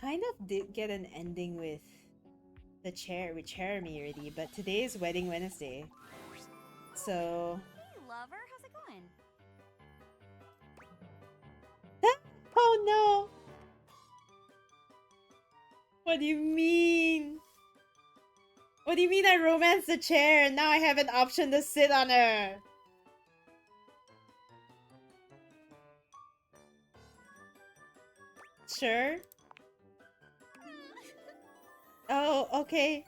kind of did get an ending with with Jeremy already, but today is Wedding Wednesday. So Hey, lover, how's it going? oh no! What do you mean? What do you mean I romanced the chair and now I have an option to sit on her? Sure. Oh, okay.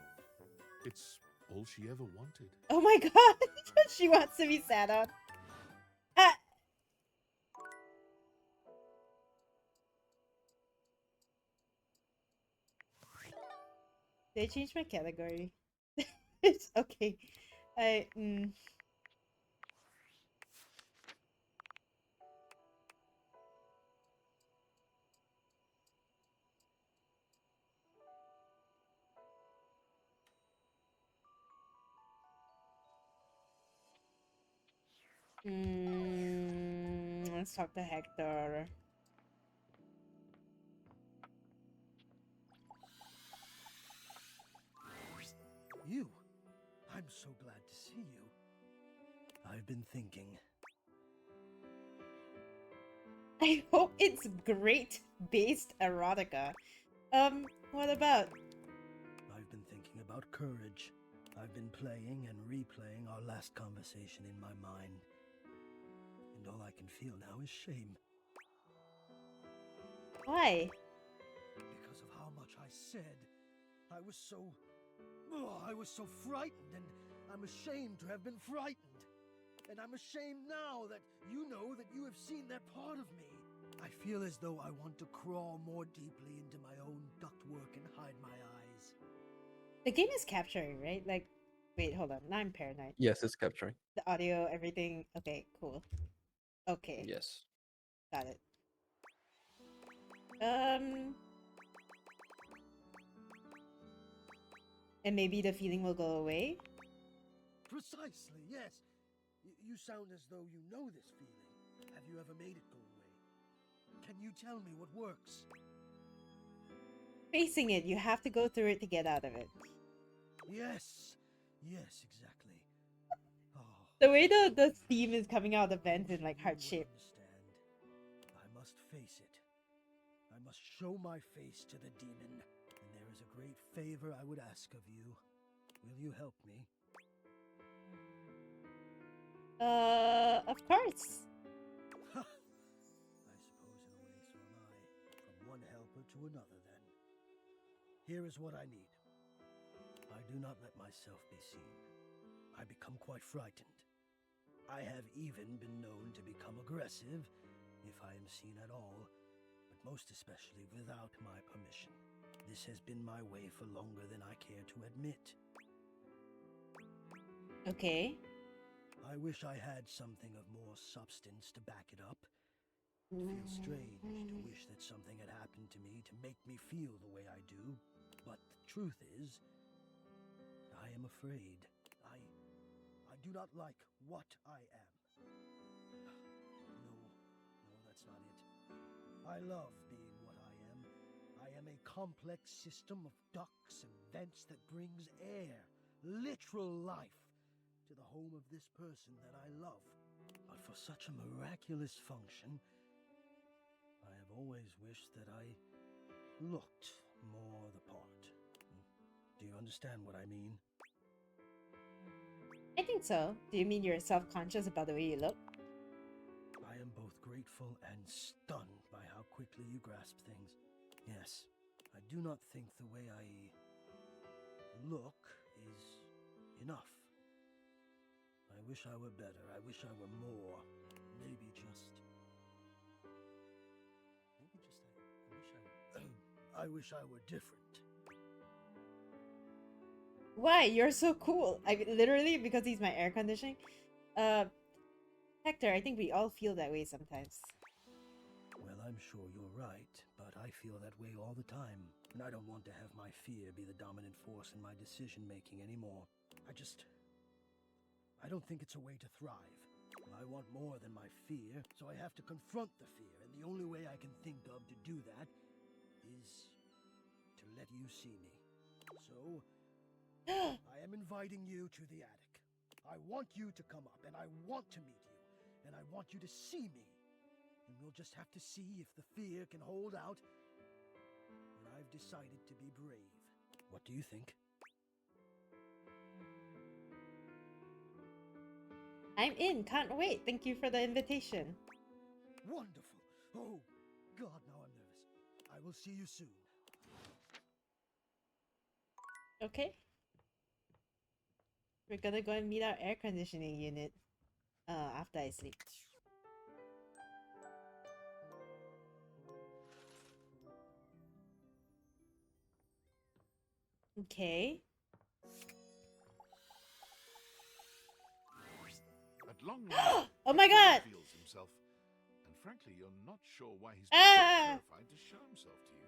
It's all she ever wanted. Oh my god, she wants to be sat on. Ah. Did I change my category? It's okay. I let's talk to Hector. You? I'm so glad to see you. I've been thinking. I hope it's great based erotica. What about? I've been thinking about courage. I've been playing and replaying our last conversation in my mind. And all I can feel now is shame. Why? Because of how much I said. I was so frightened, and I'm ashamed to have been frightened. And I'm ashamed now that you know that you have seen that part of me. I feel as though I want to crawl more deeply into my own ductwork and hide my eyes. The game is capturing, right? Like, wait, hold on. Now I'm paranoid. Yes, it's capturing. The audio, everything. Okay, cool. Okay, Yes. got it. And maybe the feeling will go away? Precisely, yes. You sound as though you know this feeling. Have you ever made it go away? Can you tell me what works? Facing it, you have to go through it to get out of it. Yes. Yes, exactly. Oh, The way the theme is coming out of the vent in like heart shape. Understand. I must face it. I must show my face to the demon. And there is a great favor I would ask of you. Will you help me? Of course. I suppose in a way so am I. From one helper to another, then. Here is what I need. I do not let myself be seen. I become quite frightened. I have even been known to become aggressive, if I am seen at all, but most especially without my permission. This has been my way for longer than I care to admit. Okay. I wish I had something of more substance to back it up. It feels strange to wish that something had happened to me to make me feel the way I do, but the truth is, I am afraid. I do not like what I am. No, that's not it. I love being what I am. I am a complex system of ducts and vents that brings air, literal life, to the home of this person that I love. But for such a miraculous function, I have always wished that I looked more the part. Do you understand what I mean? I think so. Do you mean you're self-conscious about the way you look? I am both grateful and stunned by how quickly you grasp things. Yes, I do not think the way I look is enough. I wish I were better. I wish I were more. Maybe just... I wish I were different. Why? You're so cool. I mean, literally because he's my air conditioning. Hector, I think we all feel that way sometimes. Well, I'm sure you're right, but I feel that way all the time. And I don't want to have my fear be the dominant force in my decision-making anymore. I don't think it's a way to thrive. I want more than my fear, so I have to confront the fear, and the only way I can think of to do that is let you see me. So, I am inviting you to the attic. I want you to come up, and I want to meet you, and I want you to see me. And we'll just have to see if the fear can hold out. But I've decided to be brave. What do you think? I'm in. Can't wait. Thank you for the invitation. Wonderful. Oh, God, now I'm nervous. I will see you soon. Okay. We're gonna go and meet our air conditioning unit after I sleep. Okay. At long last, Oh my Hector god! reveals himself, and frankly, you're not sure why he's been so terrified to show himself to you.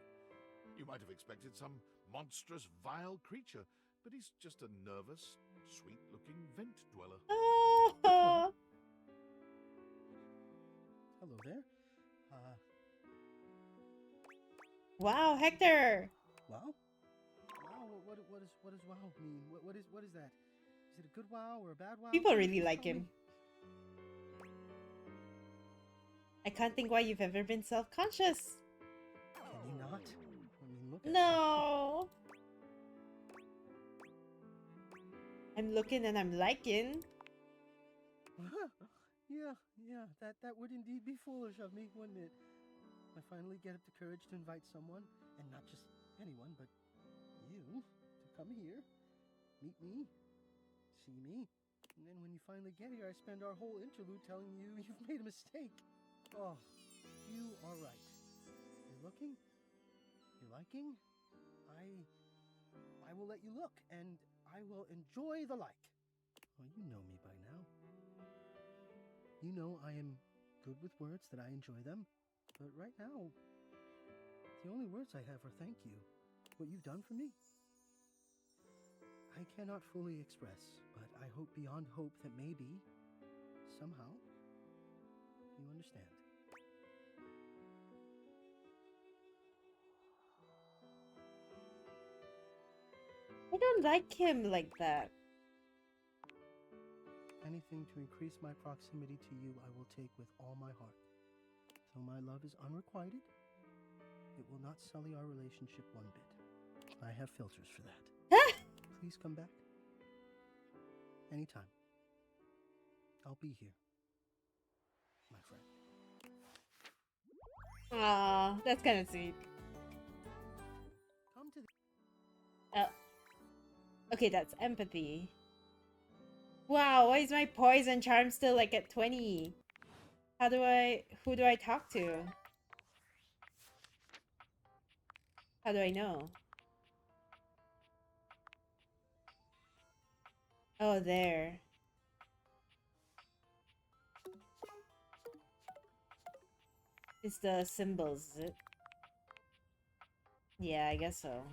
You might have expected some monstrous, vile creature, but he's just a nervous, sweet-looking vent dweller. Oh. Hello there. Wow, Hector! Wow? Wow? What does wow mean? What is that? Is it a good wow or a bad wow? People Please really like tell him. me. I can't think why you've ever been self-conscious. Can you not? I mean, look at No! I'm looking and I'm liking. Yeah, that would indeed be foolish of me, wouldn't it? I finally get up the courage to invite someone, and not just anyone, but you, to come here, meet me, see me, and then when you finally get here, I spend our whole interlude telling you you've made a mistake. Oh, you are right. You're looking? You're liking? I will let you look, and I will enjoy the like. Well, you know me by now. You know I am good with words, that I enjoy them. But right now, the only words I have are thank you. What you've done for me. I cannot fully express, but I hope beyond hope that maybe, somehow, you understand. I don't like him like that. Anything to increase my proximity to you, I will take with all my heart. Though my love is unrequited, it will not sully our relationship one bit. I have filters for that. Please come back. Anytime. I'll be here, my friend. Aw, that's kind of sweet. Come to the... Okay, that's empathy. Wow, why is my poison charm still like at 20? Who do I talk to? How do I know? Oh, there. It's the symbols, is it? Yeah, I guess so.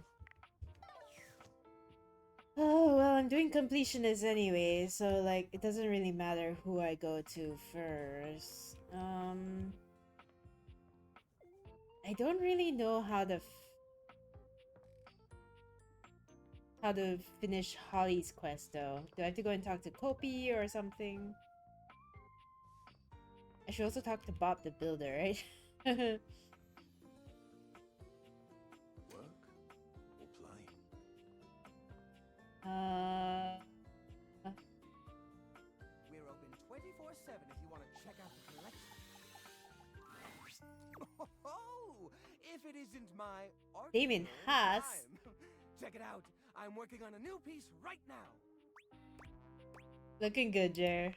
Oh, well, I'm doing completionist anyway, so, like, it doesn't really matter who I go to first. I don't really know how to finish Holly's quest, though. Do I have to go and talk to Kopi or something? I should also talk to Bob the Builder, right? Work or play? We're open 24/7 if you want to check out the collection. Oh, if it isn't my art Damon girl Haas. time. Check it out. I'm working on a new piece right now. Looking good, Jer.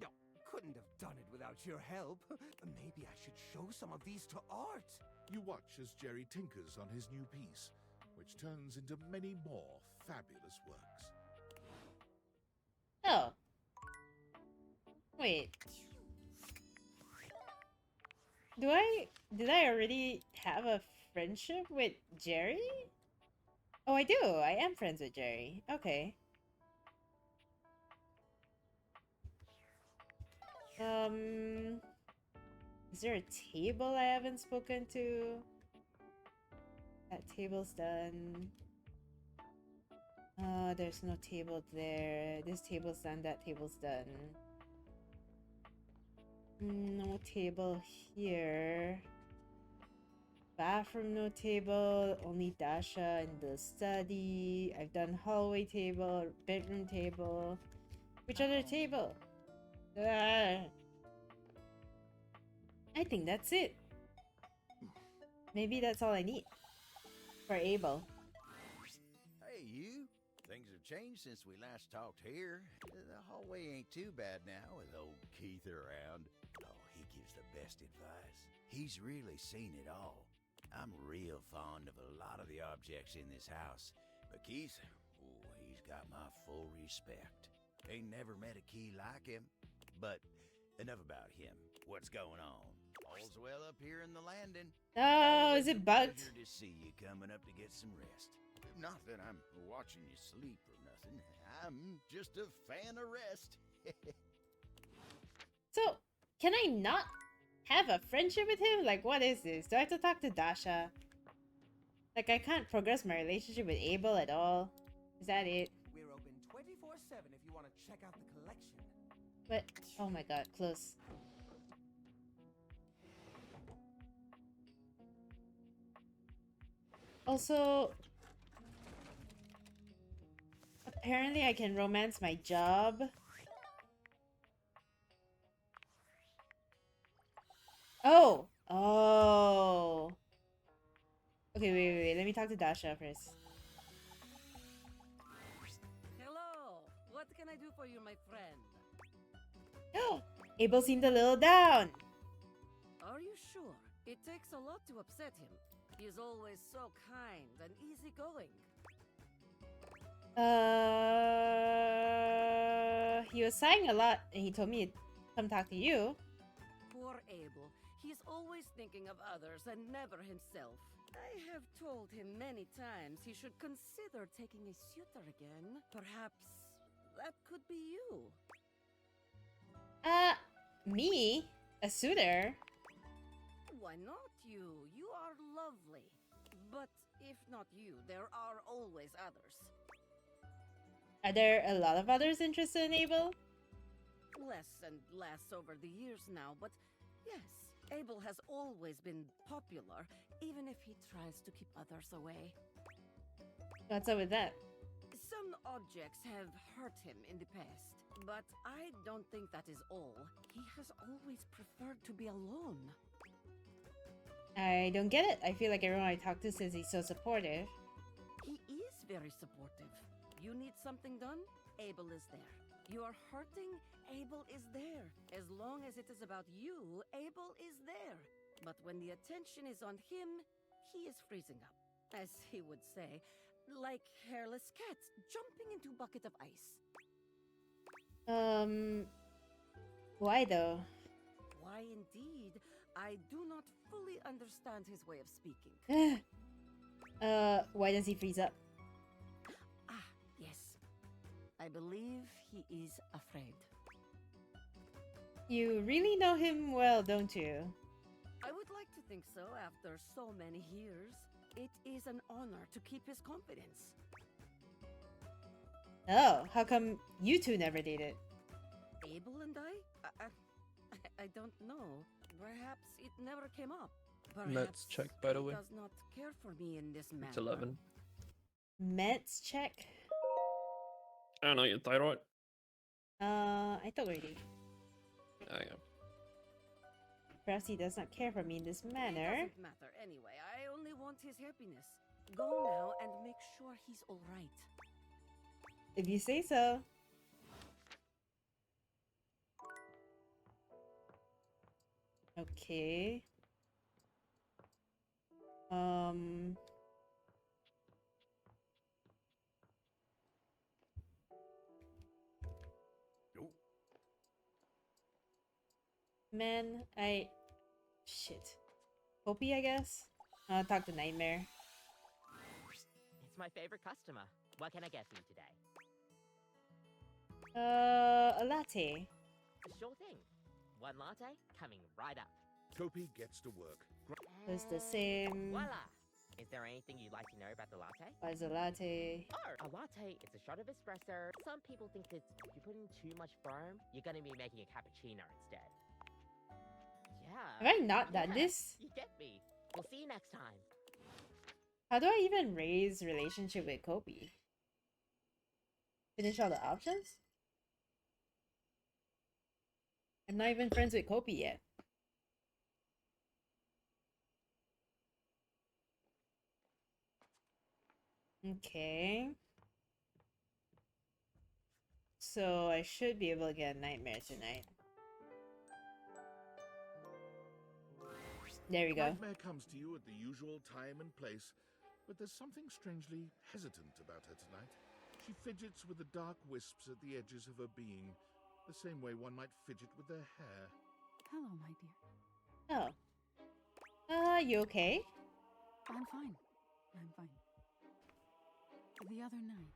No, couldn't have done it without your help. Maybe I should show some of these to Art. You watch as Jerry tinkers on his new piece, which turns into many more fabulous works. Oh. Wait. Did I already have a friendship with Jerry? Oh, I do. I am friends with Jerry. Okay. Is there a table I haven't spoken to? That That table's done. There's no table there. This table's done, that table's done. No table here. Bathroom, no table. Only Dasha in the study. I've done hallway table, bedroom table. Which other table? I think that's it. Maybe that's all I need for Abel. Hey, you. Things have changed since we last talked here. The hallway ain't too bad now with old Keith around. Oh, he gives the best advice. He's really seen it all. I'm real fond of a lot of the objects in this house, but Keith, oh, he's got my full respect. Ain't never met a key like him. But enough about him. What's going on? All's well up here in the landing. Oh, Always is it a bugged? pleasure to see you coming up to get some rest. Not that I'm watching you sleep or nothing. I'm just a fan of rest. So, can I not have a friendship with him? Like, what is this? Do I have to talk to Dasha? Like, I can't progress my relationship with Abel at all. Is that it? We're open 24/7 if you want to check out the collection. But, oh my god, close. Also, apparently I can romance my job. Oh! Oh! Okay, wait. Let me talk to Dasha first. Hello. What can I do for you, my friend? Abel seemed a little down. Are you sure? It takes a lot to upset him. He is always so kind and easygoing. He was sighing a lot, and he told me to come talk to you. Poor Abel. He's always thinking of others and never himself. I have told him many times he should consider taking a suitor again. Perhaps that could be you. Me? A suitor? Why not you? You are lovely. But if not you, there are always others. Are there a lot of others interested in Abel? Less and less over the years now, but yes, Abel has always been popular, even if he tries to keep others away. What's up with that? Some objects have hurt him in the past, but I don't think that is all. He has always preferred to be alone. I don't get it. I feel like everyone I talk to says he's so supportive. He is very supportive. You need something done? Abel is there. You are hurting? Abel is there. As long as it is about you, Abel is there. But when the attention is on him, he is freezing up. As he would say, like hairless cats jumping into bucket of ice. Why though? Why indeed? I do not fully understand his way of speaking. Why does he freeze up? Ah, yes. I believe he is afraid. You really know him well, don't you? I would like to think so after so many years. It is an honor to keep his confidence. Oh, how come you two never dated? Abel and I don't know. Perhaps it never came up. Perhaps Let's check, by the he way. does not care for me in this manner. It's 11. Meds check? I don't know, your thyroid? I thought already. Oh, yeah. Perhaps he does not care for me in this It manner. doesn't matter anyway. I only want his happiness. Go now and make sure he's all right. If you say so. Okay. Nope. Man, shit. Hopi, I guess? I'll talk to Nightmare. It's my favorite customer. What can I get for you today? A latte. Sure thing. One latte coming right up. Topi gets to work. It's the same. Voila! Is there anything you'd like to know about the latte? What is a latte? Oh, a latte is a shot of espresso. Some people think that if you put in too much foam, you're going to be making a cappuccino instead. Yeah. Have I not done yeah, this? You get me. We'll see you next time. How do I even raise relationship with Kobe? Finish all the options? I'm not even friends with Kobe yet. Okay. So I should be able to get a nightmare tonight. There we go. Nightmare comes to you at the usual time and place, but there's something strangely hesitant about her tonight. She fidgets with the dark wisps at the edges of her being, the same way one might fidget with their hair. Hello, my dear. Oh. You okay? I'm fine. I'm fine. The other night,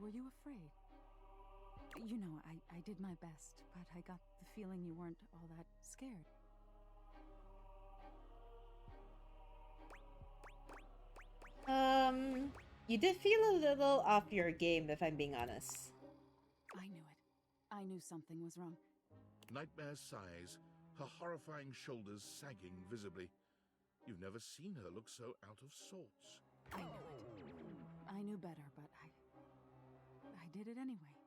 were you afraid? You know, I did my best, but I got the feeling you weren't all that scared. You did feel a little off your game, if I'm being honest. I knew it. I knew something was wrong. Nightmare sighs, her horrifying shoulders sagging visibly. You've never seen her look so out of sorts. I knew it. I knew better, but I did it anyway.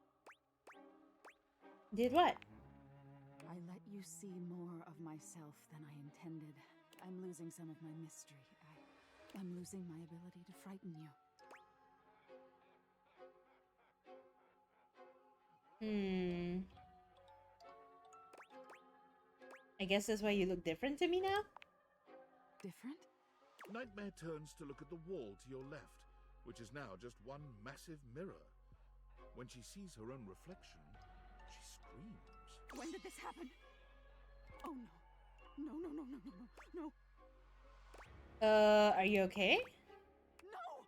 Did what? I let you see more of myself than I intended. I'm losing some of my mystery. I'm losing my ability to frighten you. I guess that's why you look different to me now? Different? Nightmare turns to look at the wall to your left, which is now just one massive mirror. When she sees her own reflection, she screams. When did this happen? Oh no. No, no, no, no, no, no, no. Are you okay? No!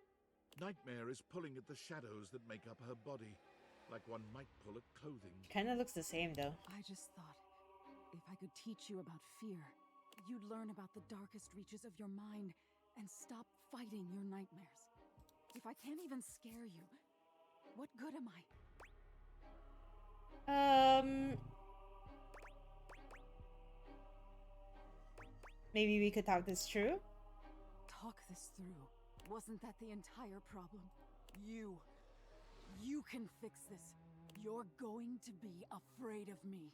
Nightmare is pulling at the shadows that make up her body, like one might pull at clothing. Kinda looks the same though. I just thought, if I could teach you about fear, you'd learn about the darkest reaches of your mind and stop fighting your nightmares. If I can't even scare you, what good am I? Maybe we could talk this through? Talk this through. Wasn't that the entire problem? You can fix this. You're going to be afraid of me.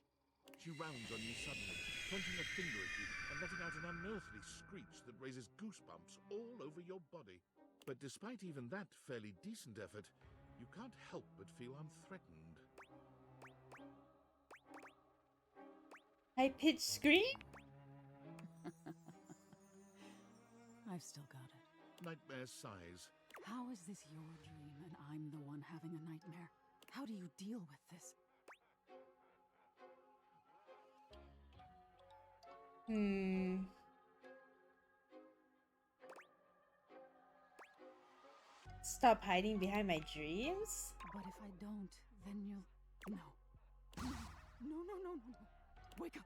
She rounds on you suddenly, pointing a finger at you and letting out an unearthly screech that raises goosebumps all over your body. But despite even that fairly decent effort, you can't help but feel unthreatened. High-pitched scream? I've still got it. Nightmare sighs. How is this your dream and I'm the one having a nightmare? How do you deal with this? Stop hiding behind my dreams? But if I don't, then you'll... No. No, no, no, no, no. Wake up!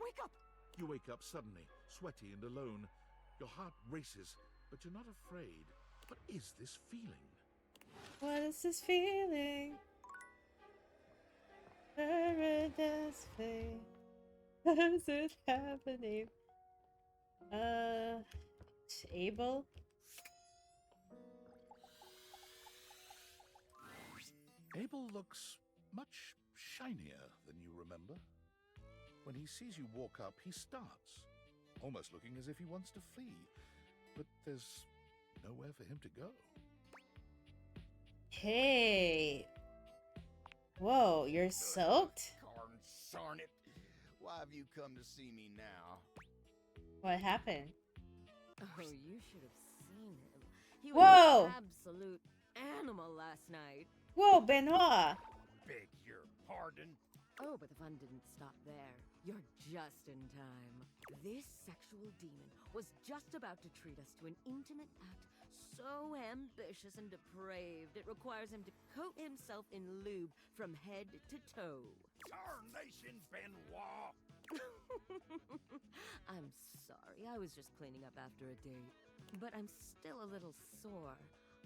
Wake up! You wake up suddenly, sweaty and alone. Your heart races, but you're not afraid. What is this feeling? What is this feeling? Paradise fade. What is it happening? Abel? Abel looks much shinier than you remember. When he sees you walk up, he starts, almost looking as if he wants to flee. But there's nowhere for him to go. Hey! Whoa, you're soaked? Darn it. Why have you come to see me now? What happened? Oh, you should have seen him. He Whoa! was an absolute animal last night. Whoa, Benoit! Beg your pardon. Oh, but the fun didn't stop there. You're just in time. This sexual demon was just about to treat us to an intimate act so ambitious and depraved it requires him to coat himself in lube from head to toe. Tarnation Benoit! I'm sorry, I was just cleaning up after a date. but I'm still a little sore.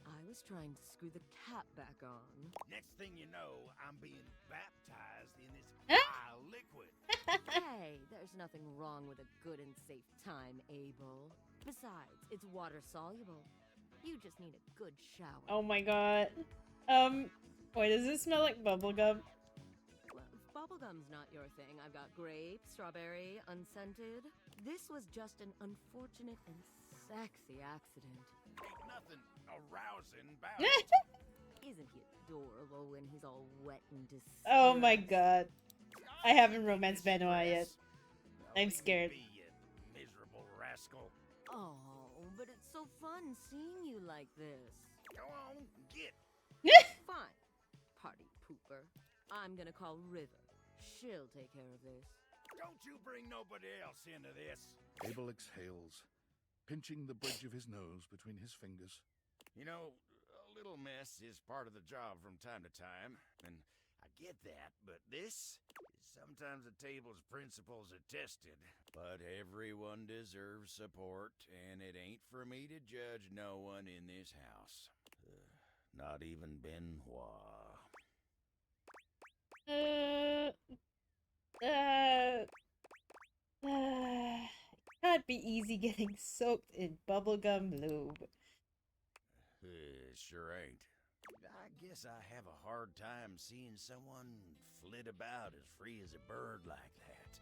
I was trying to screw the cap back on. Next thing you know, I'm being baptized in this Huh? vile liquid. Hey, there's nothing wrong with a good and safe time, Abel. Besides, it's water soluble. You just need a good shower. Oh my god. Wait, does this smell like bubblegum? Well, if bubblegum's not your thing, I've got grape, strawberry, unscented. This was just an unfortunate and sexy accident. Ain't nothing arousing about it. Isn't he adorable when he's all wet and distressed? Oh my god. I haven't romanced Benoit yet. I'm scared. Be, you miserable rascal. Oh, but it's so fun seeing you like this. Go on, get. Fine, party pooper. I'm gonna call River. She'll take care of this. Don't you bring nobody else into this. Abel exhales, pinching the bridge of his nose between his fingers. You know, a little mess is part of the job from time to time, and I get that, but this is sometimes a table's principles are tested. But everyone deserves support, and it ain't for me to judge no one in this house. Not even Benoit. Can't be easy getting soaked in bubblegum lube. Sure ain't. I guess I have a hard time seeing someone flit about as free as a bird like that.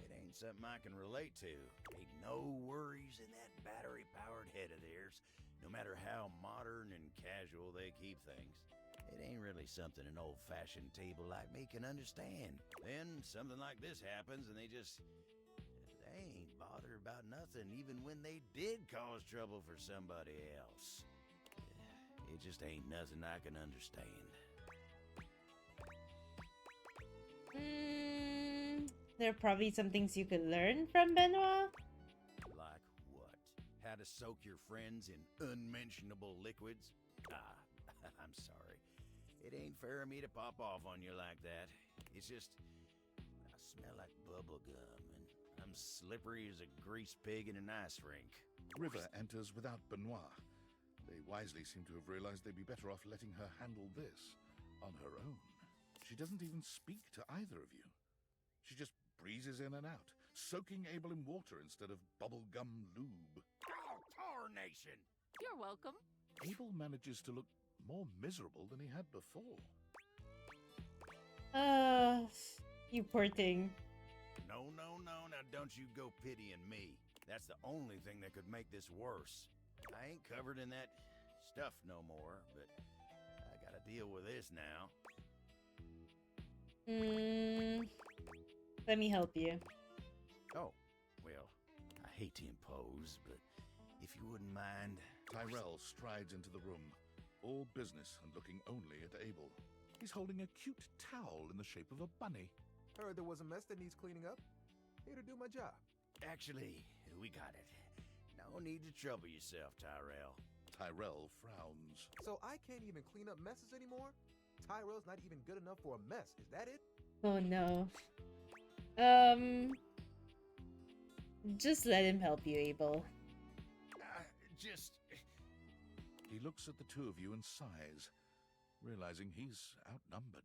It ain't something I can relate to. Ain't no worries in that battery-powered head of theirs, no matter how modern and casual they keep things. It ain't really something an old-fashioned table like me can understand. Then something like this happens and they ain't bothered about nothing even when they did cause trouble for somebody else. It just ain't nothing I can understand. There are probably some things you could learn from Benoit. Like what? How to soak your friends in unmentionable liquids? I'm sorry. It ain't fair of me to pop off on you like that. It's just, I smell like bubble gum, and I'm slippery as a grease pig in an ice rink. River enters without Benoit. They wisely seem to have realized they'd be better off letting her handle this on her own. She doesn't even speak to either of you. She just breezes in and out, soaking Abel in water instead of bubblegum lube. Oh, tarnation! You're welcome. Abel manages to look more miserable than he had before. You poor thing. No, now don't you go pitying me. That's the only thing that could make this worse. I ain't covered in that stuff no more, but I gotta deal with this now. Let me help you. Oh, well, I hate to impose, but if you wouldn't mind... Tyrell strides into the room, all business and looking only at Abel. He's holding a cute towel in the shape of a bunny. Heard there was a mess that needs cleaning up. Here to do my job. Actually, we got it. No need to trouble yourself, Tyrell. Tyrell frowns. So I can't even clean up messes anymore? Tyrell's not even good enough for a mess. Is that it? Oh no. Just let him help you, Abel. He looks at the two of you and sighs, realizing he's outnumbered.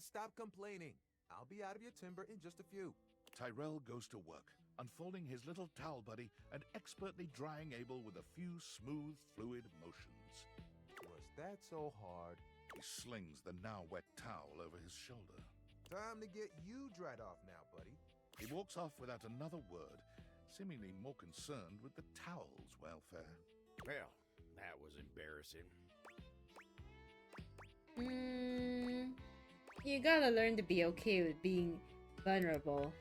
Stop complaining. I'll be out of your timber in just a few. Tyrell goes to work, unfolding his little towel buddy and expertly drying Abel with a few smooth, fluid motions. Was that so hard? He slings the now wet towel over his shoulder. Time to get you dried off now, buddy. He walks off without another word, seemingly more concerned with the towel's welfare. Well, that was embarrassing. You gotta learn to be okay with being vulnerable.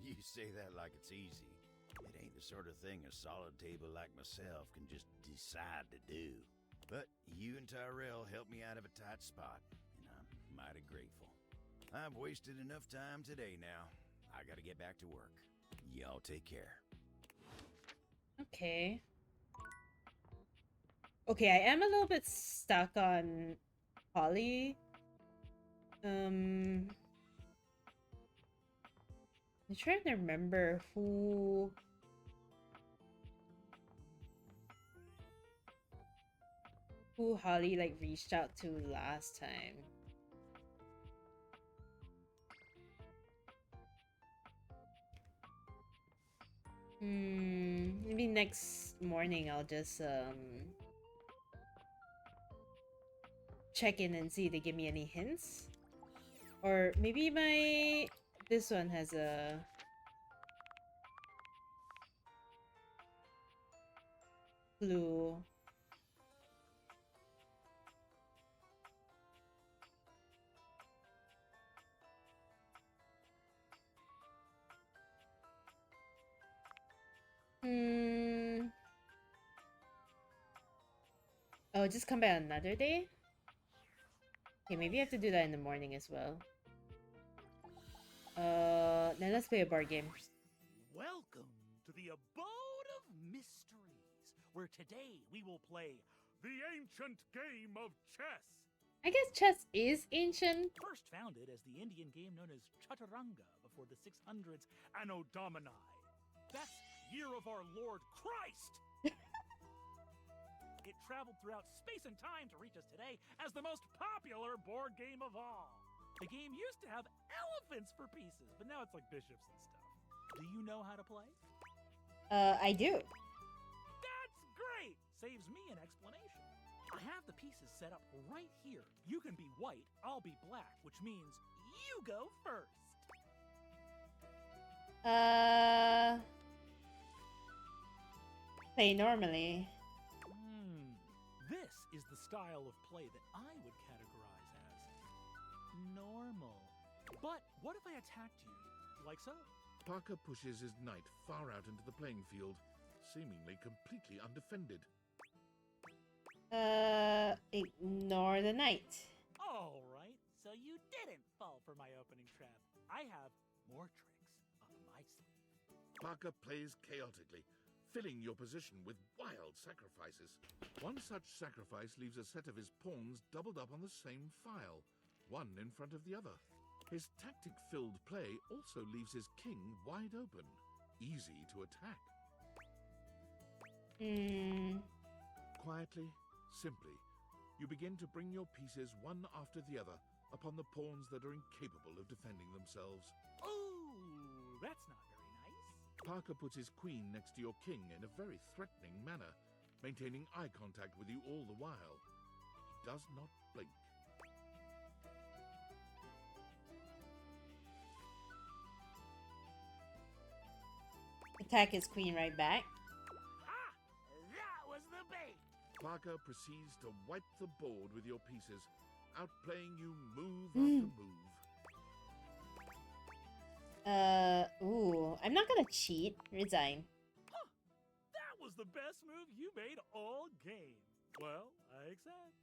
You say that like it's easy. It ain't the sort of thing a solid table like myself can just decide to do. But you and Tyrell helped me out of a tight spot, and I'm mighty grateful. I've wasted enough time today now. I gotta get back to work. Y'all take care. Okay. Okay, I am a little bit stuck on Holly. I'm trying to remember who Holly like reached out to last time. Maybe next morning I'll just check in and see if they give me any hints. Or maybe this one has a clue. Oh, just come back another day? Okay, maybe I have to do that in the morning as well. Then let's play a board game. Welcome to the Abode of Mysteries, where today we will play the ancient game of chess. I guess chess is ancient. First founded as the Indian game known as Chaturanga before the 600s Anno Domini. That's year of our Lord Christ! It traveled throughout space and time to reach us today as the most popular board game of all. The game used to have elephants for pieces, but now it's like bishops and stuff. Do you know how to play? I do. That's great! Saves me an explanation. I have the pieces set up right here. You can be white, I'll be black, which means you go first. Play normally. This is the style of play that I would categorize as normal. But what if I attacked you, like so? Parker pushes his knight far out into the playing field, seemingly completely undefended. Ignore the knight. All right, so you didn't fall for my opening trap. I have more tricks up my sleeve. Parker plays chaotically, filling your position with wild sacrifices. One such sacrifice leaves a set of his pawns doubled up on the same file, one in front of the other. His tactic-filled play also leaves his king wide open, easy to attack. Quietly, simply, you begin to bring your pieces one after the other upon the pawns that are incapable of defending themselves. Ooh, that's not very nice. Parker puts his queen next to your king in a very threatening manner, maintaining eye contact with you all the while. He does not blink. Attack his queen right back. Ah! That was the bait! Parker proceeds to wipe the board with your pieces, outplaying you move after move. I'm not gonna cheat. Resign. Huh! That was the best move you made all game. Well, I accept.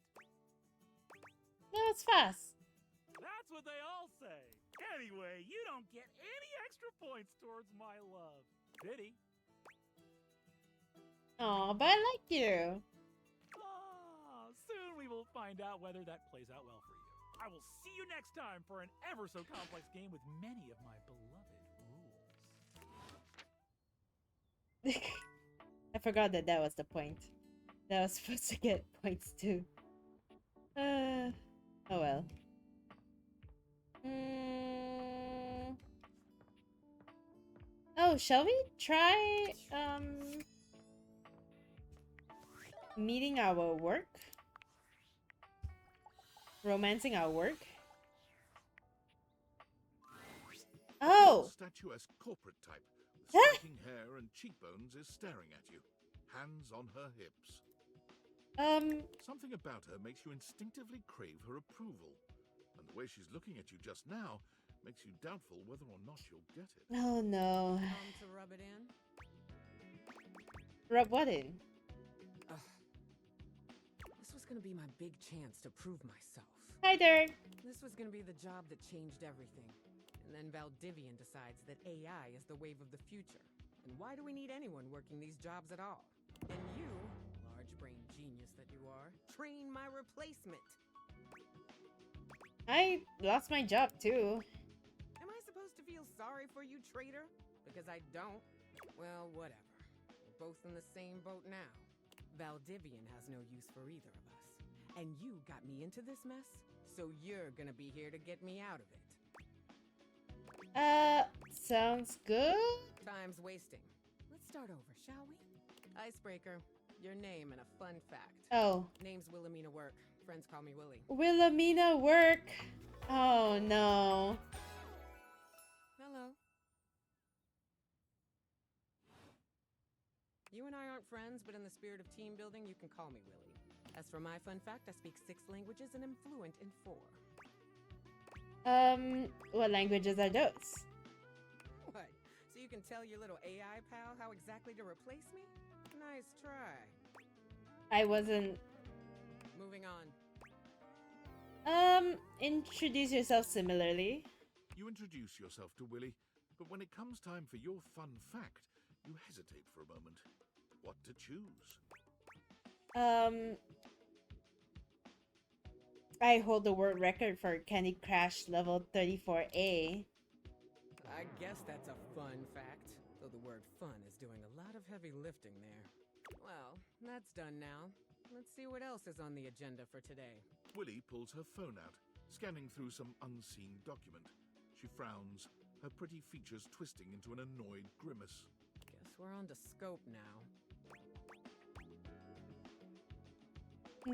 No, it's fast. That's what they all say. Anyway, you don't get any extra points towards my love. Pity. Aw, but I like you. Soon we will find out whether that plays out well for you. I will see you next time for an ever so complex game with many of my beloved rules. I forgot that was the point. That I was supposed to get points too. Oh well. Oh, shall we try meeting our work? Romancing our work? Oh! Statuesque corporate type, with striking hair and cheekbones, is staring at you, hands on her hips. Something about her makes you instinctively crave her approval, and the way she's looking at you just now makes you doubtful whether or not you'll get it. Oh no. Time to rub it in? Rub what in? This was gonna be my big chance to prove myself. Hi there. This was gonna be the job that changed everything. And then Valdivian decides that AI is the wave of the future. And why do we need anyone working these jobs at all? And you, large-brained genius that you are, train my replacement. I lost my job too. Am I supposed to feel sorry for you, traitor? Because I don't. Well, whatever. We're both in the same boat now. Valdivian has no use for either of us. And you got me into this mess, so you're gonna be here to get me out of it. Sounds good. Time's wasting. Let's start over, shall we? Icebreaker, your name and a fun fact. Oh. Name's Wilhelmina Work. Friends call me Willie. Wilhelmina Work. Oh no. Hello. You and I aren't friends, but in the spirit of team building, you can call me Willie. As for my fun fact, I speak 6 languages and am fluent in 4. What languages are those? What? So you can tell your little AI pal how exactly to replace me? Nice try. I wasn't... Moving on. Introduce yourself similarly. You introduce yourself to Willie, but when it comes time for your fun fact, you hesitate for a moment. What to choose? I hold the world record for Candy Crush level 34A. I guess that's a fun fact, though the word fun is doing a lot of heavy lifting there. Well, that's done now. Let's see what else is on the agenda for today. Willie pulls her phone out, scanning through some unseen document. She frowns, her pretty features twisting into an annoyed grimace. Guess we're on to scope now.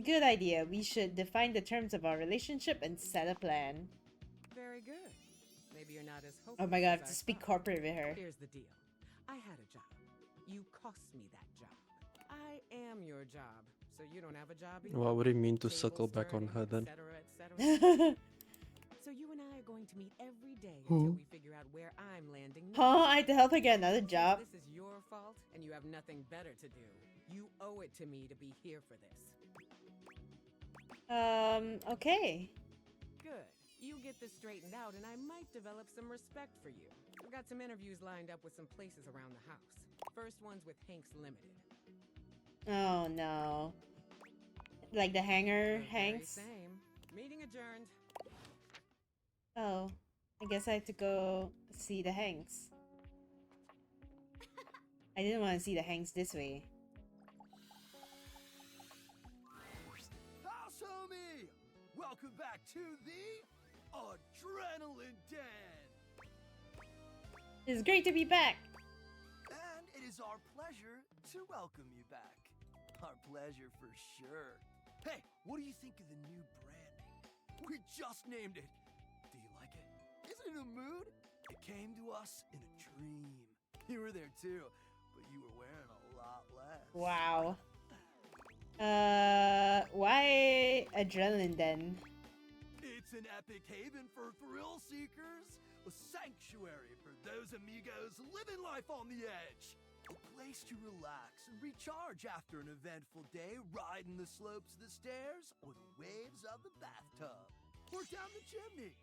Good idea. We should define the terms of our relationship and set a plan. Very good. Maybe you're not as hopeful. Oh my god, I have as to speak thought. corporate with her. Here's the deal. I had a job. You cost me that job. I am your job, so you don't have a job either. What would it mean to Tables suckle back on turning, her then? etc. So you and I are going to meet every day until we figure out where I'm landing next. Huh? I had to help her get another Since job. This is your fault, and you have nothing better to do. You owe it to me to be here for this. Okay. Good. You get this straightened out, and I might develop some respect for you. I've got some interviews lined up with some places around the house. First one's with Hanks Limited. Oh no. Like the hanger, The very Hanks? same. Meeting adjourned. Oh. I guess I have to go see the Hanks. I didn't want to see the Hanks this way. House homie! Welcome back to the Adrenaline Den! It's great to be back! And it is our pleasure to welcome you back. Our pleasure for sure. Hey, what do you think of the new branding? We just named it. Do you like it? Isn't it a mood? It came to us in a dream. You were there too, but you were wearing a lot less. Wow. Why Adrenaline Den? It's an epic haven for thrill seekers, a sanctuary for those amigos living life on the edge, a place to relax and recharge after an eventful day riding the slopes of the stairs or the waves of the bathtub, or down the chimney.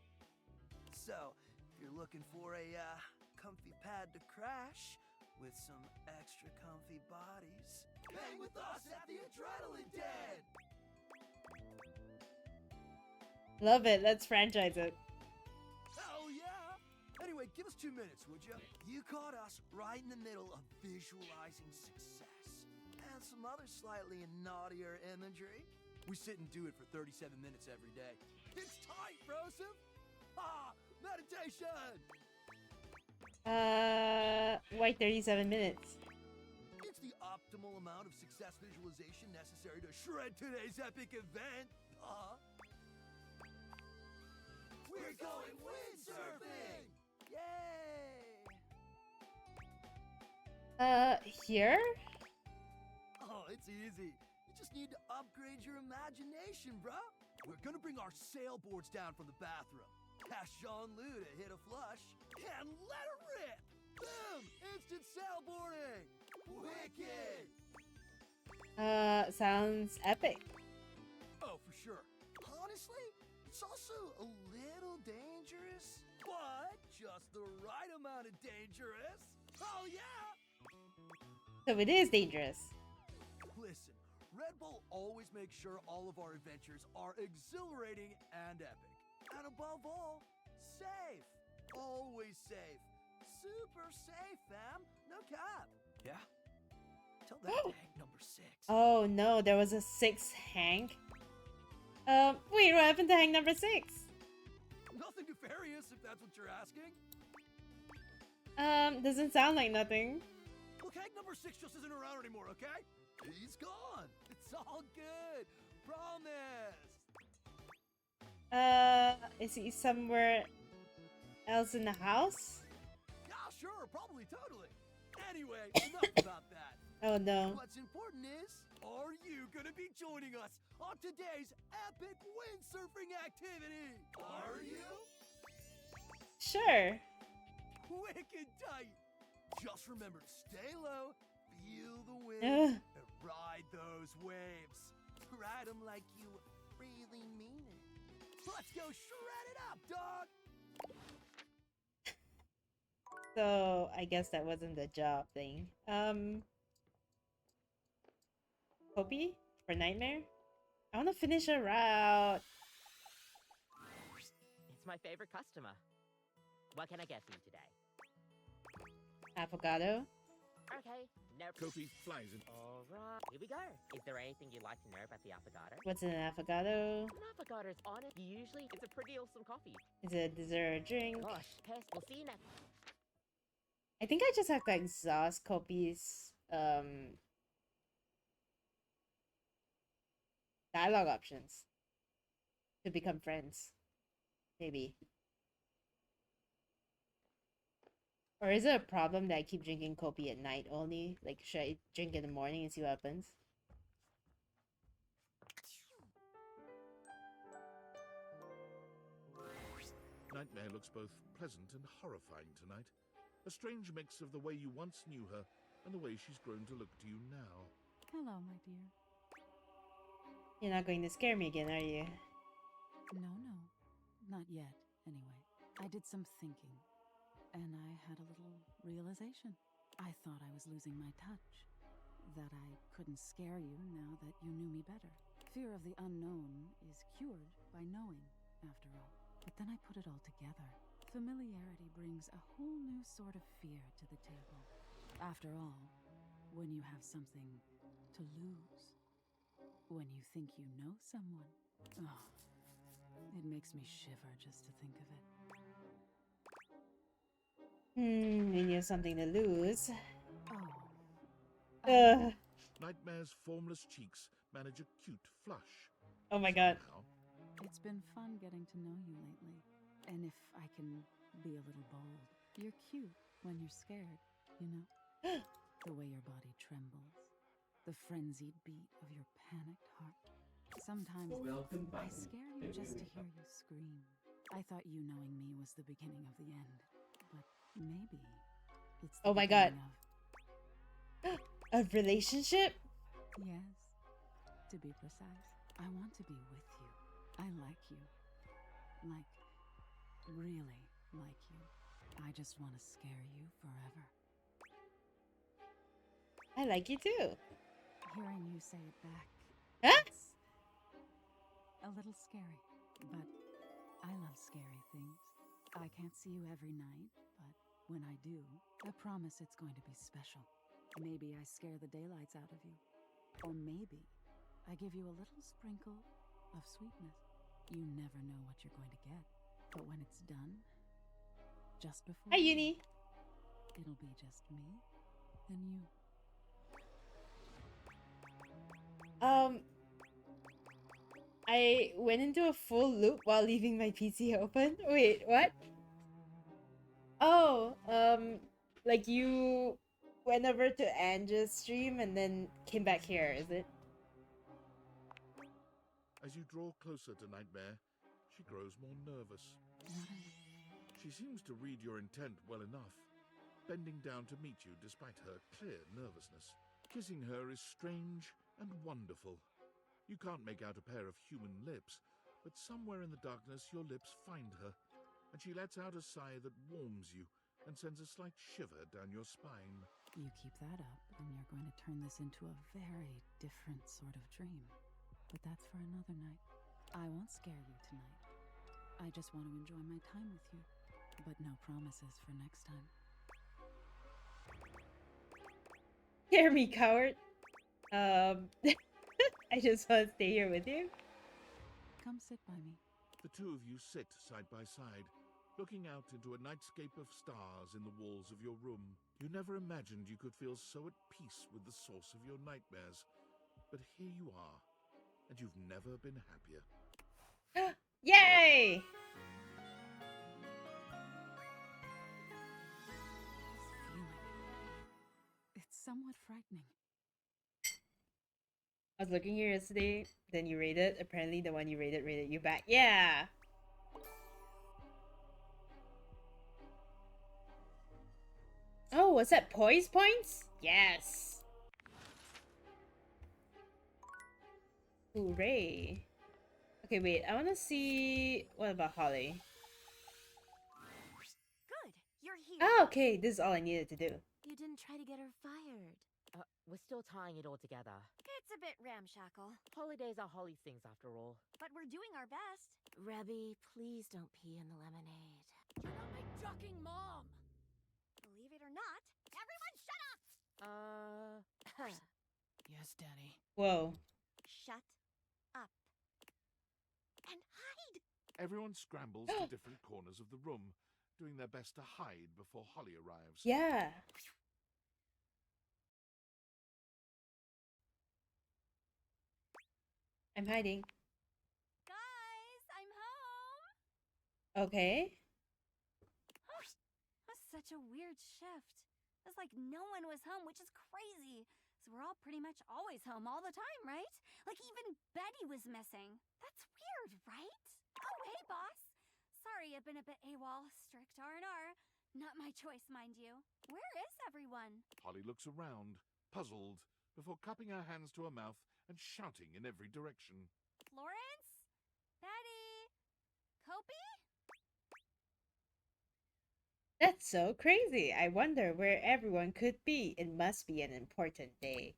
So, if you're looking for a comfy pad to crash with some extra comfy bodies, hang with us at the Adrenaline Den! Love it, let's franchise it. Hell yeah! Anyway, give us 2 minutes, would you? You caught us right in the middle of visualizing success and some other slightly naughtier imagery. We sit and do it for 37 minutes every day. It's tight, Broseph! Ah, meditation! Why 37 minutes? It's the optimal amount of success visualization necessary to shred today's epic event. We're going windsurfing! Yay! Here? Oh, it's easy. You just need to upgrade your imagination, bruh. We're gonna bring our sailboards down from the bathroom. Ask Jean Lou to hit a flush and let it rip! Boom! Instant sailboarding! Wicked! Sounds epic. Oh, for sure. Honestly, it's also a little dangerous, but just the right amount of dangerous. Oh, yeah! So it is dangerous. Listen, Red Bull always makes sure all of our adventures are exhilarating and epic. And above all, safe. Always safe. Super safe, fam. No cap. Yeah? Tell that to Hank number 6. Oh no, there was a 6 Hank. Wait, what happened to Hank number 6? Nothing nefarious, if that's what you're asking. Doesn't sound like nothing. Look, Hank number 6 just isn't around anymore, okay? He's gone. It's all good. Promise. Is he somewhere else in the house? Yeah, sure, probably, totally. Anyway, enough about that. Oh no. What's important is, are you gonna be joining us on today's epic windsurfing activity? Are you? Sure. Wicked tight. Just remember to stay low, feel the wind, Ugh. and ride those waves. Ride them like you really mean it. Let's go shred it up, dog! So I guess that wasn't the job thing. Kopi for Nightmare? I wanna finish a route. It's my favorite customer. What can I get for you today? Avocado. Okay, no. Kofi flies in. Alright, here we go. Is there anything you'd like to know about the avocado? What's in an avocado? An avocado is on it. Usually, it's a pretty awesome coffee. Is it a dessert or drink? Gosh, Pest, we'll see you next. I think I just have to exhaust Kopi's dialogue options to become friends. Maybe. Or is it a problem that I keep drinking Kopi at night only? Like, should I drink in the morning and see what happens? Nightmare looks both pleasant and horrifying tonight. A strange mix of the way you once knew her and the way she's grown to look to you now. Hello, my dear. You're not going to scare me again, are you? No, no. Not yet, anyway. I did some thinking, and I had a little realization. I thought I was losing my touch. That I couldn't scare you now that you knew me better. Fear of the unknown is cured by knowing, after all. But then I put it all together. Familiarity brings a whole new sort of fear to the table. After all, when you have something to lose, when you think you know someone, oh, it makes me shiver just to think of it. When you have something to lose. Oh. Nightmare's formless cheeks manage a cute flush. Oh my god. Somehow. It's been fun getting to know you lately. And if I can be a little bold, you're cute when you're scared, you know? The way your body trembles. The frenzied beat of your panicked heart. Sometimes I scare you just to hear you scream. I thought you knowing me was the beginning of the end. But maybe it's the Oh my god. beginning A relationship? Yes. To be precise, I want to be with you. I like you. Like, really like you. I just want to scare you forever. I like you too. Hearing you say it back, Huh? it's a little scary. But I love scary things. I can't see you every night, but when I do, I promise it's going to be special. Maybe I scare the daylights out of you. Or maybe I give you a little sprinkle of sweetness. You never know what you're going to get. But when it's done, just before Hi, Uni. it'll be just me and you. I went into a full loop while leaving my PC open. Wait, what? Oh, like you went over to Anja's stream and then came back here, is it? As you draw closer to Nightmare, she grows more nervous. She seems to read your intent well enough, bending down to meet you despite her clear nervousness. Kissing her is strange and wonderful. You can't make out a pair of human lips, but somewhere in the darkness your lips find her, and she lets out a sigh that warms you and sends a slight shiver down your spine. You keep that up, and you're going to turn this into a very different sort of dream. But that's for another night. I won't scare you tonight. I just want to enjoy my time with you. but no promises for next time. Hear me, coward. I just want to stay here with you. Come sit by me. The two of you sit side by side, looking out into a nightscape of stars in the walls of your room. You never imagined you could feel so at peace with the source of your nightmares. But here you are, and you've never been happier. Yay! It's somewhat frightening. I was looking here yesterday, then you raided. Apparently the one you raided you back. Yeah! Oh, was that poise points? Yes! Hooray! Okay, wait, I wanna see... What about Holly? Good, you're here. Oh, okay, this is all I needed to do. You didn't try to get her fired. We're still tying it all together. It's a bit ramshackle. Holidays are Holly's things after all. But we're doing our best. Rebby, please don't pee in the lemonade. You're not my ducking mom! Believe it or not, everyone shut up! Yes, Danny. Whoa. Shut up. And hide! Everyone scrambles to different corners of the room, doing their best to hide before Holly arrives. Yeah. I'm hiding. Guys, I'm home! Okay. That's such a weird shift. It's like no one was home, which is crazy. So we're all pretty much always home all the time, right? Like even Betty was missing. That's weird, right? Oh, hey, boss. Sorry, I've been a bit AWOL. Strict R&R. Not my choice, mind you. Where is everyone? Holly looks around, puzzled, before cupping her hands to her mouth and shouting in every direction. Florence? Betty? Kopi? That's so crazy. I wonder where everyone could be. It must be an important day.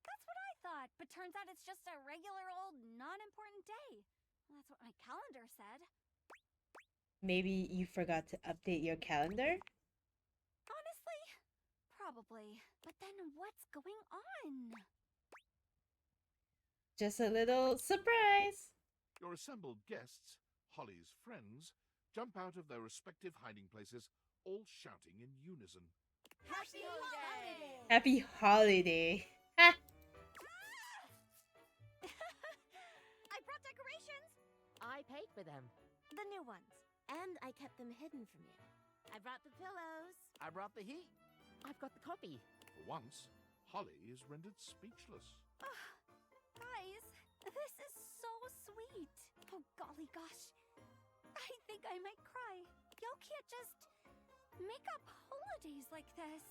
That's what I thought, but turns out it's just a regular old non-important day. That's what my calendar said. Maybe you forgot to update your calendar? Honestly, probably. But then what's going on? Just a little surprise! Your assembled guests, Holly's friends, jump out of their respective hiding places, all shouting in unison. Happy holiday! Happy holiday! Ha! I brought decorations! I paid for them. The new ones. And I kept them hidden from you. I brought the pillows. I brought the heat. I've got the coffee. For once, Holly is rendered speechless. Guys, this is so sweet. Oh, golly gosh. I think I might cry. Y'all can't just make up holidays like this.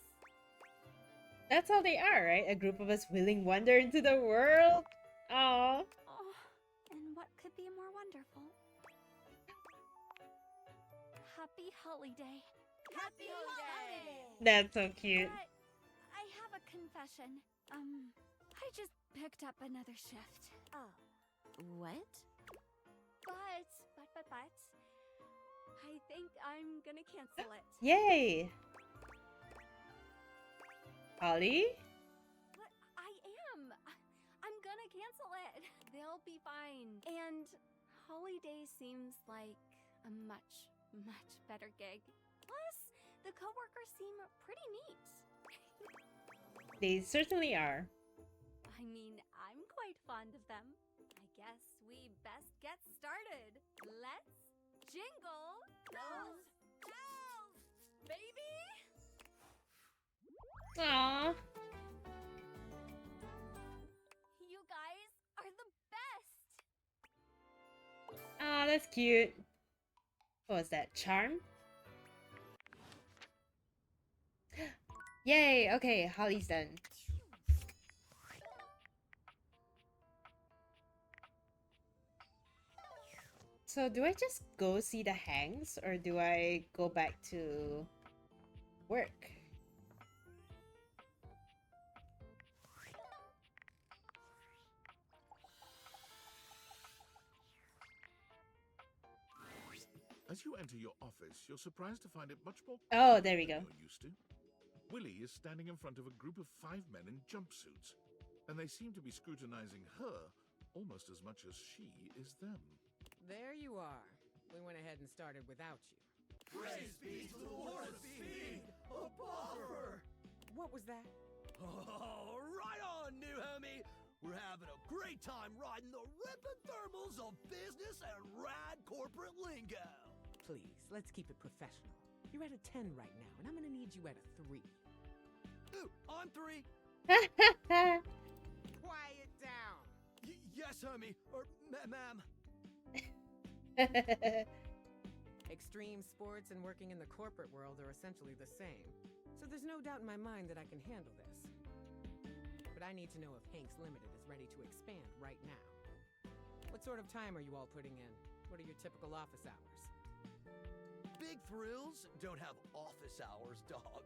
That's all they are, right? A group of us wheeling wonder into the world? Aww. Oh, and what could be more wonderful? Happy holiday. Happy holiday! That's so cute. But I have a confession. I just picked up another shift. Oh. What? But, I think I'm gonna cancel it. Yay! Holly? But I am. I'm gonna cancel it. They'll be fine. And holiday seems like a much better gig. Plus, the coworkers seem pretty neat. They certainly are. I mean, I'm quite fond of them. I guess we best get started. Let's jingle those bells, baby! Aww. You guys are the best! Aw, that's cute. What was that? Charm? Yay! Okay, Holly's done. So do I just go see the hangs or do I go back to work? A As you enter your office, you're surprised to find it much more Oh, quiet there we than go. you're used to. Willie is standing in front of a group of 5 men in jumpsuits, and they seem to be scrutinizing her almost as much as she is them. There you are. We went ahead and started without you. Praise be to the Lord of Speed, a buffer! What was that? Oh, right on, new homie! We're having a great time riding the ripping thermals of business and rad corporate lingo! Please, let's keep it professional. You're at a 10 right now, and I'm gonna need you at a 3. Ooh, I'm 3. Quiet down! Yes, homie. Or, ma'am. Extreme sports and working in the corporate world are essentially the same, so there's no doubt in my mind that I can handle this. But I need to know if Hanks Limited is ready to expand right now. What sort of time are you all putting in? What are your typical office hours? Big thrills don't have office hours, dog.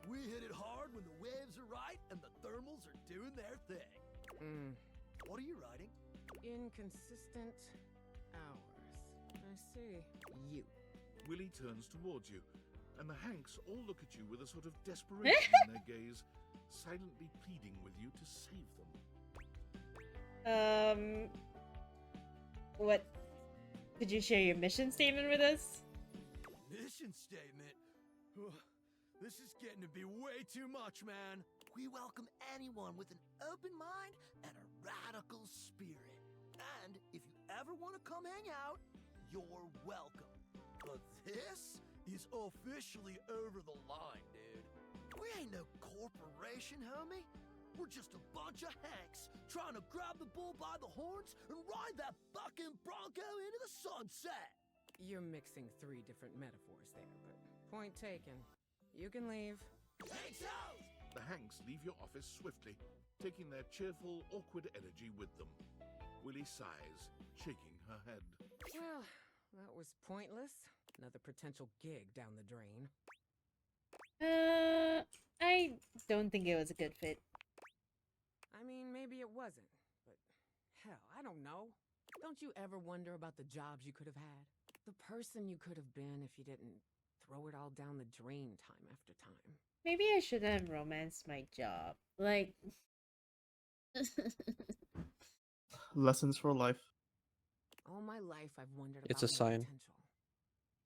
We hit it hard when the waves are right and the thermals are doing their thing. What are you writing? Inconsistent hours. I see. You. Willie turns towards you, and the Hanks all look at you with a sort of desperation in their gaze, silently pleading with you to save them. What? Could you share your mission statement with us? Mission statement? This is getting to be way too much, man. We welcome anyone with an open mind and a radical spirit. And if you ever want to come hang out, you're welcome. But this is officially over the line, dude. We ain't no corporation, homie. We're just a bunch of Hanks trying to grab the bull by the horns and ride that bucking bronco into the sunset. You're mixing 3 different metaphors there, but point taken. You can leave. Hanks out! The Hanks leave your office swiftly, taking their cheerful, awkward energy with them. Willie sighs, shaking her head. Well, that was pointless. Another potential gig down the drain. I don't think it was a good fit. I mean, maybe it wasn't, but hell, I don't know. Don't you ever wonder about the jobs you could have had? The person you could have been if you didn't throw it all down the drain time after time. Maybe I should have romanced my job. Like... Lessons for life. All my life I've wondered It's about a my sign. potential.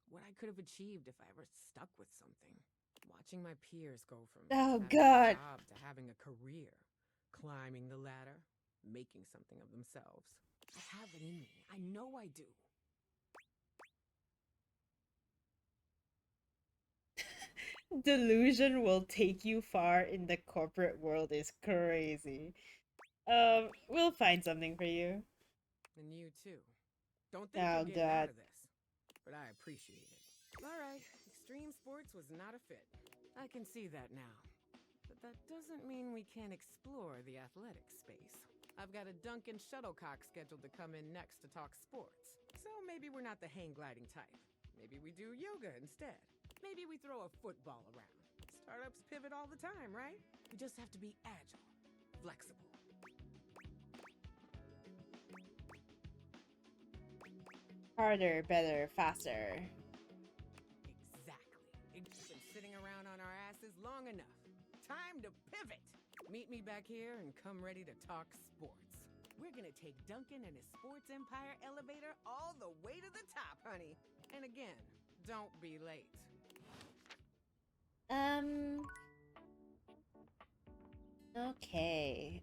What I could have achieved if I ever stuck with something. Watching my peers go from Oh, having God. a job to having a career, climbing the ladder, making something of themselves. I have it in me. I know I do. Delusion will take you far in the corporate world is crazy. We'll find something for you. And you too. Don't think Oh, you're getting out God. of this, but I appreciate it. All right, extreme sports was not a fit. I can see that now. But that doesn't mean we can't explore the athletic space. I've got a Duncan Shuttlecock scheduled to come in next to talk sports. So maybe we're not the hang gliding type. Maybe we do yoga instead. Maybe we throw a football around. Startups pivot all the time, right? We just have to be agile, flexible. Harder, better, faster. Exactly. It's been sitting around on our asses long enough. Time to pivot. Meet me back here and come ready to talk sports. We're gonna take Duncan and his sports empire elevator all the way to the top, honey. And again, don't be late. Okay.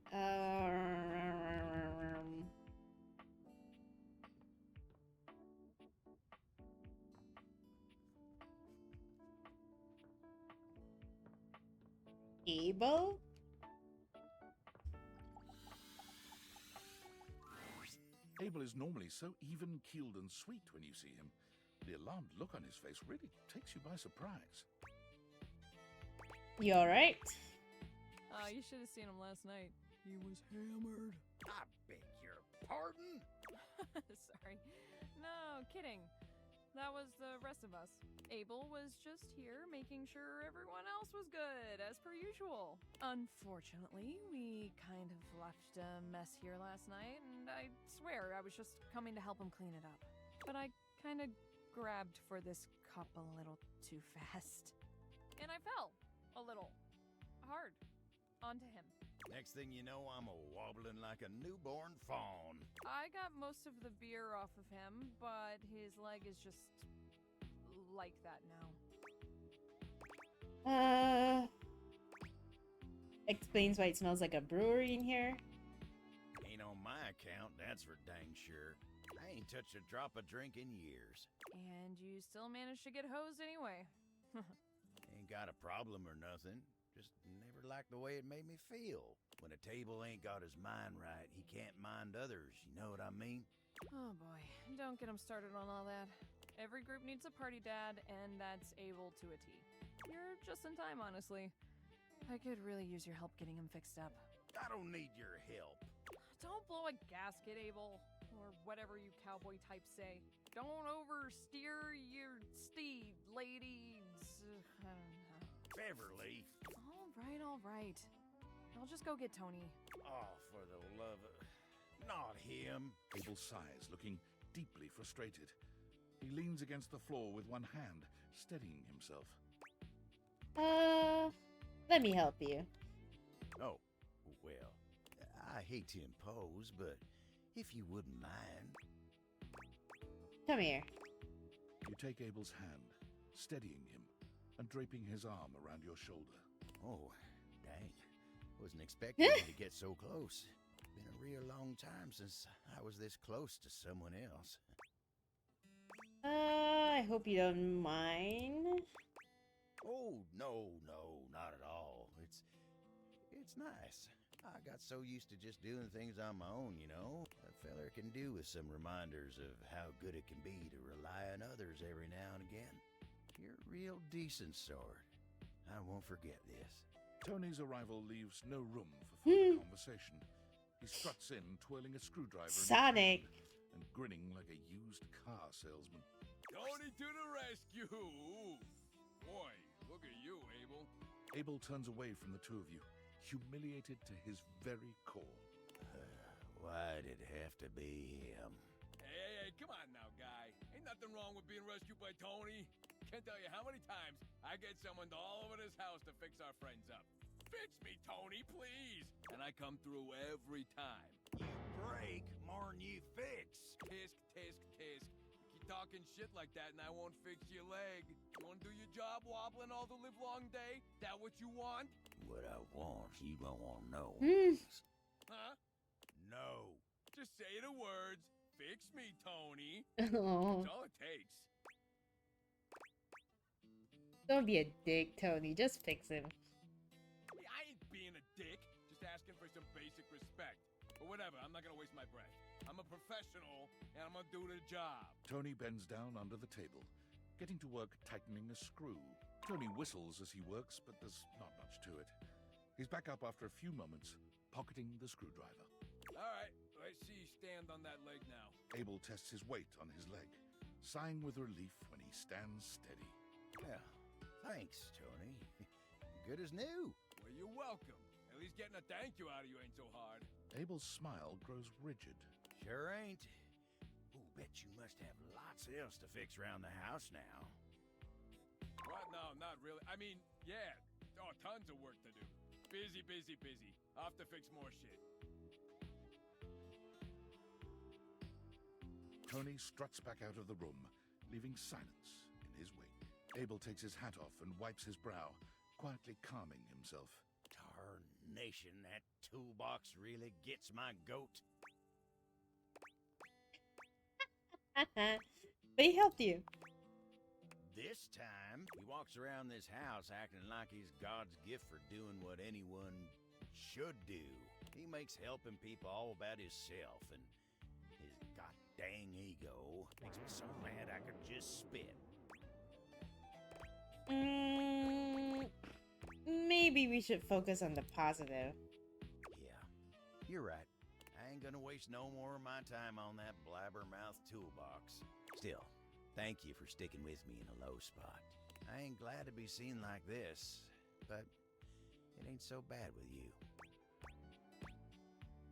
Abel? Abel is normally so even-keeled and sweet when you see him. The alarmed look on his face really takes you by surprise. You alright? You should have seen him last night. He was hammered. I beg your pardon? Sorry. No, kidding. That was the rest of us. Abel was just here making sure everyone else was good, as per usual. Unfortunately, we kind of left a mess here last night, and I swear I was just coming to help him clean it up. But I kind of grabbed for this cup a little too fast. And I fell a little hard onto him. Next thing you know, I'm a wobbling like a newborn fawn. I got most of the beer off of him, but his leg is just like that now. Explains why it smells like a brewery in here. Ain't on my account, that's for dang sure. I ain't touched a drop of drink in years. And you still managed to get hosed anyway. Ain't got a problem or nothing. Just never liked the way it made me feel. When a table ain't got his mind right, he can't mind others, you know what I mean? Oh boy, don't get him started on all that. Every group needs a party dad, and that's Abel to a T. You're just in time, honestly. I could really use your help getting him fixed up. I don't need your help. Don't blow a gasket, Abel. Or whatever you cowboy types say. Don't oversteer your steed, ladies. I don't know. Beverly. All right. I'll just go get Tony. Oh, for the love of... Not him. Abel sighs, looking deeply frustrated. He leans against the floor with one hand, steadying himself. Let me help you. Oh, well, I hate to impose, but if you wouldn't mind... Come here. You take Abel's hand, steadying him, and draping his arm around your shoulder. Oh, dang. Wasn't expecting you to get so close. Been a real long time since I was this close to someone else. I hope you don't mind. Oh, no, not at all. It's nice. I got so used to just doing things on my own, you know? A feller can do with some reminders of how good it can be to rely on others every now and again. You're a real decent sort. I won't forget this. Tony's arrival leaves no room for further conversation. He struts in, twirling a screwdriver in his Sonic! hand and grinning like a used car salesman. Tony to the rescue! Boy, look at you, Abel. Abel turns away from the two of you, humiliated to his very core. Why'd it have to be him? Hey, come on now, guy. Ain't nothing wrong with being rescued by Tony. Can't tell you how many times I get someone all over this house to fix our friends up. Fix me, Tony, please! And I come through every time. You break more'n you fix. Tisk, tisk, tisk. Keep talking shit like that and I won't fix your leg. You wanna do your job wobbling all the live long day? That what you want? What I want, you don't want to know. Huh? No. Just say the words. Fix me, Tony. Oh. That's all it takes. Don't be a dick, Tony. Just fix him. I ain't being a dick. Just asking for some basic respect. But whatever, I'm not gonna waste my breath. I'm a professional, and I'm gonna do the job. Tony bends down under the table, getting to work tightening a screw. Tony whistles as he works, but there's not much to it. He's back up after a few moments, pocketing the screwdriver. All right, let's see you stand on that leg now. Abel tests his weight on his leg, sighing with relief when he stands steady. Well, thanks, Tony. Good as new. Well, you're welcome. At least getting a thank you out of you ain't so hard. Abel's smile grows rigid. Sure ain't. Ooh, bet you must have lots else to fix around the house now. What? No, not really. I mean, yeah. Oh, tons of work to do. Busy. Off to fix more shit. Tony struts back out of the room, leaving silence in his wake. Abel takes his hat off and wipes his brow, quietly calming himself. Tarnation, that toolbox really gets my goat. But he helped you. This time, he walks around this house acting like he's God's gift for doing what anyone should do. He makes helping people all about himself, and his goddamn ego makes me so mad I could just spit. Maybe we should focus on the positive. Yeah, you're right. I ain't gonna waste no more of my time on that blabbermouth toolbox. Still, thank you for sticking with me in a low spot. I ain't glad to be seen like this, but it ain't so bad with you.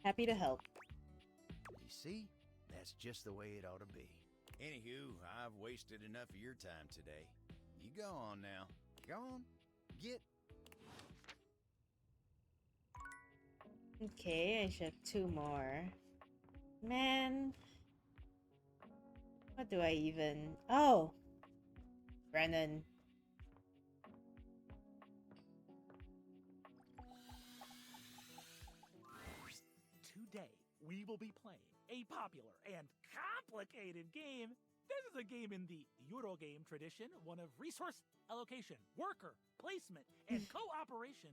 Happy to help. You see? That's just the way it ought to be. Anywho, I've wasted enough of your time today. You go on now. Go on. Get. Okay, I should have 2 more. Man. What do I even... Oh! Brennan. Today, we will be playing a popular and complicated game. This is a game in the Eurogame tradition, one of resource allocation, worker, placement, and cooperation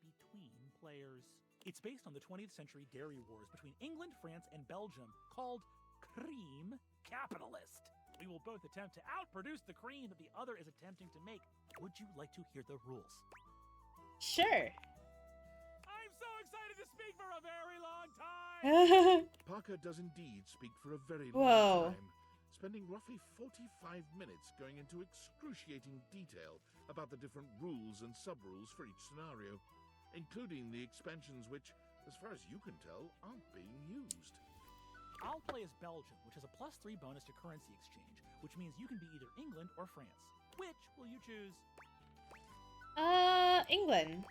between players. It's based on the 20th century dairy wars between England, France, and Belgium, called Cream Capitalist. We will both attempt to outproduce the cream that the other is attempting to make. Would you like to hear the rules? Sure. I'm so excited to speak for a very long time! Parker does indeed speak for a very Whoa. long time, spending roughly 45 minutes going into excruciating detail about the different rules and sub-rules for each scenario, including the expansions which, as far as you can tell, aren't being used. I'll play as Belgium, which has a +3 bonus to currency exchange, which means you can be either England or France. Which will you choose? England.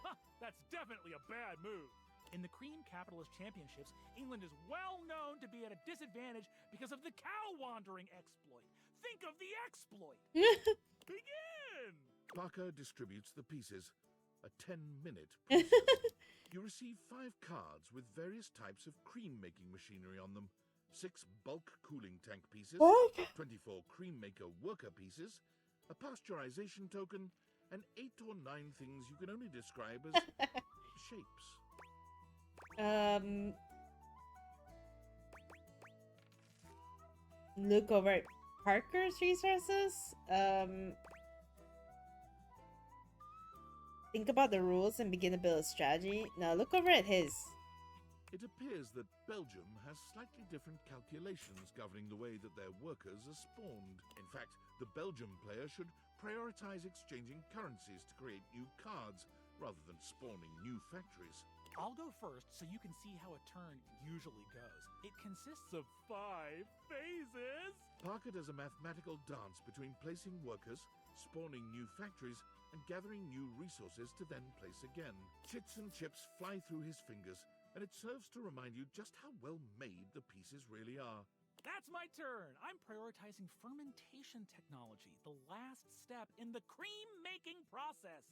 Huh, that's definitely a bad move. In the Cream Capitalist Championships, England is well known to be at a disadvantage because of the cow wandering exploit. Think of the exploit! Begin! Parker distributes the pieces, a 10-minute process. You receive 5 cards with various types of cream-making machinery on them, 6 bulk cooling tank pieces, What? 24 cream maker worker pieces, a pasteurization token, and 8 or 9 things you can only describe as shapes. Look over at Parker's resources. Think about the rules and begin to build a strategy. Now look over at his. It appears that Belgium has slightly different calculations governing the way that their workers are spawned. In fact, the Belgium player should prioritize exchanging currencies to create new cards, rather than spawning new factories. I'll go first so you can see how a turn usually goes. It consists of 5 phases. Parker does a mathematical dance between placing workers, spawning new factories, and gathering new resources to then place again. Chits and chips fly through his fingers, and it serves to remind you just how well made the pieces really are. That's my turn. I'm prioritizing fermentation technology, the last step in the cream-making process.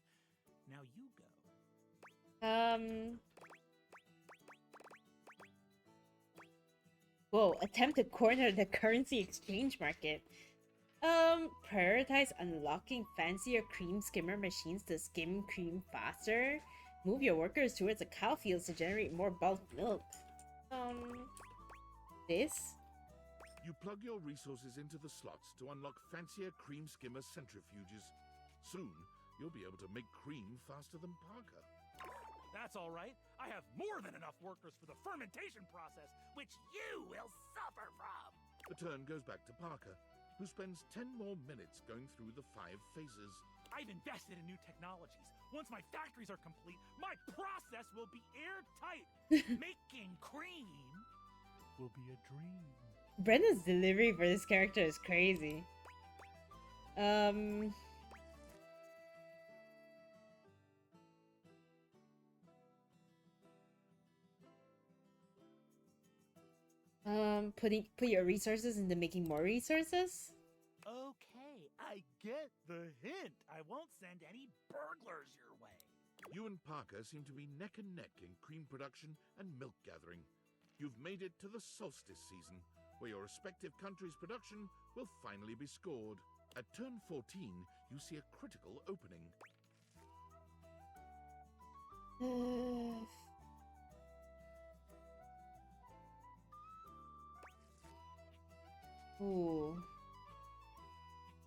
Now you go. Whoa, attempt to corner the currency exchange market. Prioritize unlocking fancier cream skimmer machines to skim cream faster. Move your workers towards the cow fields to generate more bulk milk. This? You plug your resources into the slots to unlock fancier cream skimmer centrifuges. Soon, you'll be able to make cream faster than Parker. That's all right. I have more than enough workers for the fermentation process, which you will suffer from. The turn goes back to Parker, who spends 10 more minutes going through the 5 phases. I've invested in new technologies. Once my factories are complete, my process will be airtight. Making cream will be a dream. Brenda's delivery for this character is crazy. Put your resources into making more resources? Okay, I get the hint. I won't send any burglars your way. You and Parker seem to be neck and neck in cream production and milk gathering. You've made it to the solstice season, where your respective countries' production will finally be scored. At turn 14, you see a critical opening. Ooh.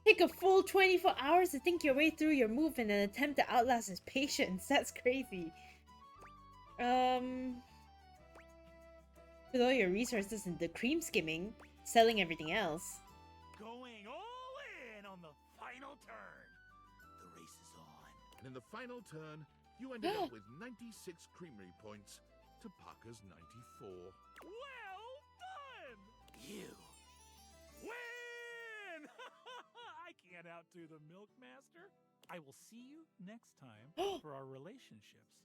Take a full 24 hours to think your way through your move in an attempt to outlast his patience. That's crazy. Put all your resources into cream skimming, selling everything else. Going all in on the final turn. The race is on. And in the final turn, you ended up with 96 creamery points to Parker's 94. Well done! You win! I can't outdo the Milk Master. I will see you next time for our relationships.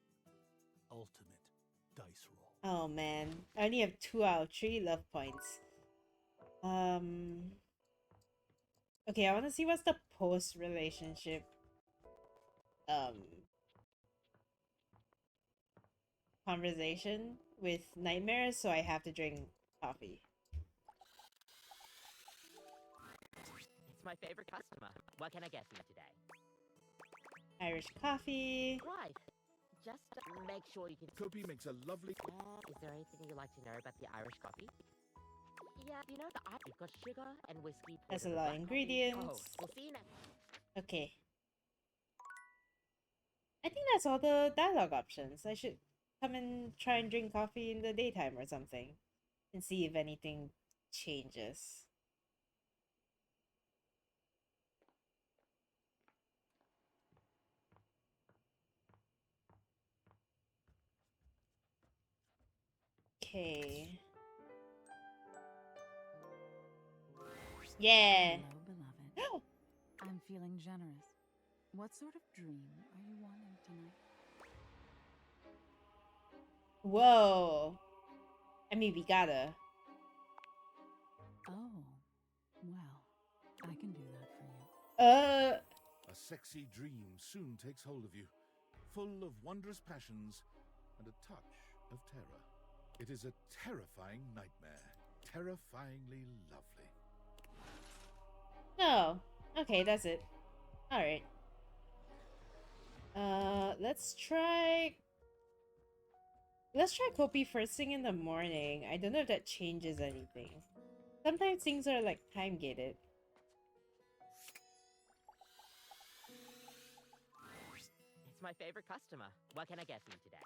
Ultimate dice roll. Oh man, I only have 2 out of 3 love points. Okay, I want to see what's the post-relationship conversation with nightmares, so I have to drink coffee. It's my favorite customer. What can I get for you today? Irish coffee. Right. Just make sure you can... Kopi makes a lovely... Is there anything you'd like to know about the Irish coffee? Yeah, you know, you've got sugar and whiskey. That's a lot of ingredients. Oh, we'll see you next. Okay. I think that's all the dialogue options. I should come and try and drink coffee in the daytime or something. And see if anything changes. Okay. Yeah. Hello, beloved. I'm feeling generous. What sort of dream are you wanting tonight? Whoa. I mean, we gotta. Oh, well, I can do that for you. A sexy dream soon takes hold of you, full of wondrous passions and a touch of terror. It is a terrifying nightmare, terrifyingly lovely. Oh, okay, that's it. Alright. Let's try Kopi first thing in the morning. I don't know if that changes anything. Sometimes things are like time gated. It's my favorite customer. What can I get for you today?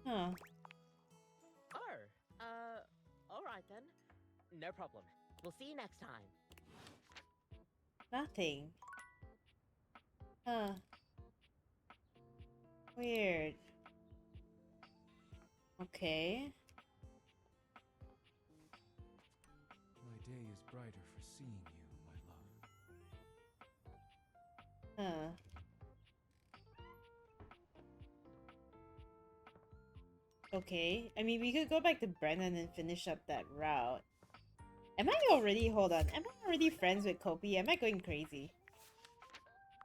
Huh. Oh, alright then. No problem. We'll see you next time. Nothing. Huh. Weird. Okay. My day is brighter for seeing you, my love. Huh. Okay. I mean, we could go back to Brennan and finish up that route. Am I already... Hold on. Am I already friends with Kopi? Am I going crazy?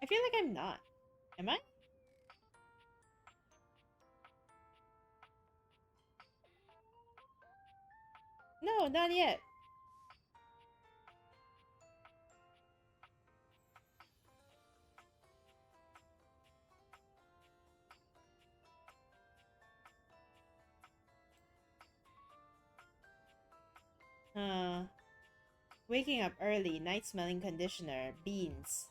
I feel like I'm not. Am I? No, not yet. Waking up early, night smelling conditioner, beans.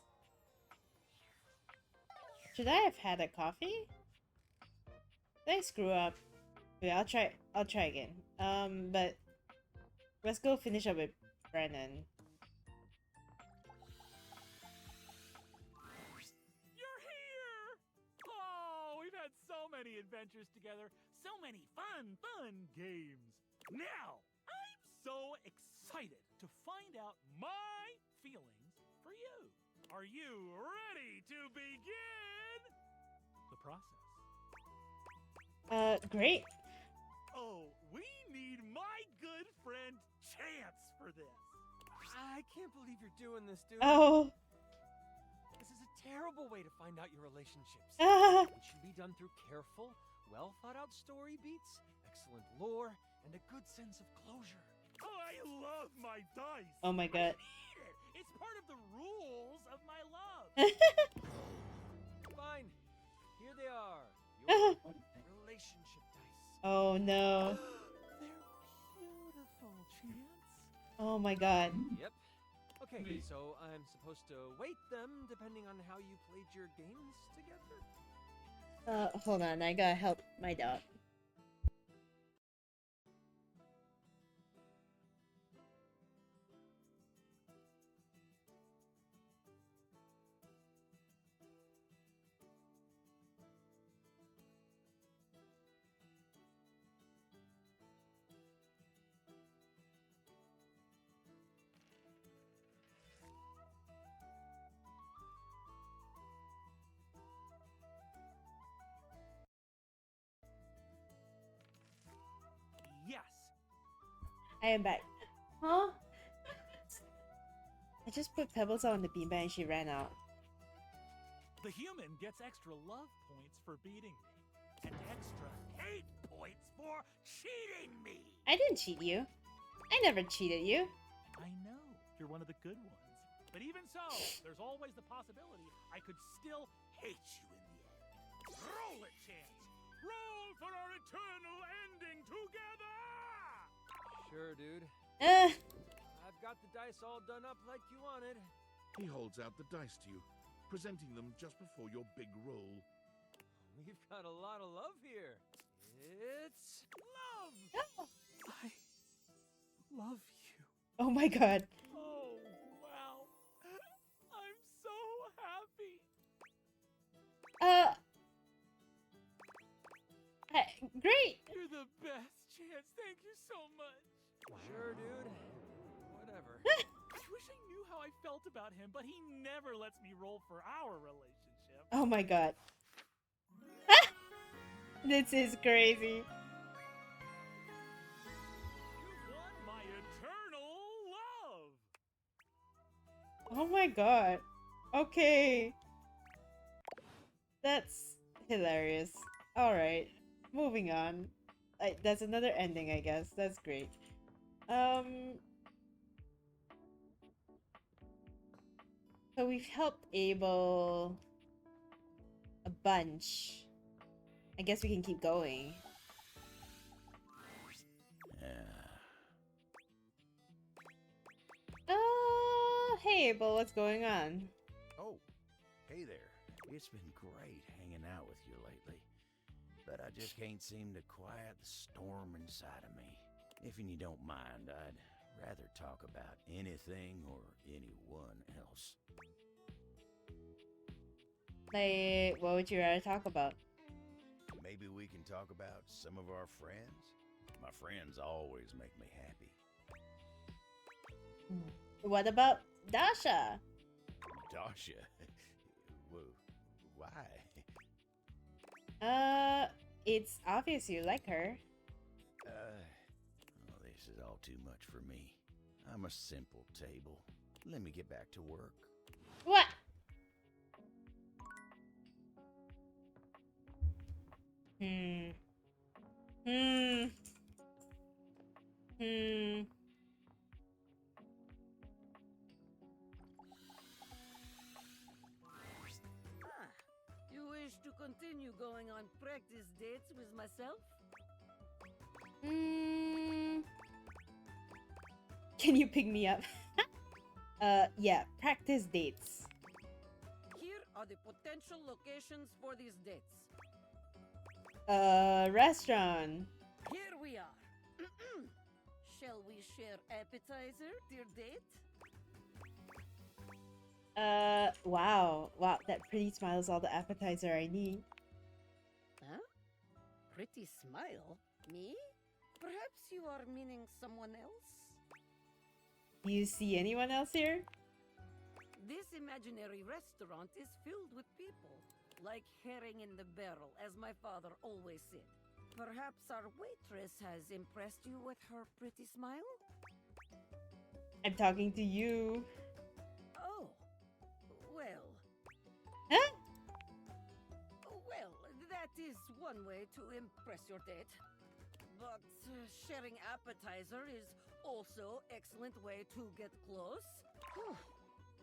Should I have had a coffee? Did I screw up? Wait, I'll try again. But let's go finish up with Brennan. You're here! Oh, we've had so many adventures together, so many fun games. Now, I'm so excited to find out my feelings for you. Are you ready to begin the process? Great. Oh, we need my good friend Chance for this. I can't believe you're doing this, dude. Oh. This is a terrible way to find out your relationships. Ah. It should be done through careful, well thought out story beats, excellent lore, and a good sense of closure. I love my dice. Oh my god. I need it. It's part of the rules of my love. Fine. Here they are. Your relationship dice. Oh no. They're beautiful, Chance. Oh my god. Yep. Okay, so I'm supposed to weight them depending on how you played your games together? Hold on, I gotta help my dog. I am back. Huh? I just put pebbles on the beanbag and she ran out. The human gets extra love points for beating me, and extra hate points for cheating me. I didn't cheat you. I never cheated you. I know, you're one of the good ones. But even so, there's always the possibility I could still hate you in the end. Roll it, Chance! Roll for our eternal ending together! Sure, dude. I've got the dice all done up like you wanted. He holds out the dice to you, presenting them just before your big roll. We've got a lot of love here. It's love! I love you. Oh my god. Oh, wow. I'm so happy. Great. You're the best, Chance. Thank you so much. Sure, dude. Whatever. I wish I knew how I felt about him, but he never lets me roll for our relationship. Oh my god. This is crazy. You won my eternal love. Oh my god. Okay. That's hilarious. Alright. Moving on. That's another ending, I guess. That's great. So we've helped Abel a bunch. I guess we can keep going. Hey Abel, what's going on? Oh, hey there. It's been great hanging out with you lately. But I just can't seem to quiet the storm inside of me. If you don't mind, I'd rather talk about anything or anyone else. Like, what would you rather talk about? Maybe we can talk about some of our friends? My friends always make me happy. What about Dasha? Dasha? Whoa, why? It's obvious you like her. Oh, this is all too much for me. I'm a simple table. Let me get back to work. What? You wish to continue going on practice dates with myself? Can you pick me up? Yeah, practice dates. Here are the potential locations for these dates. Restaurant. Here we are. Shall we share appetizer, dear date? Wow. Wow, that pretty smile is all the appetizer I need. Huh? Pretty smile? Me? Perhaps you are meaning someone else? Do you see anyone else here? This imaginary restaurant is filled with people, like herring in the barrel, as my father always said. Perhaps our waitress has impressed you with her pretty smile? I'm talking to you. Oh. Well. Huh? Well, that is one way to impress your date. But sharing appetizer is also excellent way to get close. Whew.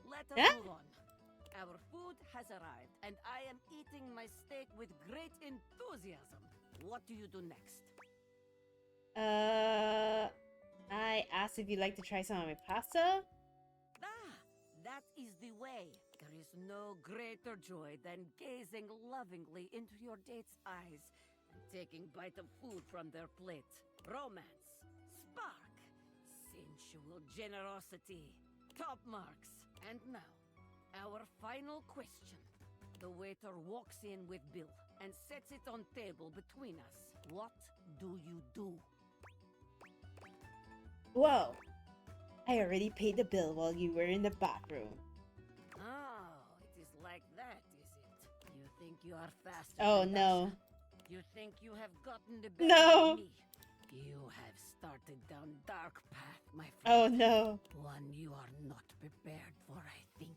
Let us move on. Our food has arrived, and I am eating my steak with great enthusiasm. What do you do next? I asked if you'd like to try some of my pasta. That is the way. There is no greater joy than gazing lovingly into your date's eyes and taking bite of food from their plate. Romance, spark, sensual generosity, top marks. And now, our final question. The waiter walks in with bill and sets it on table between us. What do you do? Whoa. I already paid the bill while you were in the bathroom. Oh, it is like that, is it? You think you are faster Oh, than no. Dasha? You think you have gotten the better No. of me? You have started down dark path, my friend. Oh no. One you are not prepared for, I think.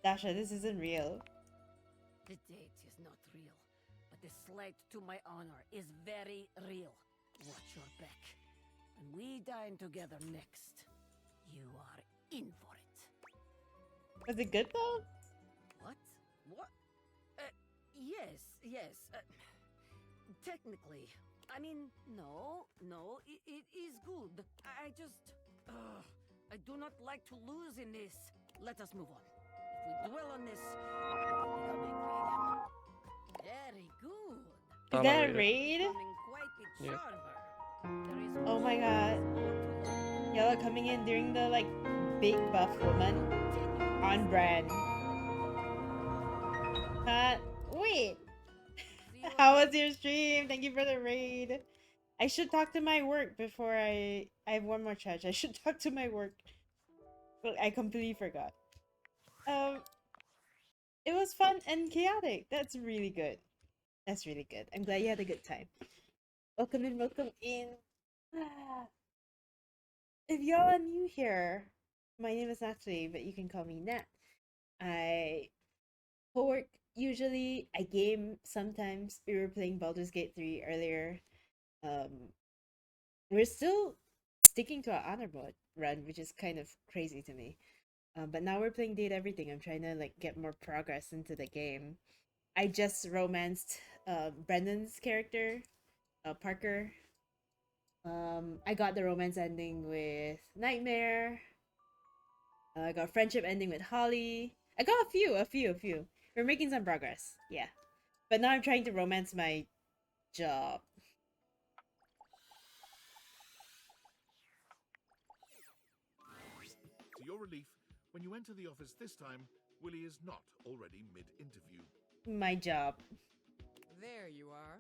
Dasha, this isn't real. The date is not real, but the slight to my honor is very real. Watch your back. When we dine together next, you are in for it. Was it good though? What? What? Yes. Technically. I mean, no, it is good. I just... I do not like to lose in this. Let us move on. If we dwell on this, I will become angry again. Very good. Is that a raid? Becoming quite the Yeah. charmer. There is Oh my god. Y'all are coming in during the like big buff woman on brand. Wait. How was your stream? Thank you for the raid. I should talk to my work before I have one more charge. I should talk to my work. But I completely forgot. It was fun and chaotic. That's really good. That's really good. I'm glad you had a good time. Welcome in, welcome in. If y'all are new here, my name is Natalie, but you can call me Nat. I co-work usually. I game sometimes. We were playing Baldur's Gate 3 earlier. We're still sticking to our honor mode run, which is kind of crazy to me. But now we're playing Date Everything. I'm trying to like get more progress into the game. I just romanced Brendan's character, Parker. I got the romance ending with Nightmare. I got friendship ending with Holly. I got a few. We're making some progress. Yeah. But now I'm trying to romance my job. To your relief, when you enter the office this time, Willie is not already mid-interview. My job. There you are.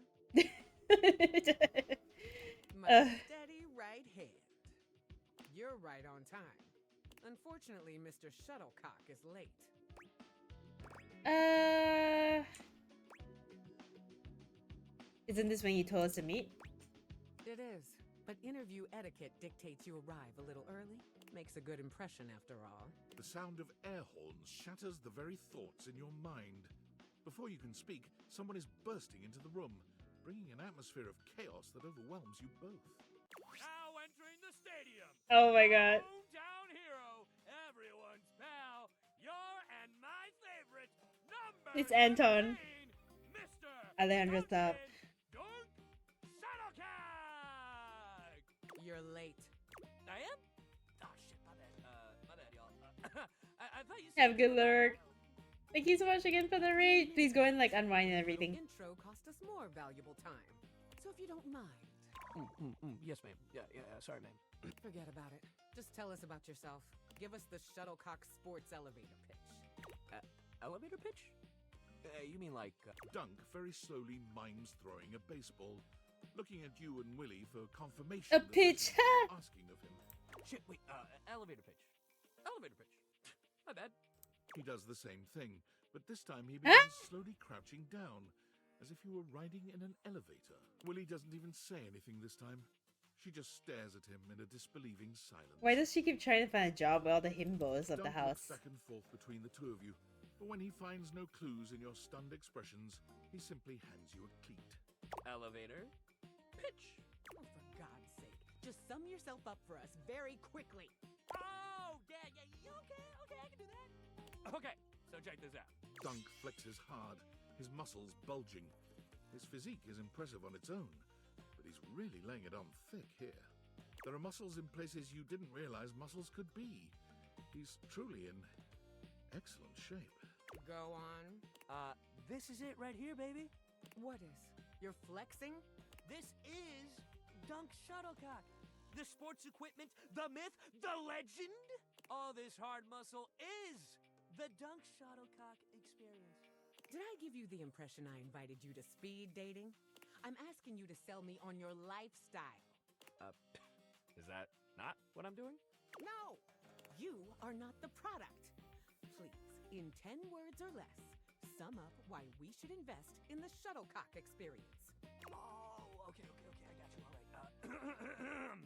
My Uh. steady right hand. You're right on time. Unfortunately, Mr. Shuttlecock is late. Isn't this when you told us to meet? It is, but interview etiquette dictates you arrive a little early. Makes a good impression after all. The sound of air horns shatters the very thoughts in your mind. Before you can speak, someone is bursting into the room, bringing an atmosphere of chaos that overwhelms you both. Now entering the stadium. Oh my god. Hometown hero, everyone's pal, your and my favorite number. It's Anton. Mr. Alejandro, stop. Dunk Shuttlecock. You're late. I am? Oh shit, my bad, y'all. I thought you Have a good lurk. Thank you so much again for the raid. Please go and like unwind and everything. Intro cost us more valuable time. So if you don't mind. Yes, ma'am. Yeah, sorry, ma'am. Forget about it. Just tell us about yourself. Give us the Shuttlecock Sports elevator pitch. Elevator pitch? You mean like... Dunk very slowly mimes throwing a baseball, looking at you and Willie for confirmation. A that pitch. what you're asking of him. Shit, wait, elevator pitch. Elevator pitch. My bad. He does the same thing, but this time he begins slowly crouching down, as if you were riding in an elevator. Willie doesn't even say anything this time. She just stares at him in a disbelieving silence. Why does she keep trying to find a job with all the himbos of the Dunk house? looks back and forth between the two of you, but when he finds no clues in your stunned expressions, he simply hands you a cleat. Elevator pitch. Oh, for God's sake. Just sum yourself up for us very quickly. Oh, yeah, you okay, I can do that. Okay, so check this out. Dunk flexes hard, his muscles bulging. His physique is impressive on its own, but he's really laying it on thick here. There are muscles in places you didn't realize muscles could be. He's truly in excellent shape. Go on. This is it right here, baby. What is? You're flexing? This is Dunk Shuttlecock. The sports equipment, the myth, the legend. All this hard muscle is the Dunk Shuttlecock experience. Did I give you the impression I invited you to speed dating? I'm asking you to sell me on your lifestyle. Is that not what I'm doing? No! You are not the product. Please, in 10 words or less, sum up why we should invest in the Shuttlecock experience. Oh, Okay, I got you. All right.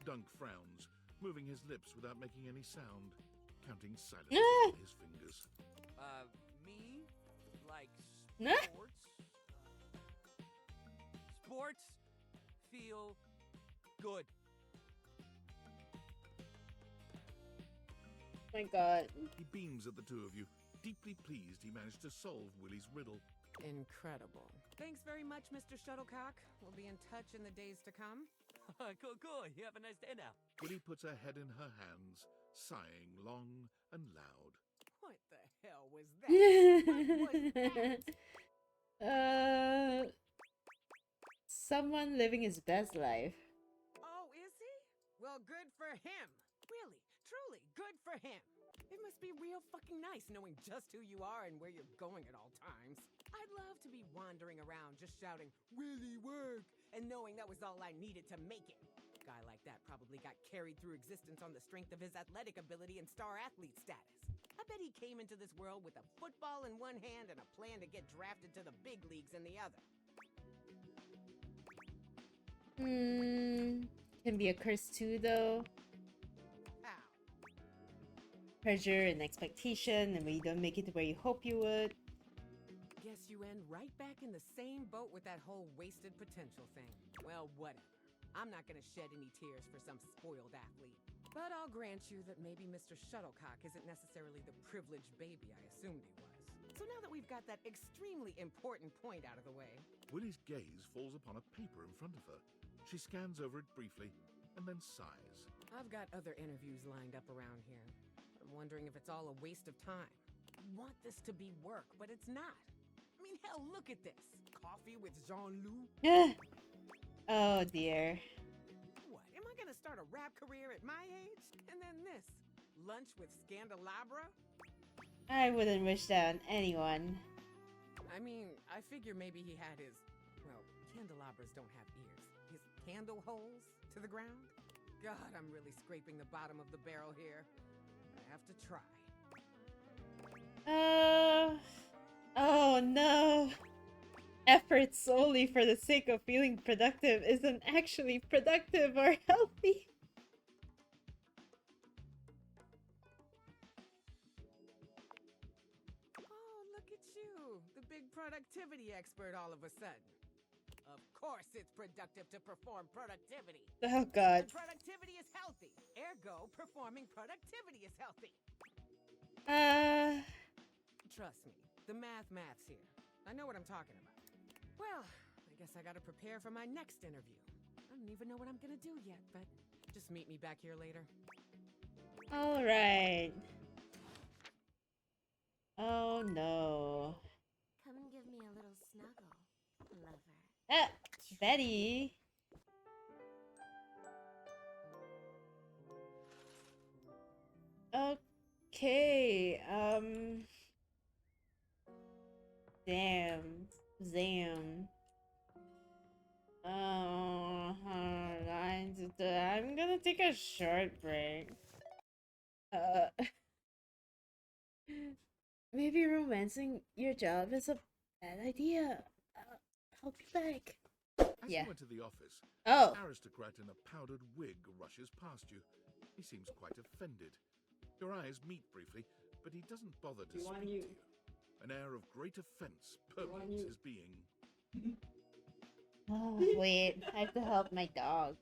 Dunk frowns, moving his lips without making any sound, counting silently on his fingers. Me? Like Nah. sports? Sports feel good. My God. He beams at the two of you, deeply pleased he managed to solve Willie's riddle. Incredible. Thanks very much, Mr. Shuttlecock. We'll be in touch in the days to come. Cool. You have a nice day now. Willie puts her head in her hands, sighing long and loud. What the hell was that? Someone living his best life. Oh, is he? Well, good for him. Really, truly, good for him. It must be real fucking nice knowing just who you are and where you're going at all times. I'd love to be wandering around just shouting, "Willie, work!" and knowing that was all I needed to make it. A guy like that probably got carried through existence on the strength of his athletic ability and star athlete status. I bet he came into this world with a football in one hand and a plan to get drafted to the big leagues in the other. Can be a curse too, though. How? Pressure and expectation, and when you don't make it to where you hope you would. Guess you end right back in the same boat with that whole wasted potential thing. Well, whatever. I'm not gonna shed any tears for some spoiled athlete. But I'll grant you that maybe Mr. Shuttlecock isn't necessarily the privileged baby I assumed he was. So now that we've got that extremely important point out of the way... Willie's gaze falls upon a paper in front of her. She scans over it briefly, and then sighs. I've got other interviews lined up around here. I'm wondering if it's all a waste of time. I want this to be work, but it's not. I mean, hell, look at this. Coffee with Jean-Loup? Oh, dear. What, am I gonna start a rap career at my age? And then this, lunch with Scandelabra? I wouldn't wish that on anyone. I mean, I figure maybe he had his, well, candelabras don't have ears. His candle holes to the ground? God, I'm really scraping the bottom of the barrel here. I have to try. Oh no. Effort solely for the sake of feeling productive isn't actually productive or healthy. Oh, look at you, the big productivity expert all of a sudden. Of course it's productive to perform productivity. Oh, God. And productivity is healthy. Ergo, performing productivity is healthy. Trust me, the math's here. I know what I'm talking about. Well, I guess I gotta prepare for my next interview. I don't even know what I'm gonna do yet, but just meet me back here later. Alright. Oh no. Come and give me a little snuggle, lover. Ah, Betty. Okay, Zam. Oh, I'm gonna take a short break. Maybe romancing your job is a bad idea. I'll be back. As Yeah. you enter the office, Oh. an aristocrat in a powdered wig rushes past you. He seems quite offended. Your eyes meet briefly, but he doesn't bother to speak to you. An air of great offense permeates his being. Oh, wait, I have to help my dog.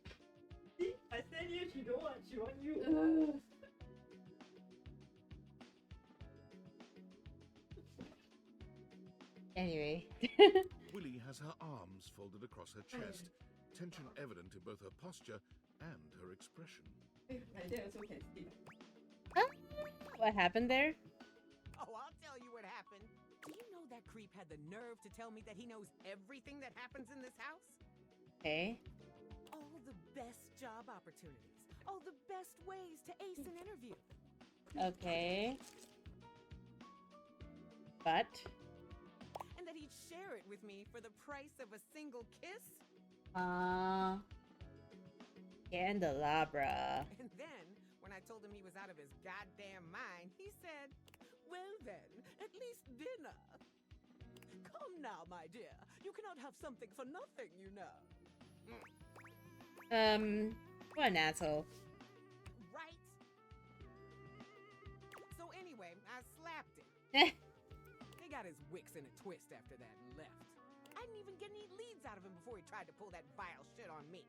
I said you, she don't want, she want you. Anyway. Willie has her arms folded across her chest, tension evident in both her posture and her expression. What happened there? Oh, I'll tell you what happened. Do you know that creep had the nerve to tell me that he knows everything that happens in this house? Okay. All the best job opportunities. All the best ways to ace an interview. Okay. But? And that he'd share it with me for the price of a single kiss? Candelabra. And then, when I told him he was out of his goddamn mind, he said, "Well then, at least dinner." Come now, my dear. You cannot have something for nothing, you know. What an asshole. Right? So anyway, I slapped him. He got his wicks in a twist after that and left. I didn't even get any leads out of him before he tried to pull that vile shit on me.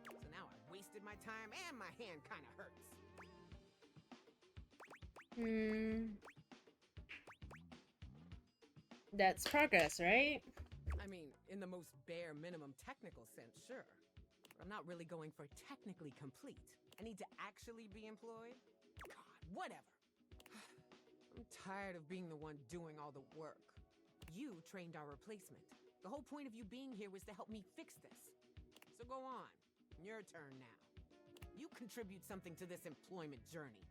So now I've wasted my time and my hand kind of hurts. That's progress, right? I mean, in the most bare minimum technical sense, sure. But I'm not really going for technically complete. I need to actually be employed? God, whatever. I'm tired of being the one doing all the work. You trained our replacement. The whole point of you being here was to help me fix this. So go on. Your turn now. You contribute something to this employment journey.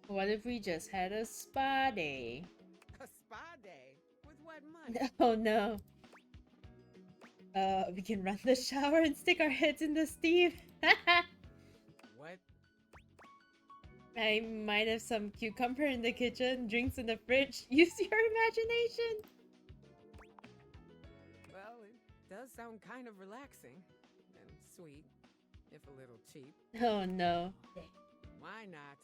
What if we just had a spa day? A spa day? With what money? Oh no. We can run the shower and stick our heads in the steam. What? I might have some cucumber in the kitchen, drinks in the fridge. Use your imagination. Well, it does sound kind of relaxing. And sweet, if a little cheap. Oh no. Why not?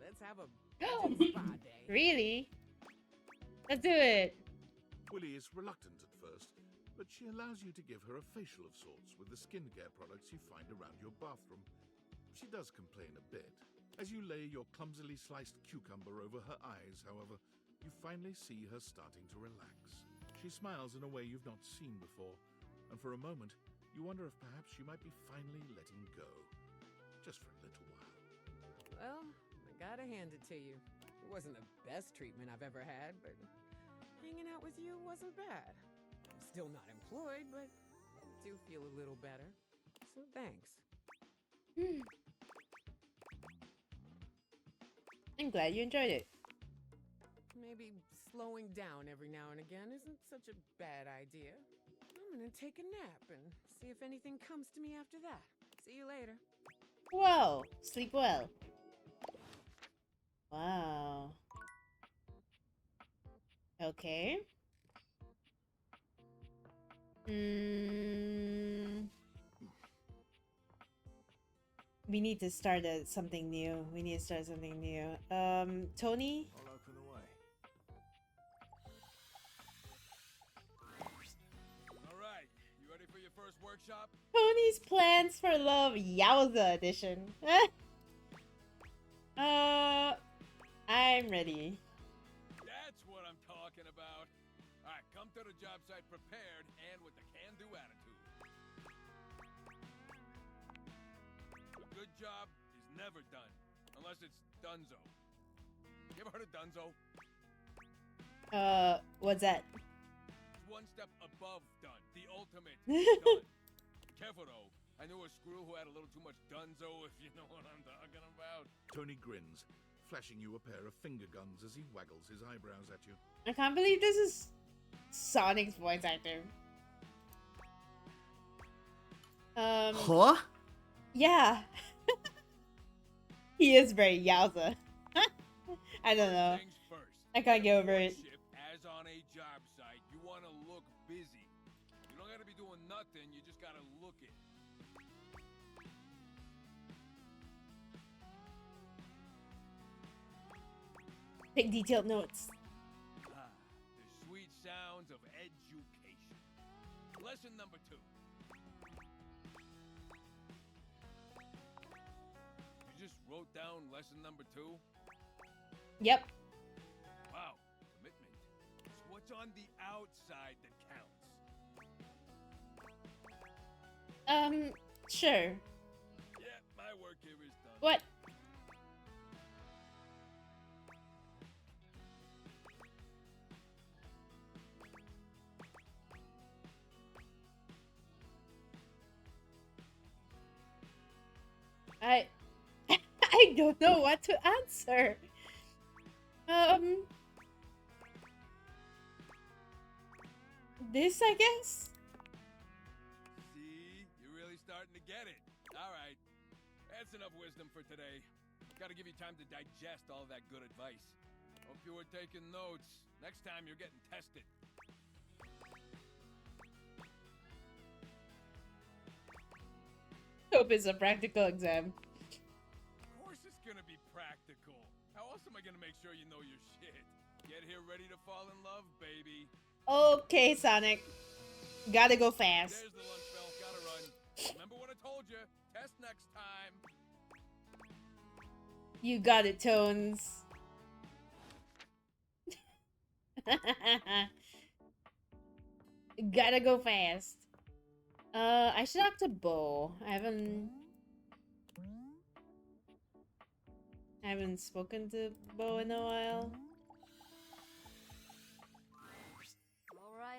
Let's have a spa day. Really? Let's do it. Willie is reluctant at first, but she allows you to give her a facial of sorts with the skincare products you find around your bathroom. She does complain a bit. As you lay your clumsily sliced cucumber over her eyes, however, you finally see her starting to relax. She smiles in a way you've not seen before, and for a moment, you wonder if perhaps you might be finally letting go. Just for a little while. Well, I gotta hand it to you. It wasn't the best treatment I've ever had, but hanging out with you wasn't bad. I'm still not employed, but I do feel a little better. So thanks. I'm glad you enjoyed it. Maybe slowing down every now and again isn't such a bad idea. I'm gonna take a nap and see if anything comes to me after that. See you later. Whoa, sleep well. Wow. Okay. We need to start something new. We need to start something new. Tony? I'll open the way. Alright, you ready for your first workshop? Tony's Plans for Love Yowza edition. I'm ready. That's what I'm talking about. Alright, come to the job site prepared and with the can-do attitude. A good job is never done, unless it's donezo. You ever heard of donezo? What's that? It's one step above done, the ultimate done. Careful though, I knew a screw who had a little too much donezo, if you know what I'm talking about. Tony grins, flashing you a pair of finger guns as he waggles his eyebrows at you. I can't believe this is Sonic's voice actor. Huh? Yeah. He is very Yowza. I don't know. Things first. I can't get over it. As on a job site, you want to look busy. You don't gotta be doing nothing, you just gotta look it. Take detailed notes. Ah, the sweet sounds of education. Lesson number 2. You just wrote down lesson number 2? Yep. Wow, commitment. It's what's on the outside that counts. Sure. Yeah, my work here is done. What? I don't know what to answer. This, I guess? See? You're really starting to get it. Alright. That's enough wisdom for today. Gotta give you time to digest all that good advice. Hope you were taking notes. Next time you're getting tested. Hope it's a practical exam. Of course it's gonna be practical. How else am I gonna make sure you know your shit? Get here ready to fall in love, baby. Okay, Sonic. Gotta go fast. There's the lunch bell. Gotta run. Remember what I told you. Test next time. You got it, Tones. Gotta go fast. I should talk to Bo. I haven't spoken to Bo in a while.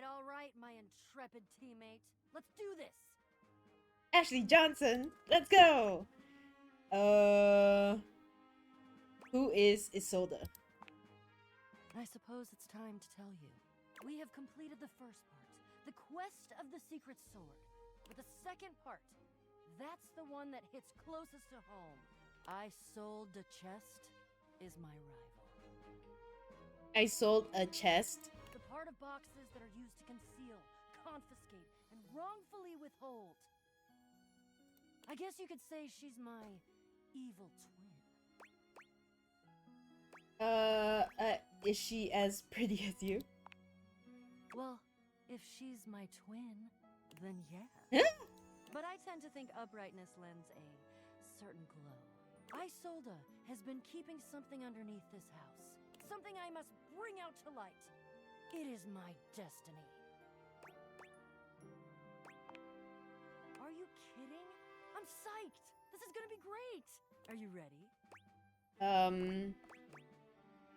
All right, my intrepid teammate. Let's do this. Ashley Johnson, let's go. Who is Isolde? I suppose it's time to tell you. We have completed the first part, the quest of the secret sword. But the second part, that's the one that hits closest to home. I sold the chest is my rival. I sold a chest. The part of boxes that are used to conceal, confiscate, and wrongfully withhold. I guess you could say she's my evil twin. Is she as pretty as you? Well, if she's my twin, then yeah. But I tend to think uprightness lends a certain glow. Isolde has been keeping something underneath this house. Something I must bring out to light. It is my destiny. Are you kidding? I'm psyched! This is gonna be great! Are you ready?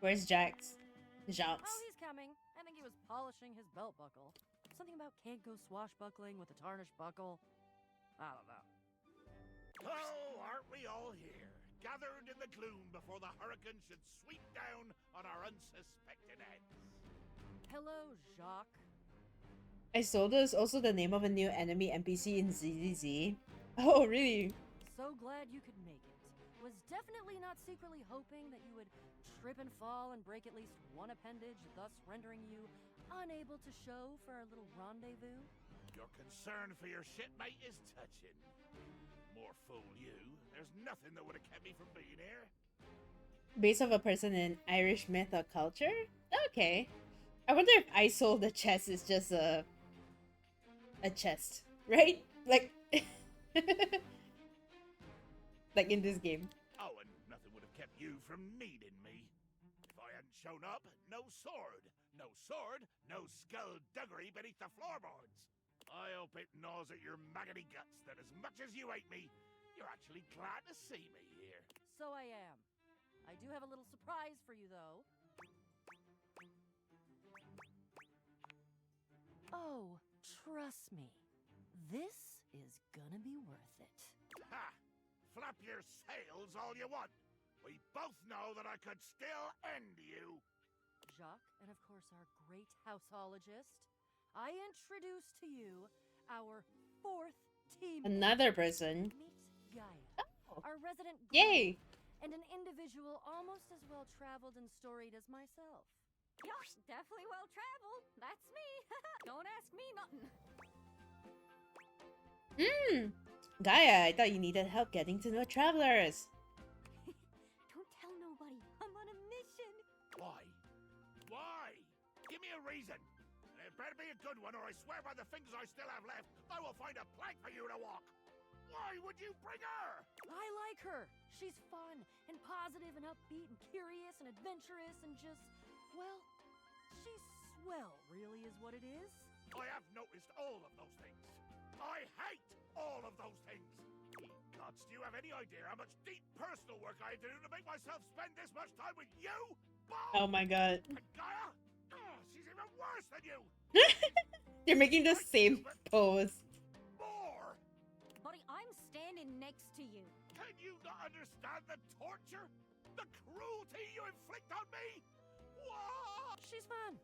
Where's Jax? Jax. Oh, he's coming. I think he was polishing his belt buckle. Something about can't go swashbuckling with a tarnished buckle. I don't know. Oh, aren't we all here? Gathered in the gloom before the hurricane should sweep down on our unsuspecting heads. Hello, Jacques. Isolde is also the name of a new enemy NPC in ZZZ. Oh, really? So glad you could make it. Was definitely not secretly hoping that you would trip and fall and break at least one appendage, thus rendering you unable to show for our little rendezvous. Your concern for your shipmate is touching. More fool you. There's nothing that would have kept me from being here. Based off a person in Irish myth or culture? Okay. I wonder if I sold the chest is just a chest, right? Like like in this game. Oh, and nothing would have kept you from needing me. If I hadn't shown up, no sword. No sword, no skullduggery beneath the floorboards. I hope it gnaws at your maggoty guts that as much as you hate me, you're actually glad to see me here. So I am. I do have a little surprise for you, though. Oh, trust me. This is gonna be worth it. Ha! Flap your sails all you want. We both know that I could still end you. Jacques, and of course our great houseologist, I introduce to you our fourth team. Another person. Meet Gaia, our resident Yay! and an individual almost as well traveled and storied as myself. Yup, definitely well traveled. That's me. Don't ask me nothing. Gaia, I thought you needed help getting to know travelers. Don't tell nobody. I'm on a mission. Why? Why? Give me a reason. And it better be a good one, or I swear by the fingers I still have left, I will find a plank for you to walk. Why would you bring her? I like her. She's fun and positive and upbeat and curious and adventurous and just, well, she's swell, really is what it is. I have noticed all of those things. I hate all of those things. Gods, do you have any idea how much deep personal work I had to do to make myself spend this much time with you? Oh my god. And Gaia? Oh, she's even worse than you. They're making the same pose. More. Buddy, I'm standing next to you. Can you not understand the torture? The cruelty you inflict on me? What? She's fun.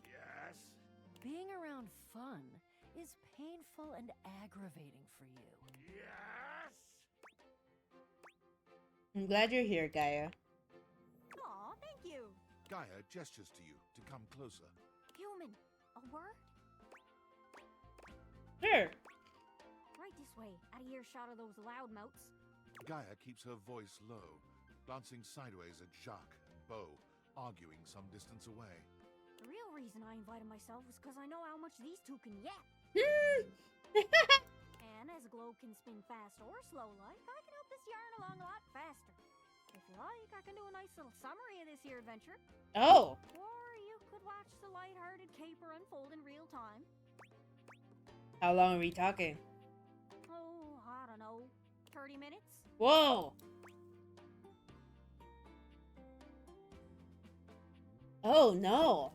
Yes. Being around fun is painful and aggravating for you. Yes. I'm glad you're here, Gaia. Aw, thank you. Gaia gestures to you to come closer. Human, a word? Sure. Right this way, out of earshot of those loudmouths. Gaia keeps her voice low, glancing sideways at Jacques and Bo, arguing some distance away. The real reason I invited myself was because I know how much these two can yap. And as a globe can spin fast or slow like, I can help this yarn along a lot faster. If you like, I can do a nice little summary of this here adventure. Oh. Or you could watch the lighthearted caper unfold in real time. How long are we talking? Oh, I don't know. 30 minutes? Whoa. Oh no.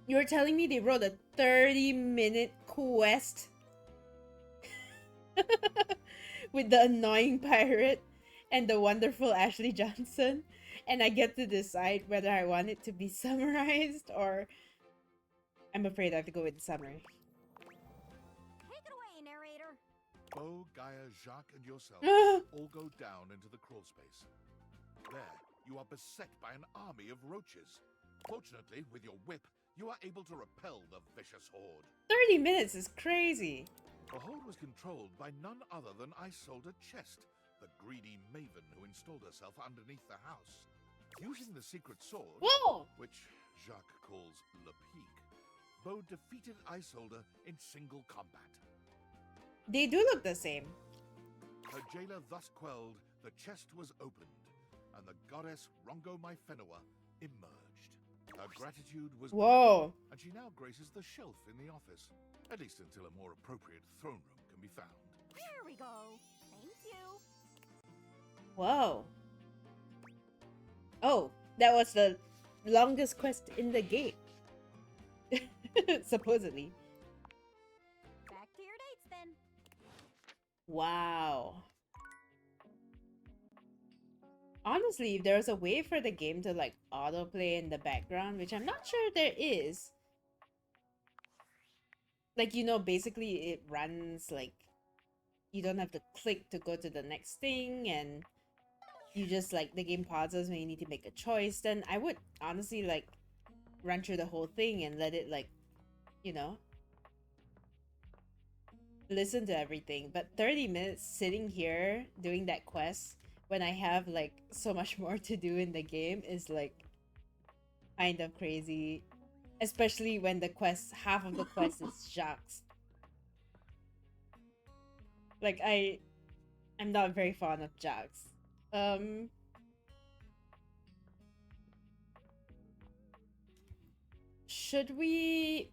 You're telling me they wrote a 30-minute quest with the annoying pirate and the wonderful Ashley Johnson, and I get to decide whether I want it to be summarized or... I'm afraid I have to go with the summary. Take it away, narrator. Bo, Gaia, Jacques, and yourself all go down into the crawl space. There, you are beset by an army of roaches. Fortunately, with your whip, you are able to repel the vicious horde. 30 minutes is crazy. The horde was controlled by none other than Isolde Chest, the greedy maven who installed herself underneath the house. Using the secret sword, Whoa! which Jacques calls Le Pique, Bo defeated Isolde in single combat. They do look the same. Her jailer thus quelled, the chest was opened, and the goddess Rongo Myfenua emerged. Her gratitude was Whoa. and she now graces the shelf in the office, at least until a more appropriate throne room can be found. There we go. Thank you. Whoa. Oh, that was the longest quest in the game. Supposedly. Back to your dates then. Wow. Honestly, if there's a way for the game to like autoplay in the background, which I'm not sure there is. Like, you know, basically it runs like you don't have to click to go to the next thing, and you just like the game pauses when you need to make a choice, then I would honestly like run through the whole thing and let it like, you know, listen to everything. But 30 minutes sitting here doing that quest when I have like so much more to do in the game is like kind of crazy, especially when the quest, half of the quest is Jacques. Like I'm not very fond of Jacques. Should we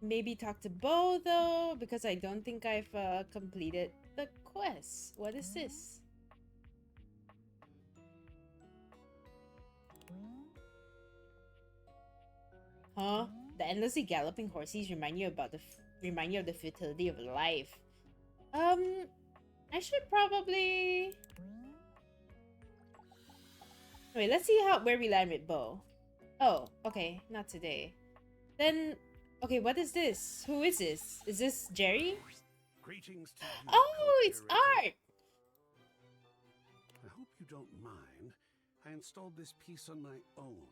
maybe talk to Bo though? Because I don't think I've completed the quest. What is this? Huh? The endlessly galloping horses remind you of the futility of life. I should probably... Wait, let's see where we land with Bo. Oh, okay, not today. Then, okay, what is this? Who is this? Is this Jerry? Greetings to you. Oh, it's Art! I hope you don't mind. I installed this piece on my own.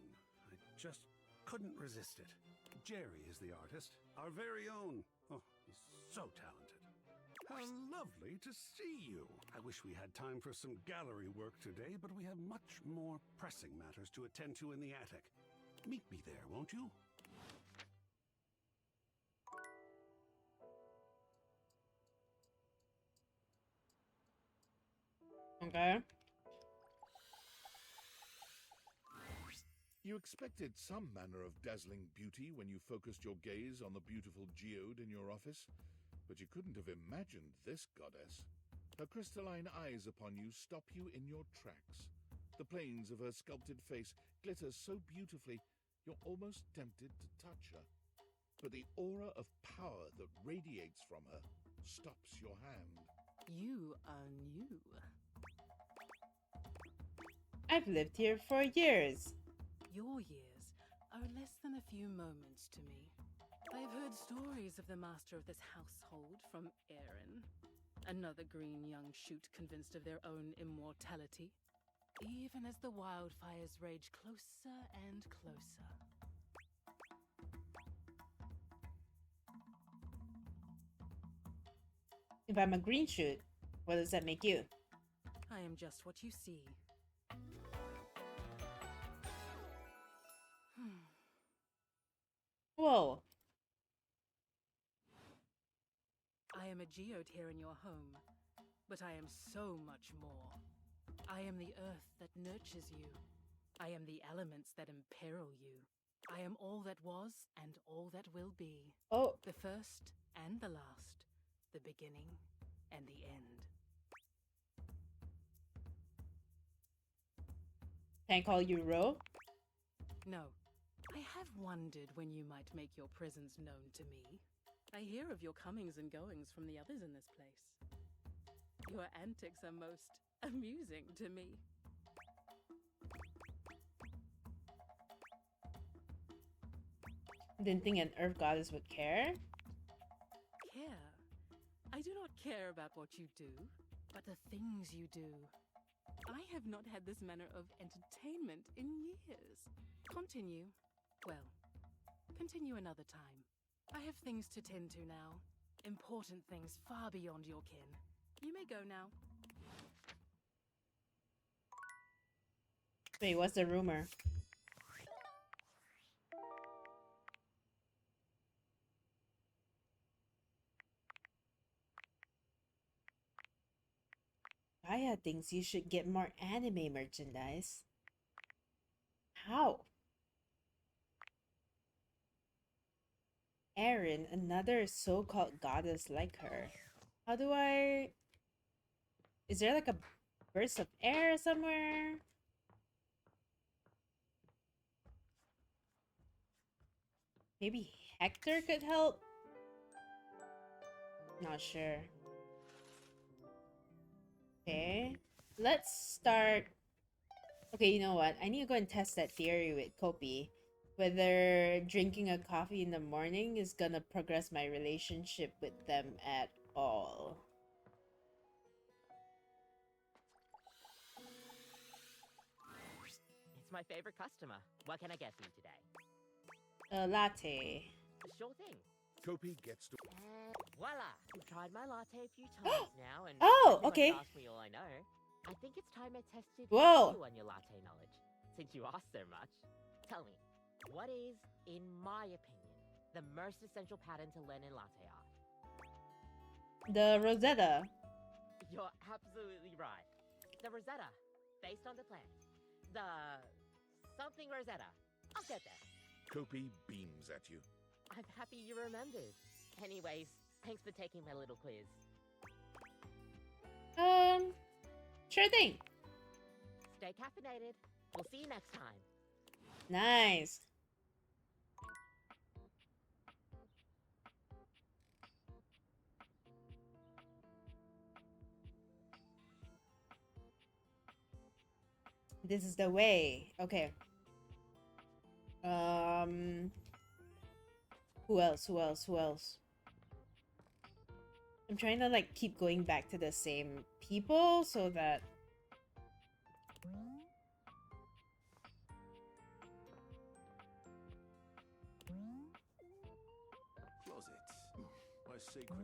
I just couldn't resist it. Jerry is the artist, our very own. Oh, he's so talented. How lovely to see you. I wish we had time for some gallery work today, but we have much more pressing matters to attend to in the attic. Meet me there, won't you? Okay. You expected some manner of dazzling beauty when you focused your gaze on the beautiful geode in your office, but you couldn't have imagined this goddess. Her crystalline eyes upon you stop you in your tracks. The planes of her sculpted face glitter so beautifully, you're almost tempted to touch her. But the aura of power that radiates from her stops your hand. You are new. I've lived here for years. Your years are less than a few moments to me. I've heard stories of the master of this household from Aaron, another green young shoot convinced of their own immortality. Even as the wildfires rage closer and closer. If I'm a green shoot, what does that make you? I am just what you see. Whoa. I am a geode here in your home, but I am so much more. I am the earth that nurtures you. I am the elements that imperil you. I am all that was and all that will be. Oh. The first and the last. The beginning and the end. Can I call you Ro? No. I have wondered when you might make your presence known to me. I hear of your comings and goings from the others in this place. Your antics are most amusing to me. Didn't think an earth goddess would care? Care? I do not care about what you do, but the things you do. I have not had this manner of entertainment in years. Continue. Well, continue another time. I have things to tend to now. Important things far beyond your kin. You may go now. Wait, what's the rumor? Gaia thinks you should get more anime merchandise. How? Erin, another so-called goddess like her. How do I... Is there like a burst of air somewhere? Maybe Hector could help? Not sure. Okay, let's start. Okay, you know what? I need to go and test that theory with Kopi. Whether drinking a coffee in the morning is gonna progress my relationship with them at all. It's my favorite customer. What can I get for you today? A latte. Sure thing. Kopi gets to... And voila! You've tried my latte a few times now, and Oh, everyone's okay. asked me all I know. I think it's time I tested Whoa. you on your latte knowledge, since you asked so much. Tell me, what is, in my opinion, the most essential pattern to learn in latte art? The Rosetta. You're absolutely right. The Rosetta, based on the plan. The something Rosetta. I'll get there. Kopi beams at you. I'm happy you remembered. Anyways, thanks for taking my little quiz. Sure thing. Stay caffeinated. We'll see you next time. Nice. This is the way. Okay. Who else? Who else? Who else? I'm trying to like keep going back to the same people so that Closet. My sacred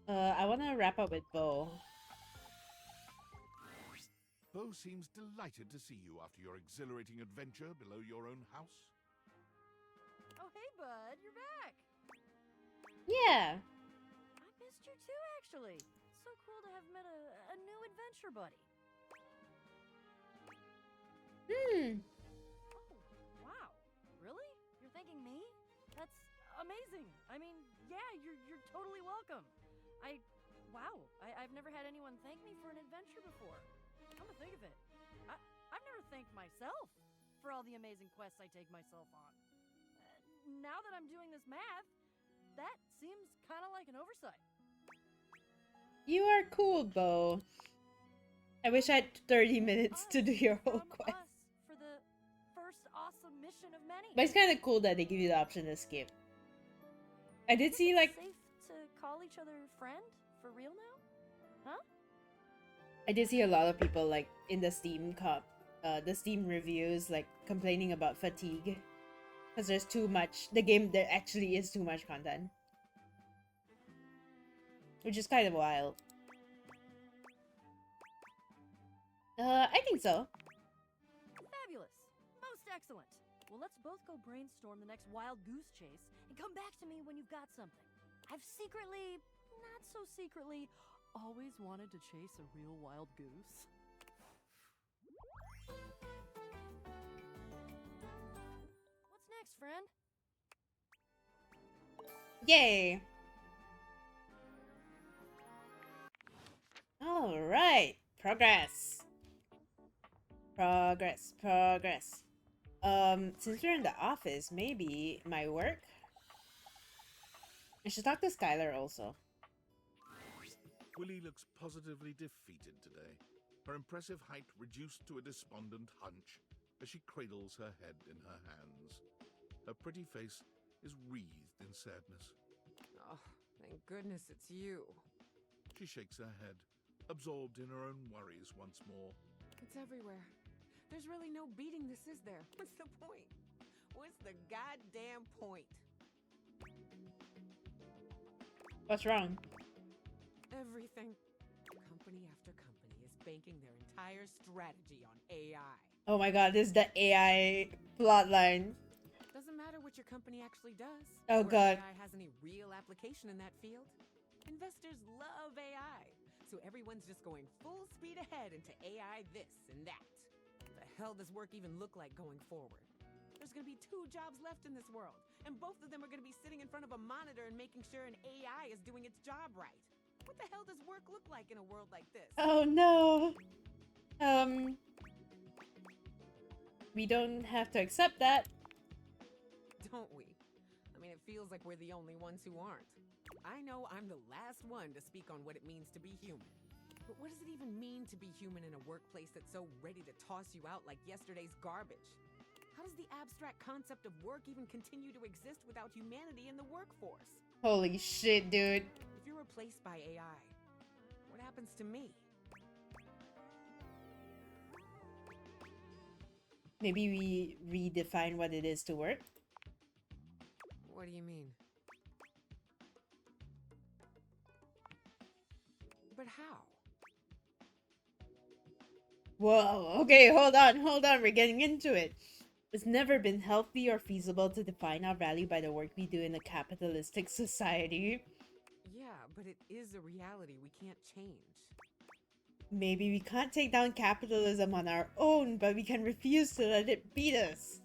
I want to wrap up with Bo. Bo seems delighted to see you after your exhilarating adventure below your own house. Oh, hey, bud, you're back. Yeah. I missed you too, actually. So cool to have met a new adventure buddy. Hmm. Oh, wow. Really? You're thanking me? That's amazing. I mean, yeah, you're totally welcome. Wow. I've never had anyone thank me for an adventure before. Come to think of it, I've never thanked myself for all the amazing quests I take myself on. Now that I'm doing this math, that seems kind of like an oversight. You are cool, Bo. I wish I had 30 minutes to do your whole quest. For the first awesome mission of many. But it's kind of cool that they give you the option to skip. I did see like... Safe to call each other friend? For real now? Huh? I did see a lot of people like in the the Steam reviews like complaining about fatigue because there's too much. The game there actually is too much content, which is kind of wild. I think so. Fabulous. Most excellent. Well, let's both go brainstorm the next wild goose chase and come back to me when you've got something. I've secretly, not so secretly, always wanted to chase a real wild goose. What's next, friend? Yay! All right, progress. Progress. Since we're in the office, maybe my work. I should talk to Skylar also. Willie looks positively defeated today. Her impressive height reduced to a despondent hunch as she cradles her head in her hands. Her pretty face is wreathed in sadness. Oh, thank goodness it's you. She shakes her head, absorbed in her own worries once more. It's everywhere. There's really no beating this, is there? What's the point? What's the goddamn point? What's wrong? Everything. Company after company is banking their entire strategy on AI. Oh my god, this is the AI plotline. Doesn't matter what your company actually does. Oh or god. AI has any real application in that field. Investors love AI, so everyone's just going full speed ahead into AI this and that. What the hell does work even look like going forward? There's gonna be 2 jobs left in this world, and both of them are gonna be sitting in front of a monitor and making sure an AI is doing its job right. What the hell does work look like in a world like this? Oh no. We don't have to accept that. Don't we? I mean, it feels like we're the only ones who aren't. I know I'm the last one to speak on what it means to be human. But what does it even mean to be human in a workplace that's so ready to toss you out like yesterday's garbage? How does the abstract concept of work even continue to exist without humanity in the workforce? Holy shit, dude. If you're replaced by AI, what happens to me? Maybe we redefine what it is to work. What do you mean? But how? Whoa, okay, hold on, we're getting into it. It's never been healthy or feasible to define our value by the work we do in a capitalistic society. Yeah, but it is a reality we can't change. Maybe we can't take down capitalism on our own, but we can refuse to let it beat us.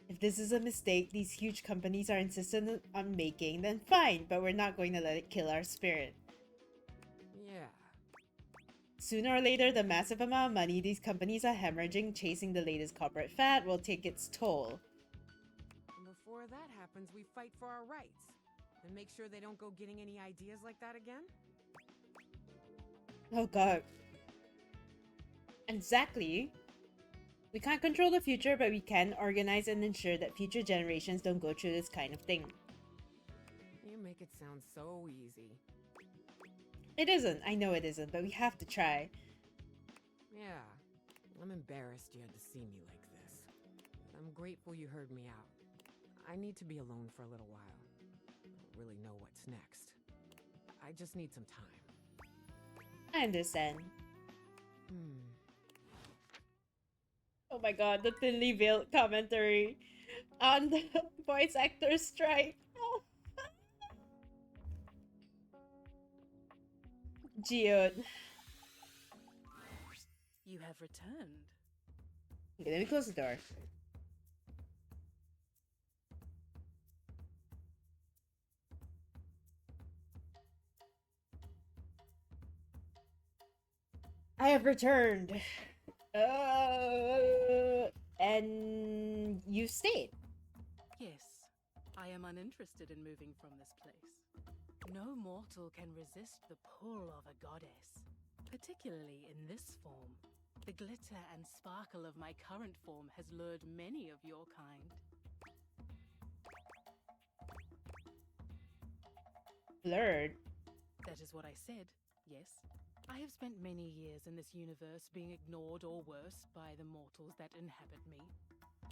If this is a mistake these huge companies are insistent on making, then fine, but we're not going to let it kill our spirit. Yeah. Sooner or later, the massive amount of money these companies are hemorrhaging chasing the latest corporate fad will take its toll. Before that happens, we fight for our rights. And make sure they don't go getting any ideas like that again? Oh god. Exactly. We can't control the future, but we can organize and ensure that future generations don't go through this kind of thing. You make it sound so easy. It isn't. I know it isn't, but we have to try. Yeah. I'm embarrassed you had to see me like this. But I'm grateful you heard me out. I need to be alone for a little while. I don't really know what's next. I just need some time. I understand. Oh my god, the thinly veiled commentary on the voice actor strike. Oh. Geode. You have returned. Okay, let me close the door. I have returned. And you stayed. Yes, I am uninterested in moving from this place. No mortal can resist the pull of a goddess, particularly in this form. The glitter and sparkle of my current form has lured many of your kind. Blurred. That is what I said, yes. I have spent many years in this universe being ignored or worse by the mortals that inhabit me.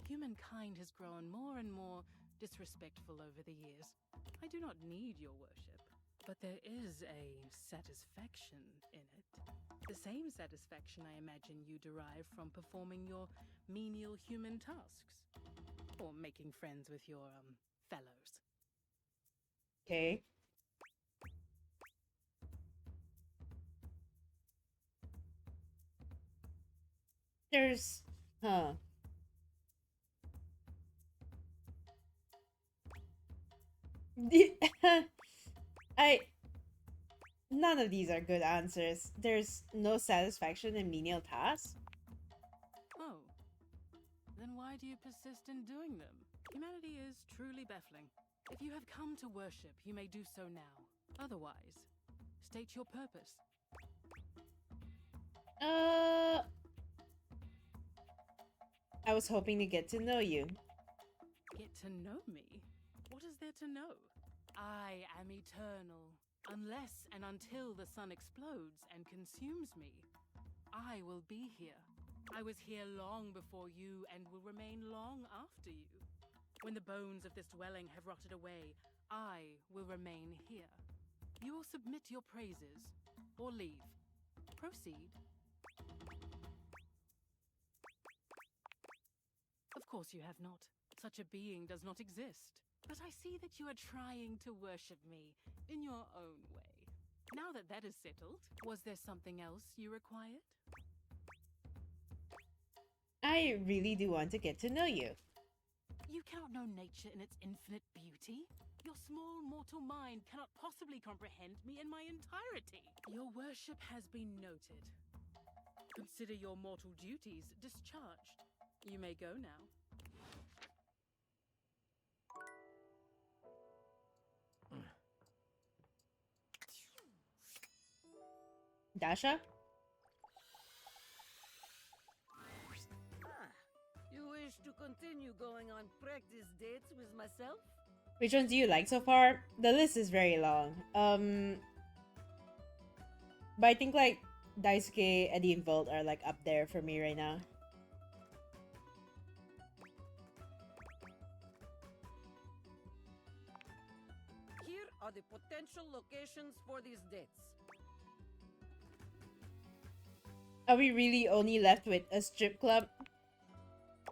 Humankind has grown more and more disrespectful over the years. I do not need your worship, but there is a satisfaction in it. The same satisfaction I imagine you derive from performing your menial human tasks. Or making friends with your, fellows. Okay. There's... Huh. None of these are good answers. There's no satisfaction in menial tasks. Oh. Then why do you persist in doing them? Humanity is truly baffling. If you have come to worship, you may do so now. Otherwise, state your purpose. I was hoping to get to know you. Get to know me? What is there to know? I am eternal. Unless and until the sun explodes and consumes me, I will be here. I was here long before you and will remain long after you. When the bones of this dwelling have rotted away, I will remain here. You will submit your praises or leave. Proceed. Of course you have not. Such a being does not exist. But I see that you are trying to worship me in your own way. Now that that is settled, was there something else you required? I really do want to get to know you. You cannot know nature in its infinite beauty. Your small mortal mind cannot possibly comprehend me in my entirety. Your worship has been noted. Consider your mortal duties discharged. You may go now. Dasha? You wish to continue going on practice dates with myself? Which ones do you like so far? The list is very long. But I think like Daisuke, Eddie, and Volt are like up there for me right now. Here are the potential locations for these dates. Are we really only left with a strip club?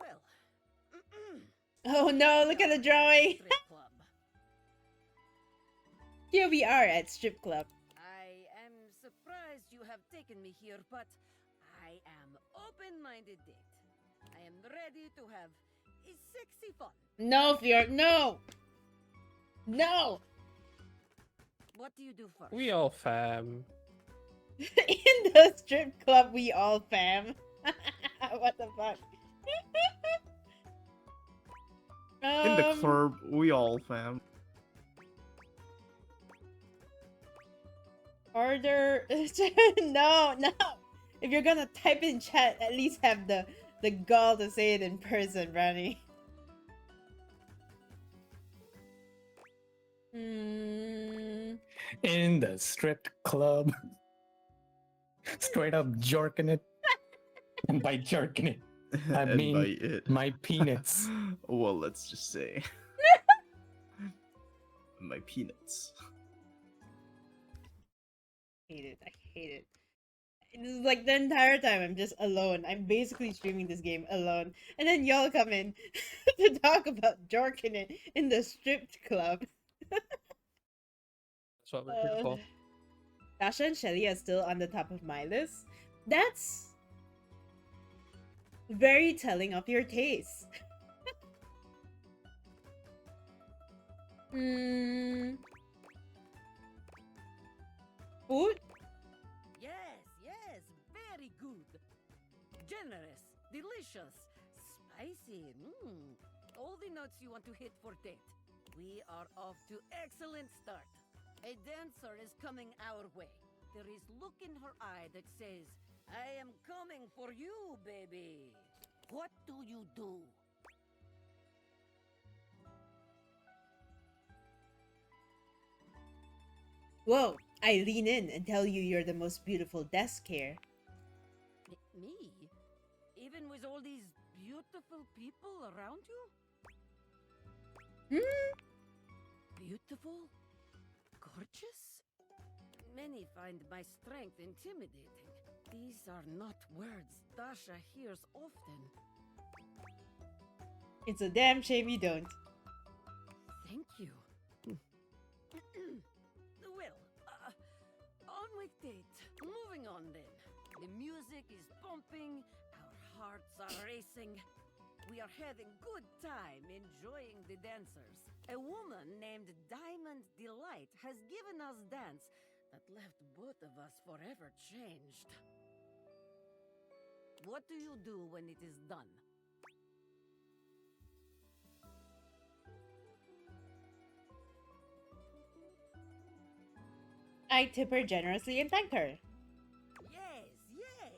Well, oh no, look at the drawing! strip club. Here we are at strip club. I am surprised you have taken me here, but I am open-minded date. I am ready to have a sexy fun. No, Fjord, no! No! What do you do first? We all fam. In the strip club, we all fam. What the fuck? In the club, we all fam. Order. No, no. If you're gonna type in chat, at least have the gall to say it in person, Brownie. In the strip club. Straight up jorking it. And by jerking it, I And mean by it. my peanuts. Well, let's just say. My peanuts. I hate it. I hate it. This is like the entire time I'm just alone. I'm basically streaming this game alone. And then y'all come in to talk about jorking it in the strip club. That's what we're here for. Dasha and Shelly are still on the top of my list. That's very telling of your taste. Food? Yes, yes, very good. Generous, delicious, spicy. All the notes you want to hit for date. We are off to excellent start. A dancer is coming our way. There is look in her eye that says, I am coming for you, baby. What do you do? Whoa. I lean in and tell you you're the most beautiful desk here. Me? Even with all these beautiful people around you? Beautiful? Gorgeous? Many find my strength intimidating. These are not words Dasha hears often. It's a damn shame you don't. Thank you. Well, on with it. Moving on then. The music is pumping, our hearts are racing. We are having good time enjoying the dancers. A woman named Diamond Delight has given us dance that left both of us forever changed. What do you do when it is done? I tip her generously and thank her. Yes, yes.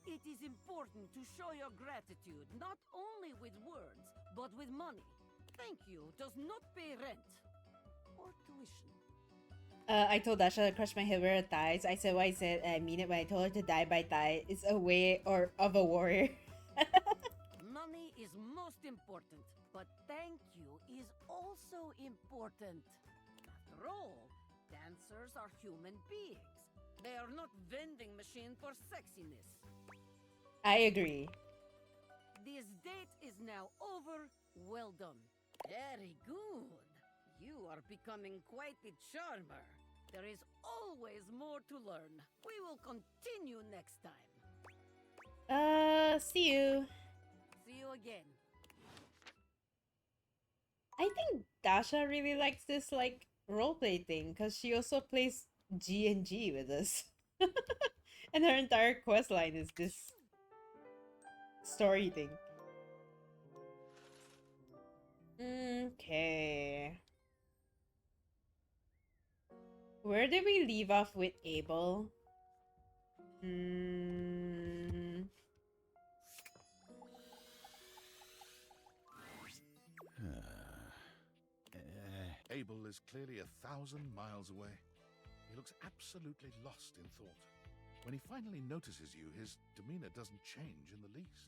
It is important to show your gratitude, not only with words, but with money. Thank you does not pay rent or tuition. I told Dasha to crush my hip with her thighs. I said what I said, and I mean it when I told her to die by thigh. It's a way of a warrior. Money is most important, but thank you is also important. After all, dancers are human beings. They are not vending machines for sexiness. I agree. This date is now over. Well done. Very good. You are becoming quite the charmer. There is always more to learn. We will continue next time. See you. See you again. I think Dasha really likes this like roleplay thing because she also plays G&G with us. And her entire quest line is this story thing. Okay. Where did we leave off with Abel? Abel is clearly 1,000 miles away. He looks absolutely lost in thought. When he finally notices you, his demeanor doesn't change in the least.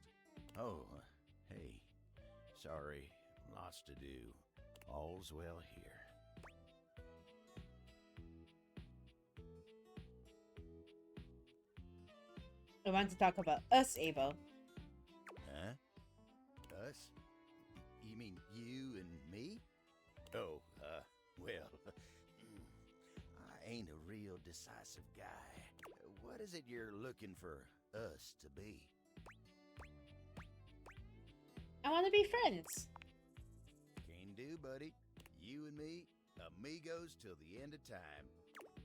Oh, hey. Sorry, lots to do. All's well here. I want to talk about us, Abel. Huh? Us? You mean you and me? Oh, well, I ain't a real decisive guy. What is it you're looking for us to be? I want to be friends. Can do, buddy. You and me, amigos till the end of time.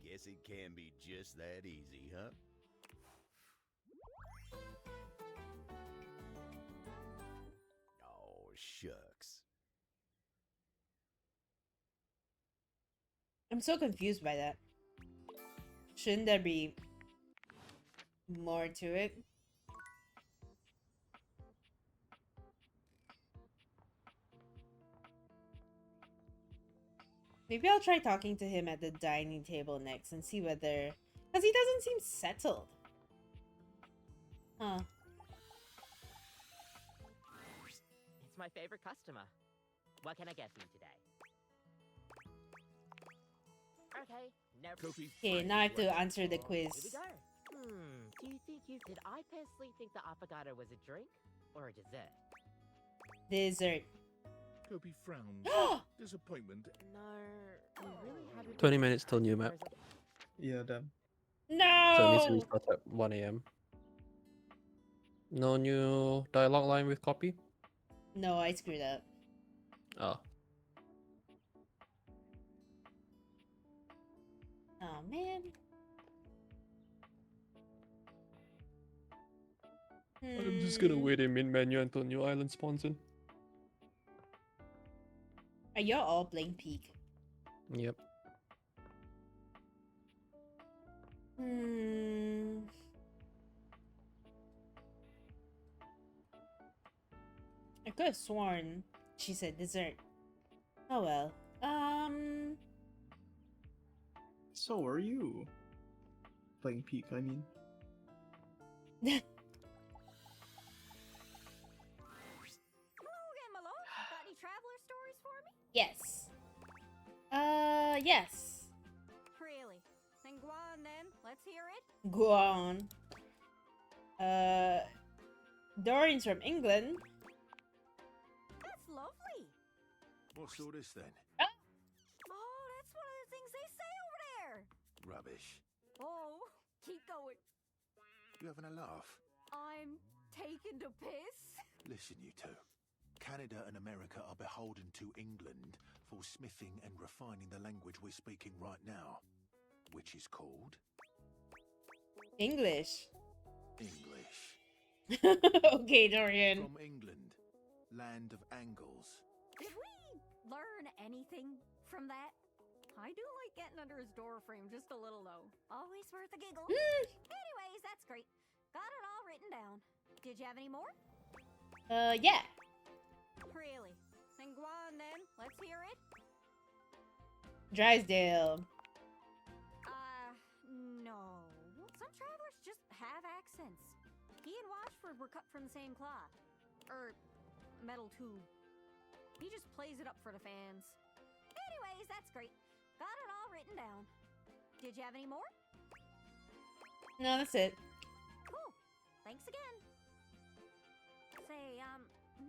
Guess it can be just that easy, huh? Oh, shucks. I'm so confused by that. Shouldn't there be more to it? Maybe I'll try talking to him at the dining table next and see whether... Because he doesn't seem settled. Huh. It's my favorite customer. What can I get for you today? Okay, no. Okay, now I have to answer the quiz. Here we go. Do you think you... Did I personally think the avocado was a drink or a dessert? Dessert. Kopi frowns. Disappointment. No, we really haven't... 20 minutes till new map. Yeah, damn. No! So it needs to restart at 1 AM. No new dialogue line with copy? No, I screwed up. Oh. Oh, man. I'm just gonna wait in main menu until new island spawns in. Are y'all all playing Peak? Yep. I could have sworn she said dessert. Oh well. So are you. Playing Peak, I mean. Hello again, my lord. Got any traveler stories for me? Yes. Yes. Really? Then go on then. Let's hear it. Go on. Dorian's from England. That's lovely. What's all this then? Oh, that's one of the things they say over there. Rubbish. Oh, keep going. You having a laugh? I'm taking the piss. Listen, you two. Canada and America are beholden to England for smithing and refining the language we're speaking right now, which is called English. English. Okay, Dorian. From England, land of angles. Did we learn anything from that? I do like getting under his door frame just a little though. Always worth a giggle. Anyways, that's great. Got it all written down. Did you have any more? Yeah. Really? Then go on then. Let's hear it. Drysdale. No. Some travelers just have accents. He and Washford were cut from the same cloth. Metal tube. He just plays it up for the fans. Anyways, that's great. Got it all written down. Did you have any more? No, that's it. Cool. Thanks again. Say,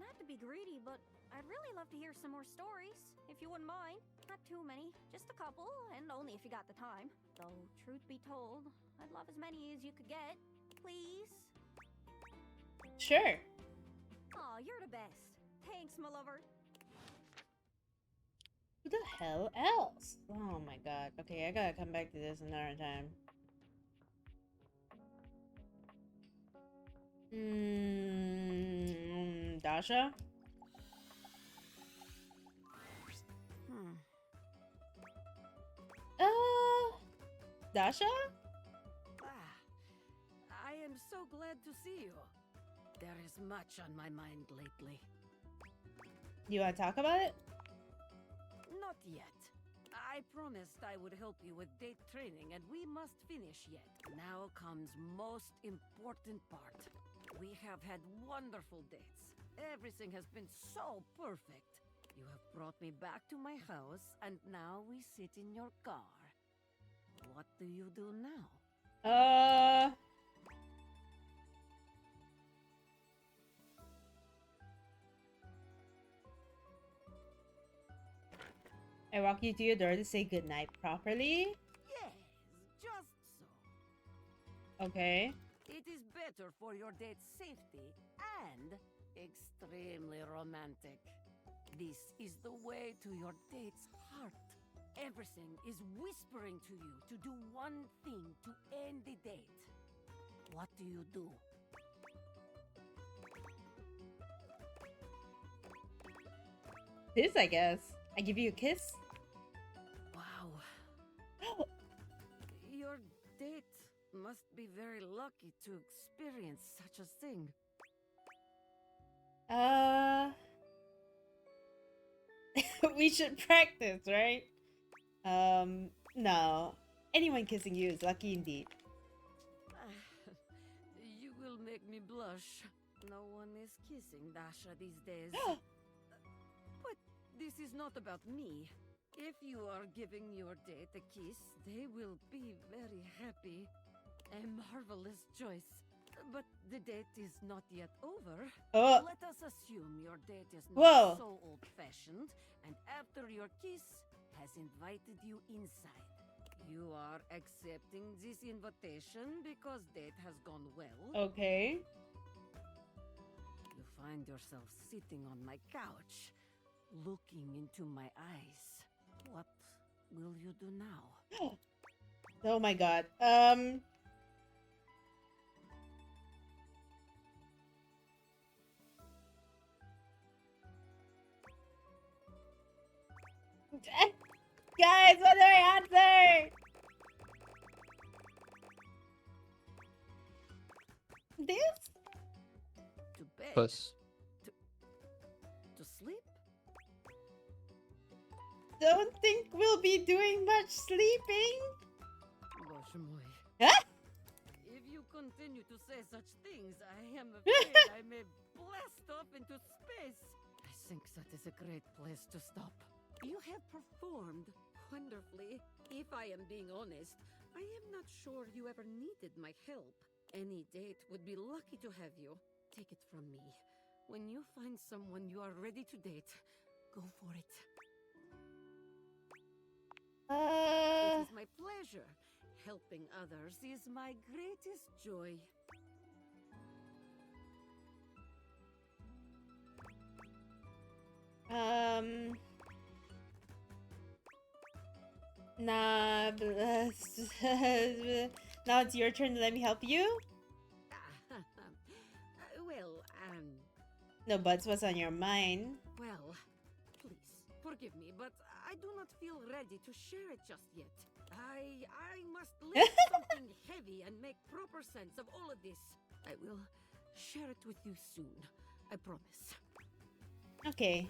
not to be greedy, but I'd really love to hear some more stories, if you wouldn't mind. Not too many, just a couple, and only if you got the time. Though, truth be told, I'd love as many as you could get. Please? Sure. Aw, you're the best. Thanks, my lover. Who the hell else? Oh my god. Okay, I gotta come back to this another time. Dasha? Dasha? I am so glad to see you. There is much on my mind lately. You wanna talk about it? Not yet. I promised I would help you with date training, and we must finish yet. Now comes most important part. We have had wonderful dates. Everything has been so perfect. You have brought me back to my house, and now we sit in your car. What do you do now? I walk you to your door to say goodnight properly? Yes, just so. Okay. It is better for your date's safety and extremely romantic. This is the way to your date's heart. Everything is whispering to you to do one thing to end the date. What do you do? This, I guess. I give you a kiss? Wow. Your date must be very lucky to experience such a thing. We should practice, right? No. Anyone kissing you is lucky indeed. You will make me blush. No one is kissing Dasha these days. But this is not about me. If you are giving your date a kiss, they will be very happy. A marvelous choice. But the date is not yet over. Let us assume your date is not so old-fashioned, and after your kiss has invited you inside. You are accepting this invitation because date has gone well. Okay. You find yourself sitting on my couch, looking into my eyes. What will you do now? Oh my god. Guys, what do I answer? This? To bed? Plus. To sleep? Don't think we'll be doing much sleeping. If you continue to say such things, I am afraid I may blast off into space. I think that is a great place to stop. You have performed wonderfully. If I am being honest, I am not sure you ever needed my help. Any date would be lucky to have you. Take it from me. When you find someone you are ready to date, go for it. It is my pleasure. Helping others is my greatest joy. Nah. Now it's your turn to let me help you. Well, No, but what's on your mind? well, please forgive me, but I do not feel ready to share it just yet. I must lift something heavy and make proper sense of all of this. I will share it with you soon. I promise. Okay.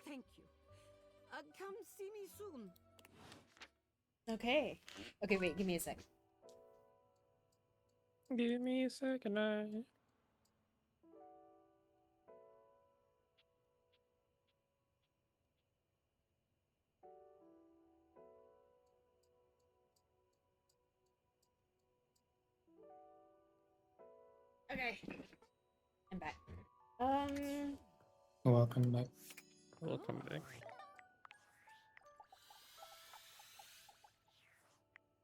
Thank you. Come see me soon. Okay. Okay, wait, give me a sec. Give me a second. Okay. I'm back. Welcome back. Welcome back.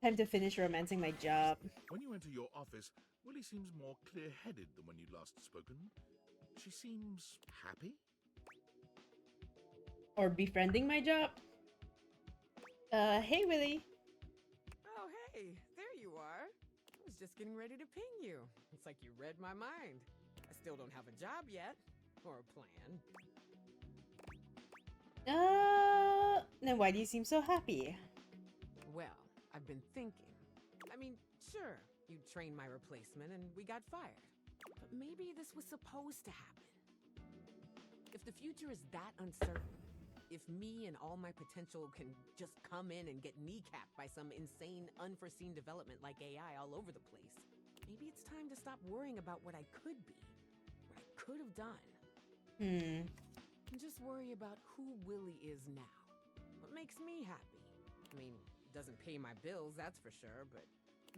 Time to finish romancing my job. When you enter your office, Willie seems more clear-headed than when you last spoken. She seems happy. Or befriending my job. Hey Willie. Oh, hey, there you are. I was just getting ready to ping you. It's like you read my mind. I still don't have a job yet, or a plan. Then why do you seem so happy? Well, I've been thinking. I mean, sure, you trained my replacement and we got fired. But maybe this was supposed to happen. If the future is that uncertain, if me and all my potential can just come in and get kneecapped by some insane, unforeseen development like AI all over the place, maybe it's time to stop worrying about what I could be, what I could have done. And just worry about who Willie is now. What makes me happy. I mean, it doesn't pay my bills, that's for sure, but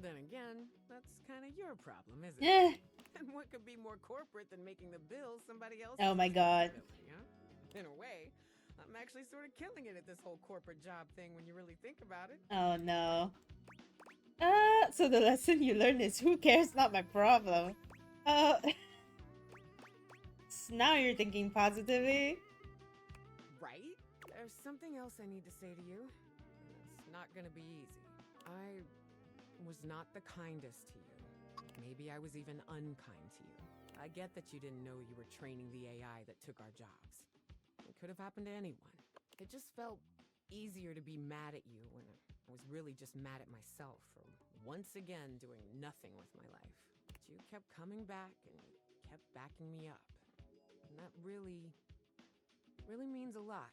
then again, that's kind of your problem, isn't it? And what could be more corporate than making the bills somebody else? Oh my god. Huh? In a way, I'm actually sort of killing it at this whole corporate job thing when you really think about it. Oh no. So the lesson you learned is who cares, not my problem. So now you're thinking positively. Right? There's something else I need to say to you. It's not gonna be easy. I was not the kindest to you. Maybe I was even unkind to you. I get that you didn't know you were training the AI that took our jobs. It could have happened to anyone. It just felt easier to be mad at you when I was really just mad at myself for once again doing nothing with my life. But you kept coming back and kept backing me up. And that really means a lot.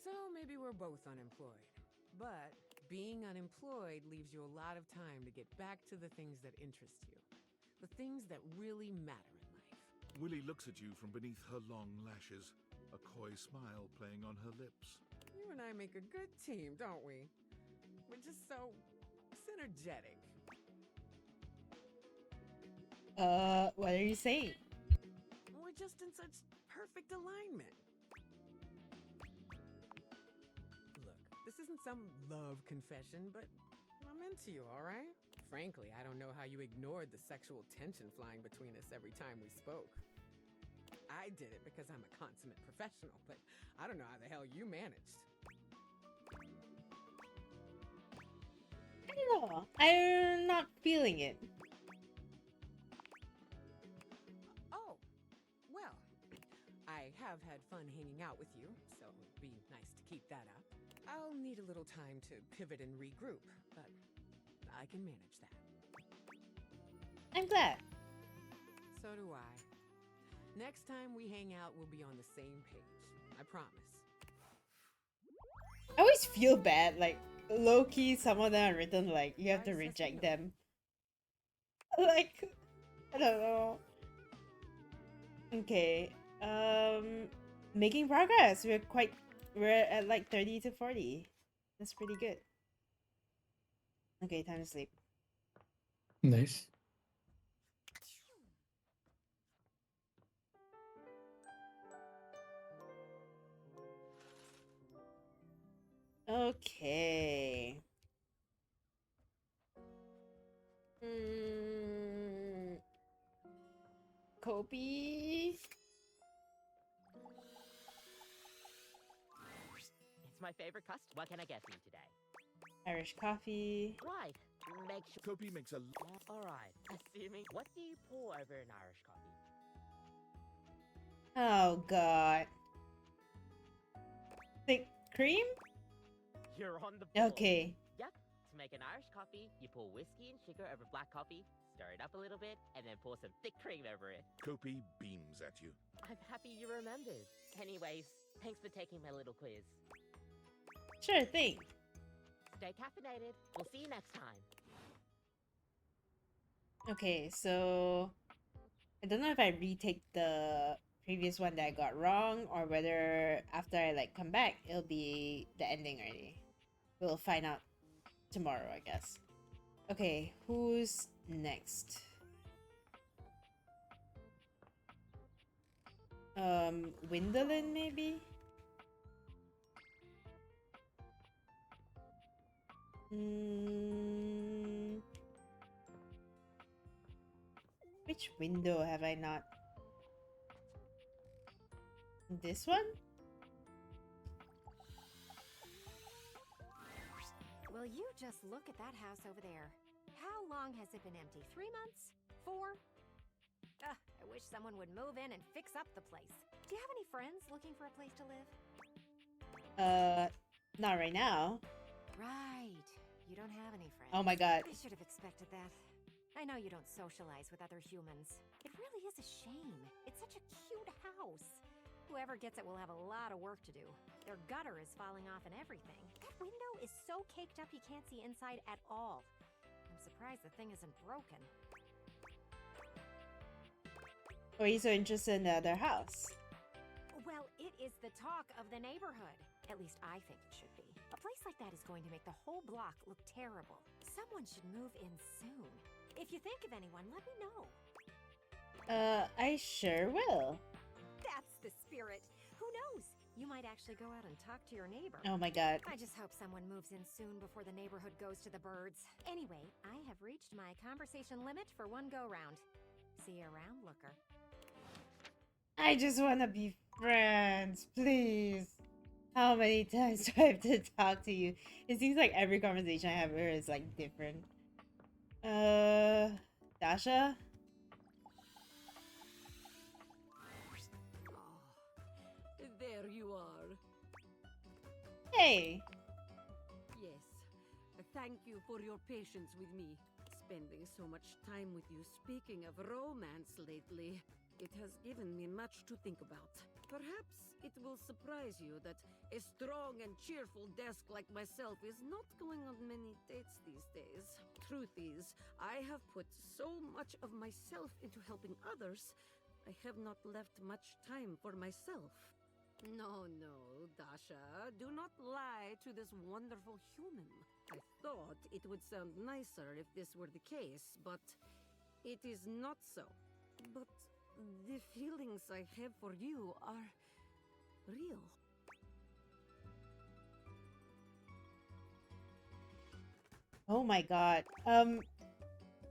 So maybe we're both unemployed. But being unemployed leaves you a lot of time to get back to the things that interest you. The things that really matter in life. Willie looks at you from beneath her long lashes, a coy smile playing on her lips. You and I make a good team, don't we? We're just so synergetic. What are you saying? We're just in such perfect alignment. Look, this isn't some love confession, but I'm into you, all right? Frankly, I don't know how you ignored the sexual tension flying between us every time we spoke. I did it because I'm a consummate professional, but I don't know how the hell you managed. I don't know. I'm not feeling it. Oh, well, I have had fun hanging out with you, so it'd be nice to keep that up. I'll need a little time to pivot and regroup, but I can manage that. I'm glad. So do I. Next time we hang out, we'll be on the same page. I promise. I always feel bad, like low-key some of them are written like you have to reject them. Like, I don't know. Okay. Making progress. We're at like 30 to 40. That's pretty good. Okay, time to sleep. Nice. Okay. Kopi. It's my favorite custard. What can I get for you today? Irish coffee. Right. Make sure. Kopi makes a. All right. Assuming. What do you pour over an Irish coffee? Oh god. Thick cream? You're on the ball. Okay. Yep. To make an Irish coffee, you pour whiskey and sugar over black coffee, stir it up a little bit, and then pour some thick cream over it. Kopi beams at you. I'm happy you remembered. Anyways, thanks for taking my little quiz. Sure thing. Stay caffeinated. We'll see you next time. Okay, so I don't know if I retake the previous one that I got wrong or whether after I like come back it'll be the ending already. We'll find out tomorrow, I guess. Okay, who's next? Windolin maybe? Which window have I not? This one? Will you just look at that house over there? How long has it been empty? 3 months? 4? I wish someone would move in and fix up the place. Do you have any friends looking for a place to live? Not right now. Right. You don't have any friends. Oh my god. I should have expected that. I know you don't socialize with other humans. It really is a shame. It's such a cute house. Whoever gets it will have a lot of work to do. Their gutter is falling off and everything. That window is so caked up you can't see inside at all. I'm surprised the thing isn't broken. Or are you so interested in the other house? Well, it is the talk of the neighborhood. At least I think it should be. A place like that is going to make the whole block look terrible. Someone should move in soon. If you think of anyone, let me know. I sure will. That's the spirit. Who knows? You might actually go out and talk to your neighbor. Oh my god. I just hope someone moves in soon before the neighborhood goes to the birds. Anyway, I have reached my conversation limit for one go-round. See you around, Looker. I just want to be friends, please. How many times do I have to talk to you? It seems like every conversation I have here is like different. Dasha? There you are. Hey! Yes. Thank you for your patience with me. Spending so much time with you speaking of romance lately, it has given me much to think about. Perhaps it will surprise you that a strong and cheerful desk like myself is not going on many dates these days. Truth is, I have put so much of myself into helping others, I have not left much time for myself. No, Dasha, do not lie to this wonderful human. I thought it would sound nicer if this were the case, but it is not so. But the feelings I have for you are real. Oh my god.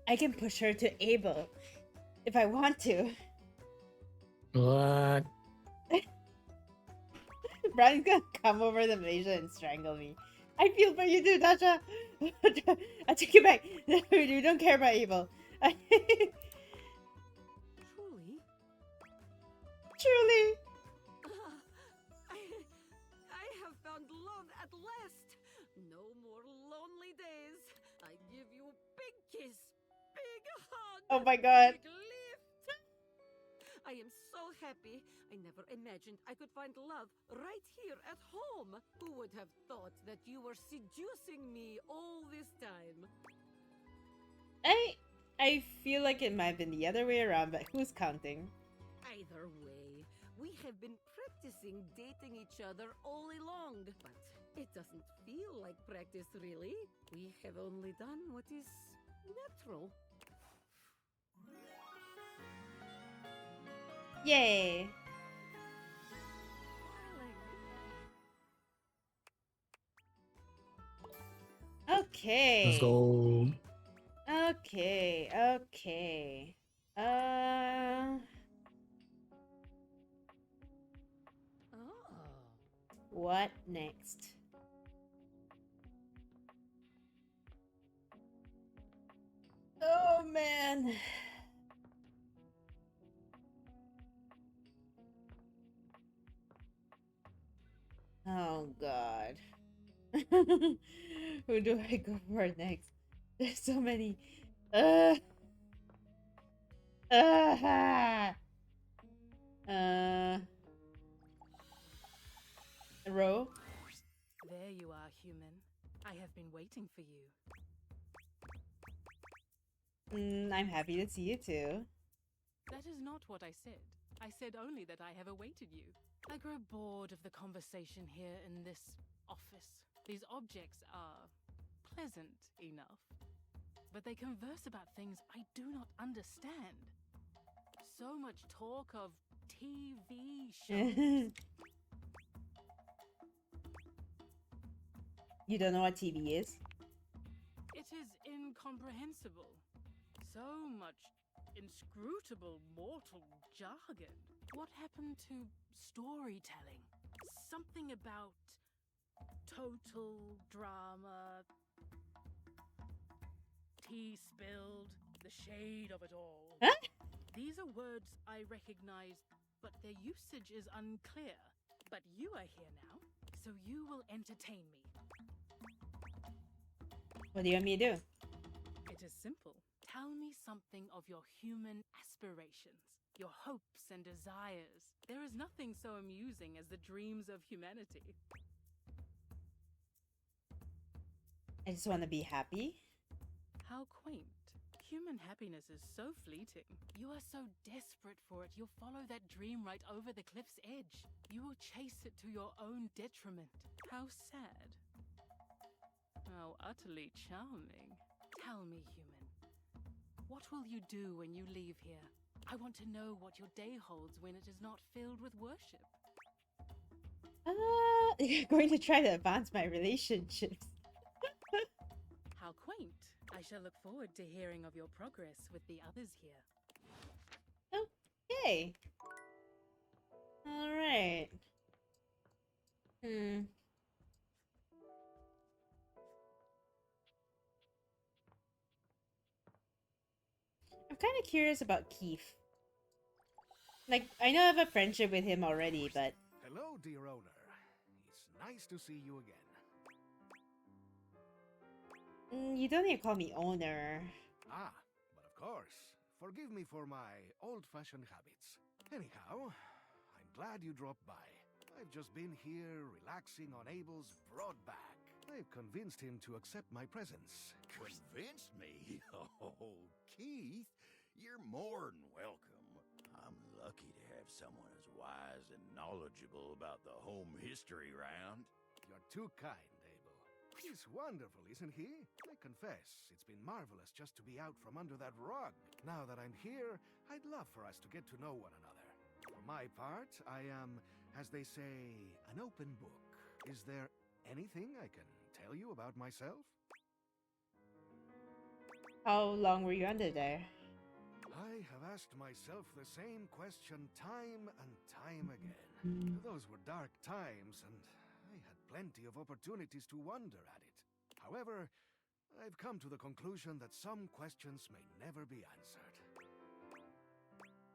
I can push her to Abel if I want to. What? Brian's gonna come over the Malaysia and strangle me. I feel for you too, Dasha. I take it back. You don't care about Abel. Truly? Truly. I have found love at last. No more lonely days. I give you a big kiss, big hug. Oh my god. Big lift. I am so happy. I never imagined I could find love right here at home. Who would have thought that you were seducing me all this time? I feel like it might have been the other way around, but who's counting? Either way, we have been practicing dating each other all along, but it doesn't feel like practice, really. We have only done what is natural. Yay! Okay. Let's go. Okay, okay. What next? Oh man. Oh god. Who do I go for next? There's so many. Uh. Row? There you are, human. I have been waiting for you. I'm happy to see you too. That is not what I said. I said only that I have awaited you. I grow bored of the conversation here in this office. These objects are pleasant enough, but they converse about things I do not understand. So much talk of TV shows. You don't know what TV is? It is incomprehensible. So much inscrutable mortal jargon. What happened to storytelling? Something about total drama, tea spilled, the shade of it all. Huh? These are words I recognize, but their usage is unclear. But you are here now, so you will entertain me. What do you want me to do? It is simple. Tell me something of your human aspirations, your hopes and desires. There is nothing so amusing as the dreams of humanity. I just want to be happy. How quaint. Human happiness is so fleeting. You are so desperate for it, you'll follow that dream right over the cliff's edge. You will chase it to your own detriment. How sad. How utterly charming. Tell me, human, what will you do when you leave here? I want to know what your day holds when it is not filled with worship. You're going to try to advance my relationships. How quaint. I shall look forward to hearing of your progress with the others here. Okay. Alright. I'm kind of curious about Keith. Like, I know I have a friendship with him already, but... Hello, dear owner. It's nice to see you again. You don't need to call me owner. Ah, but of course. Forgive me for my old-fashioned habits. Anyhow, I'm glad you dropped by. I've just been here relaxing on Abel's broad back. I've convinced him to accept my presence. Convinced me? Oh, Keith, you're more than welcome. I'm lucky to have someone as wise and knowledgeable about the home history round. You're too kind, Abel. He's wonderful, isn't he? I confess, it's been marvelous just to be out from under that rug. Now that I'm here, I'd love for us to get to know one another. For my part, I am, as they say, an open book. Is there anything I can tell you about myself? How long were you under there? I have asked myself the same question time and time again. Those were dark times, and I had plenty of opportunities to wonder at it. However, I've come to the conclusion that some questions may never be answered.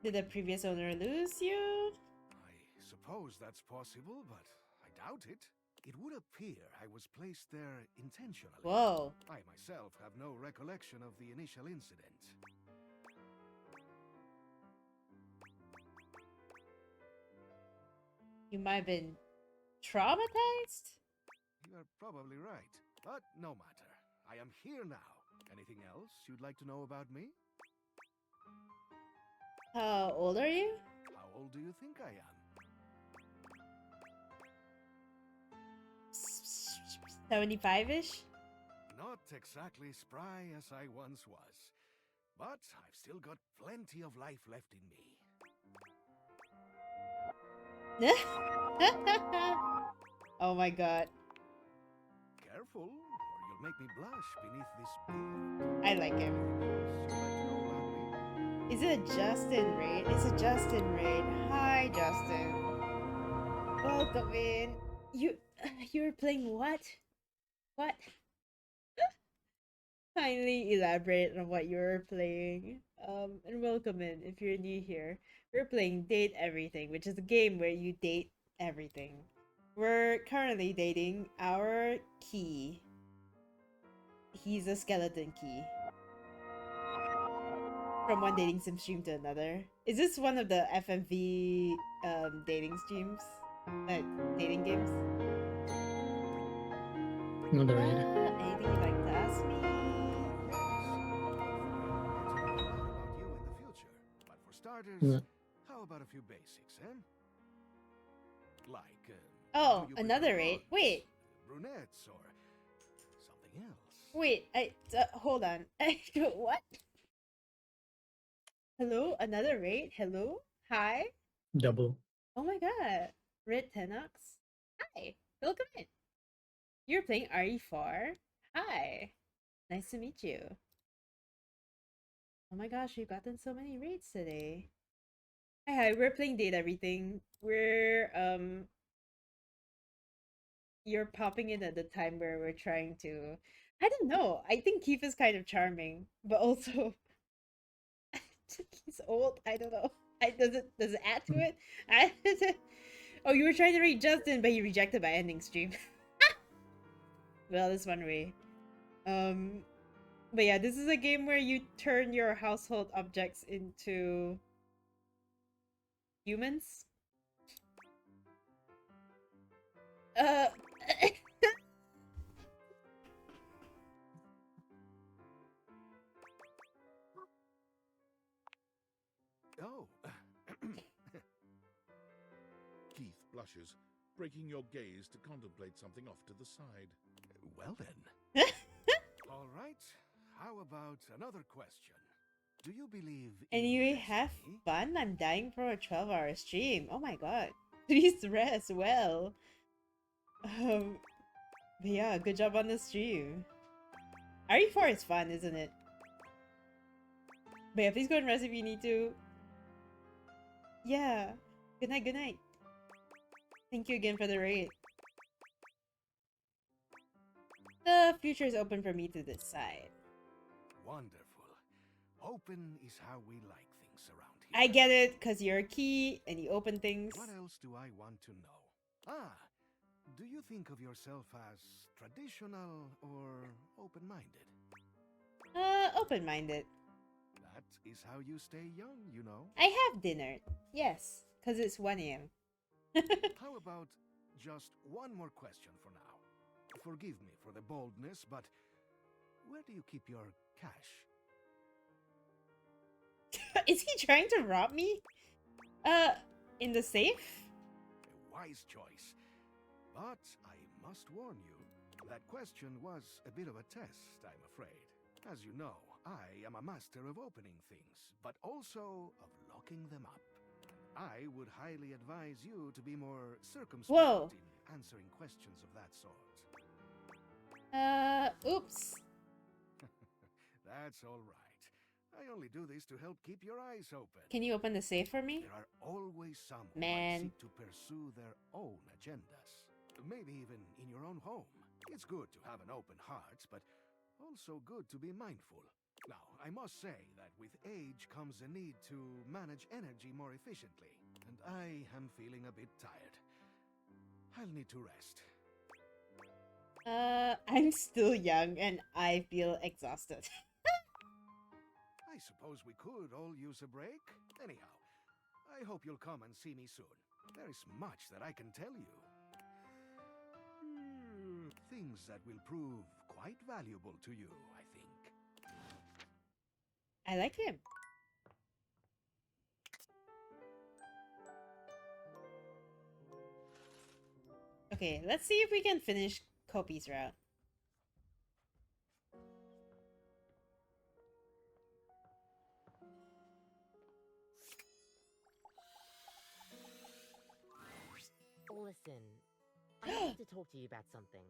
Did the previous owner lose you? I suppose that's possible, but I doubt it. It would appear I was placed there intentionally. Whoa. I myself have no recollection of the initial incident. You might have been traumatized? You're probably right, but no matter. I am here now. Anything else you'd like to know about me? How old are you? How old do you think I am? 75-ish? Not exactly spry as I once was, but I've still got plenty of life left in me. Oh my god. Careful, or you'll make me blush beneath this beard. I like him. Is it a Justin raid? It's a Justin raid. Hi, Justin. Welcome in. You were playing what? What? Kindly elaborate on what you were playing. And welcome in if you're new here. We're playing Date Everything, which is a game where you date everything. We're currently dating our key. He's a skeleton key. From one dating sim stream to another. Is this one of the FMV dating streams? Dating games? Another raid. Anything you'd like to ask me? About you in the future, but for starters, Yeah. how about a few basics, eh? Like, Oh, do you another prefer raid. blondes, Wait, brunettes, or something else? wait. Hold on. What? Hello, another raid. Hello, hi. Double. Oh my god, Red Tenox. Hi, welcome in. You're playing RE4. Hi, nice to meet you. Oh my gosh, we've gotten so many raids today. Hi, we're playing Date Everything. We're you're popping in at the time where we're trying to, I don't know. I think Keith is kind of charming, but also he's old. I don't know. Does it add to it? Oh, you were trying to read Justin, but you rejected by ending stream. Well, that's one way. But yeah, this is a game where you turn your household objects into humans. Oh. Keith blushes, breaking your gaze to contemplate something off to the side. Well then. All right. How about another question? Do you believe in Anyway, have fun. I'm dying for a 12-hour stream. Oh my god. Please rest well. But yeah, good job on the stream. RE4 is fun, isn't it? But yeah, please go and rest if you need to. Yeah. Good night, good night. Thank you again for the raid. The future is open for me to decide. Wonderful. Open is how we like things around here. I get it, because you're a key and you open things. What else do I want to know? Do you think of yourself as traditional or open-minded? Open-minded. That is how you stay young, you know. I have dinner. Yes, because it's 1 AM. How about just one more question for now? Forgive me for the boldness, but where do you keep your cash? Is he trying to rob me? In the safe? A wise choice. But I must warn you, that question was a bit of a test, I'm afraid. As you know, I am a master of opening things, but also of locking them up. I would highly advise you to be more circumspect in answering questions of that sort. Oops. That's all right. I only do this to help keep your eyes open. Can you open the safe for me? There are always some who Man. seek to pursue their own agendas. Maybe even in your own home. It's good to have an open heart, but also good to be mindful. Now, I must say that with age comes a need to manage energy more efficiently, and I am feeling a bit tired. I'll need to rest. I'm still young and I feel exhausted. I suppose we could all use a break. Anyhow, I hope you'll come and see me soon. There is much that I can tell you. Things that will prove quite valuable to you, I think. I like him. Okay, let's see if we can finish Kopi's route. Listen, I need to talk to you about something.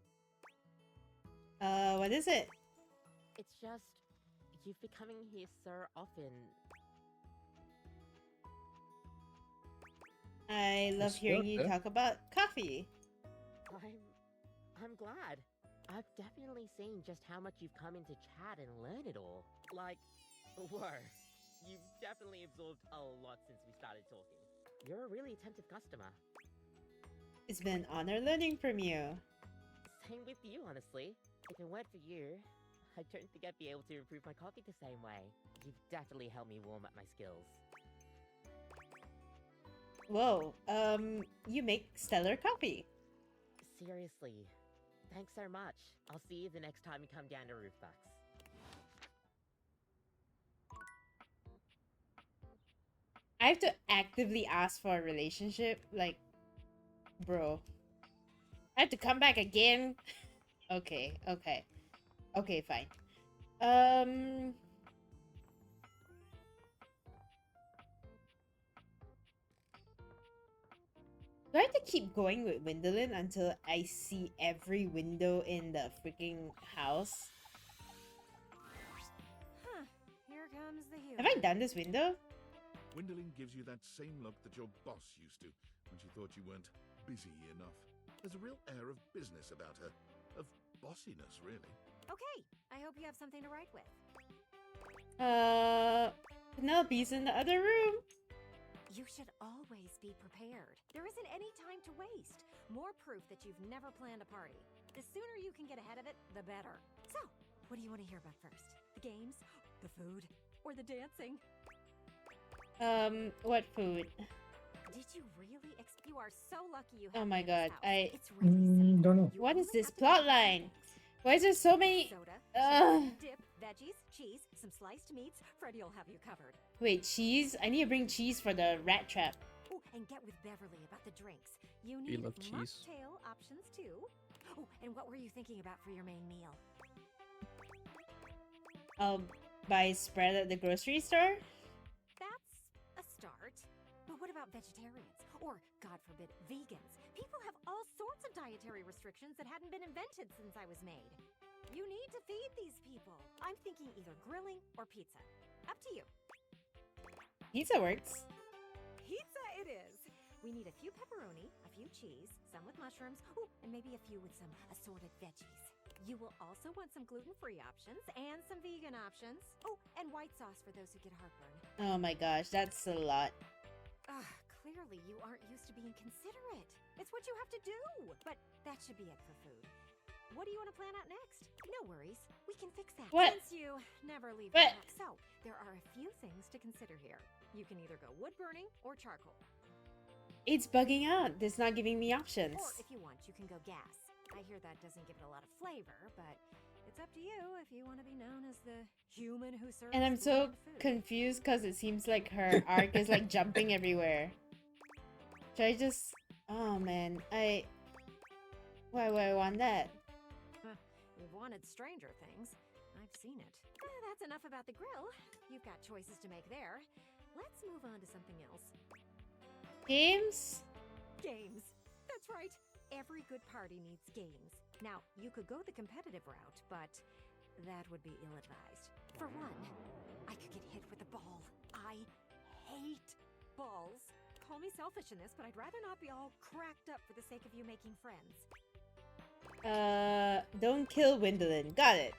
What is it? It's just, you've been coming here so often. I love hearing you talk about coffee. I'm glad. I've definitely seen just how much you've come into chat and learned it all. Like, whoa, you've definitely absorbed a lot since we started talking. You're a really attentive customer. It's been an honor learning from you. Same with you, honestly. If it weren't for you, I don't think I'd be able to improve my coffee the same way. You've definitely helped me warm up my skills. Whoa, you make stellar coffee. Seriously, thanks so much. I'll see you the next time you come down to Roofbucks. I have to actively ask for a relationship? Like, bro. I have to come back again? Okay, okay. Okay, fine. Do I have to keep going with Windolin until I see every window in the freaking house? Huh. Here comes the human. Have I done this window? Windolin gives you that same look that your boss used to when she thought you weren't busy enough. There's a real air of business about her. Of bossiness, really. Okay, I hope you have something to write with. Penelope's in the other room. You should always be prepared. There isn't any time to waste. More proof that you've never planned a party. The sooner you can get ahead of it, the better. So, what do you want to hear about first? The games, the food, or the dancing? What food? Did you really you are so lucky you have Oh my god, It's really don't know. What is this plot line? Why is there so many? soda, dip, veggies, cheese, some sliced meats. Freddie will have you covered. Wait, cheese? I need to bring cheese for the rat trap. Oh, and get with Beverly about the drinks. You We need love cheese. mocktail options too. Oh, and what were you thinking about for your main meal? I'll buy spread at the grocery store. That's a start. But what about vegetarians? Or, God forbid, vegans? People have all sorts of dietary restrictions that hadn't been invented since I was made. You need to feed these people. I'm thinking either grilling or pizza. Up to you. Pizza works. Pizza it is. We need a few pepperoni, a few cheese, some with mushrooms, ooh, and maybe a few with some assorted veggies. You will also want some gluten-free options and some vegan options. Oh, and white sauce for those who get heartburn. Oh my gosh, that's a lot. Clearly you aren't used to being considerate. It's what you have to do. But that should be it for food. What do you want to plan out next? No worries. We can fix that. What? Since you never leave What? the house. So, there are a few things to consider here. You can either go wood burning or charcoal. It's bugging out. It's not giving me options. Or if you want, you can go gas. I hear that doesn't give it a lot of flavor, but it's up to you if you want to be known as the human who serves And I'm so bland food. confused because it seems like her arc is like jumping everywhere. Should I just... Oh man, why would I want that? You've wanted Stranger Things. I've seen it. That's enough about the grill. You've got choices to make there. Let's move on to something else. Games? Games. That's right. Every good party needs games. Now, you could go the competitive route, but that would be ill-advised. For one, I could get hit with a ball. I hate balls. Call me selfish in this, but I'd rather not be all cracked up for the sake of you making friends. Don't kill Windolin. Got it.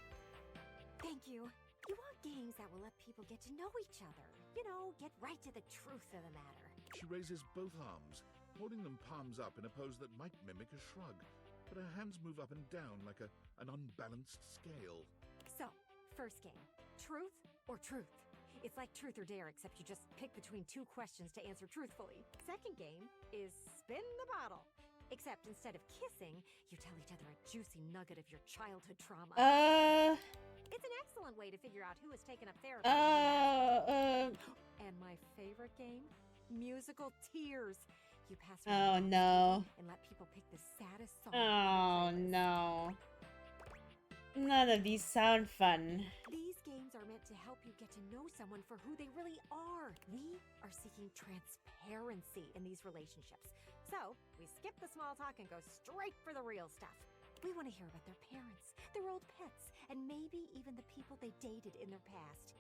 Thank you. You want games that will let people get to know each other. You know, get right to the truth of the matter. She raises both arms, holding them palms up in a pose that might mimic a shrug, but her hands move up and down like an unbalanced scale. So, first game. Truth or truth? It's like truth or dare, except you just pick between two questions to answer truthfully. Second game is spin the bottle. Except instead of kissing, you tell each other a juicy nugget of your childhood trauma. It's an excellent way to figure out who has taken up therapy. And my favorite game? Musical tears. You pass Oh, around no. and let people pick the saddest song. Oh no. None of these sound fun. These games are meant to help you get to know someone for who they really are. We are seeking transparency in these relationships. So, we skip the small talk and go straight for the real stuff. We want to hear about their parents, their old pets, and maybe even the people they dated in their past.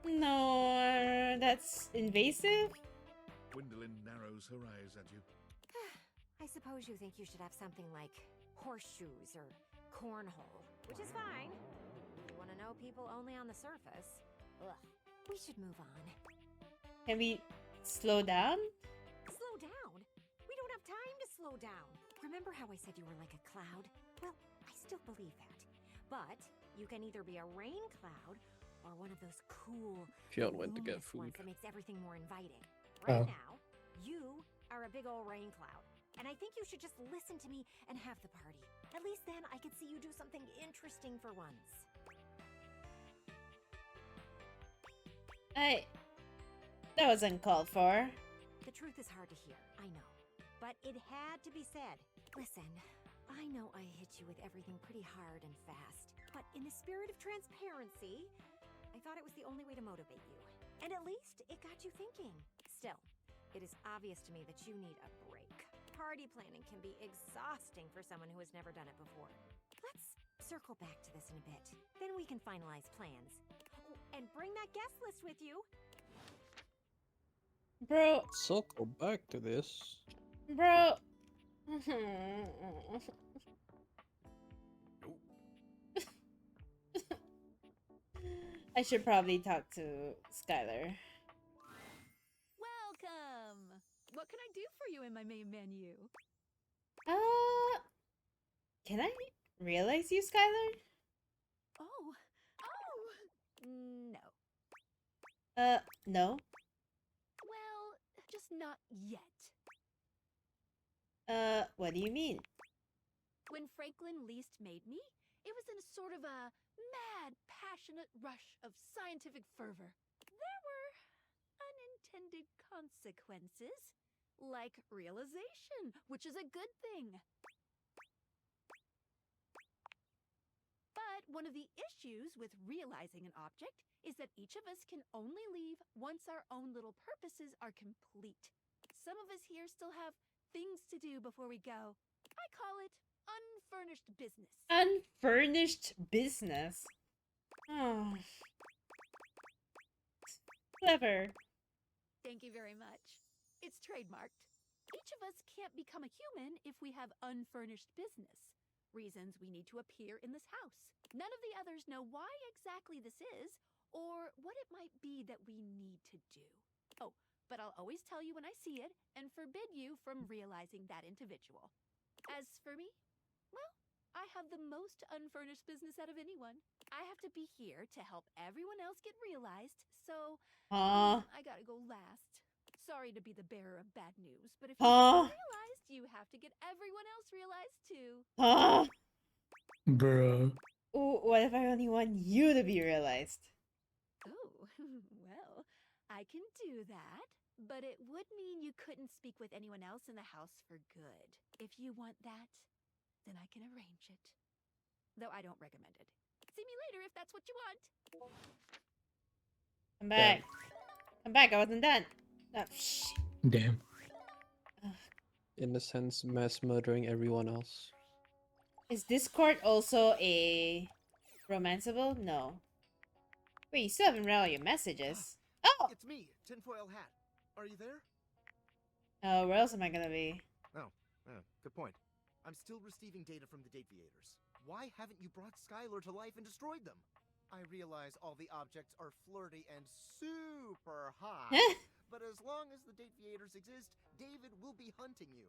No, that's invasive. Gwendolyn narrows her eyes at you. I suppose you think you should have something like horseshoes or cornhole, which is fine. You want to know people only on the surface. Ugh. We should move on. Can we slow down? Slow down? We don't have time to slow down. Remember how I said you were like a cloud? Well, I still believe that. But you can either be a rain cloud or one of those cool, Fionn went to get luminous ones food. that makes everything more inviting. Right now, you are a big old rain cloud. And I think you should just listen to me and have the party. At least then I could see you do something interesting for once. That was uncalled for. The truth is hard to hear, I know. But it had to be said. Listen, I know I hit you with everything pretty hard and fast. But in the spirit of transparency, I thought it was the only way to motivate you. And at least it got you thinking. Still, it is obvious to me that you need a break. Party planning can be exhausting for someone who has never done it before. Let's circle back to this in a bit. Then we can finalize plans. Oh, and bring that guest list with you. Bro. Circle back to this. Bro. I should probably talk to Skylar. Welcome! What can I do for you in my main menu? Can I realize you, Skylar? Oh! No. No. Well, just not yet. What do you mean? When Franklin least made me, it was in a sort of a mad, passionate rush of scientific fervor. There were unintended consequences, like realization, which is a good thing. But one of the issues with realizing an object is that each of us can only leave once our own little purposes are complete. Some of us here still have things to do before we go. I call it unfurnished business. Unfurnished business. Oh. Clever. Thank you very much. It's trademarked. Each of us can't become a human if we have unfurnished business. Reasons we need to appear in this house. None of the others know why exactly this is, or what it might be that we need to do. Oh, but I'll always tell you when I see it, and forbid you from realizing that individual. As for me, well, I have the most unfurnished business out of anyone. I have to be here to help everyone else get realized, so I gotta go last. Sorry to be the bearer of bad news, but if you get realized, you have to get everyone else realized too. Bruh. Ooh, what if I only want you to be realized? Oh, well, I can do that, but it would mean you couldn't speak with anyone else in the house for good. If you want that, then I can arrange it. Though I don't recommend it. See me later if that's what you want. Come back. Come back, I wasn't done. Oh, shit. Damn. In a sense, mass murdering everyone else. Is Discord also a romanceable? No. Wait, you still haven't read all your messages. Oh! It's me, Tinfoil Hat. Are you there? Oh, where else am I gonna be? Oh, good point. I'm still receiving data from the Dateviators. Why haven't you brought Skylar to life and destroyed them? I realize all the objects are flirty and super hot, but as long as the Dateviators exist, David will be hunting you.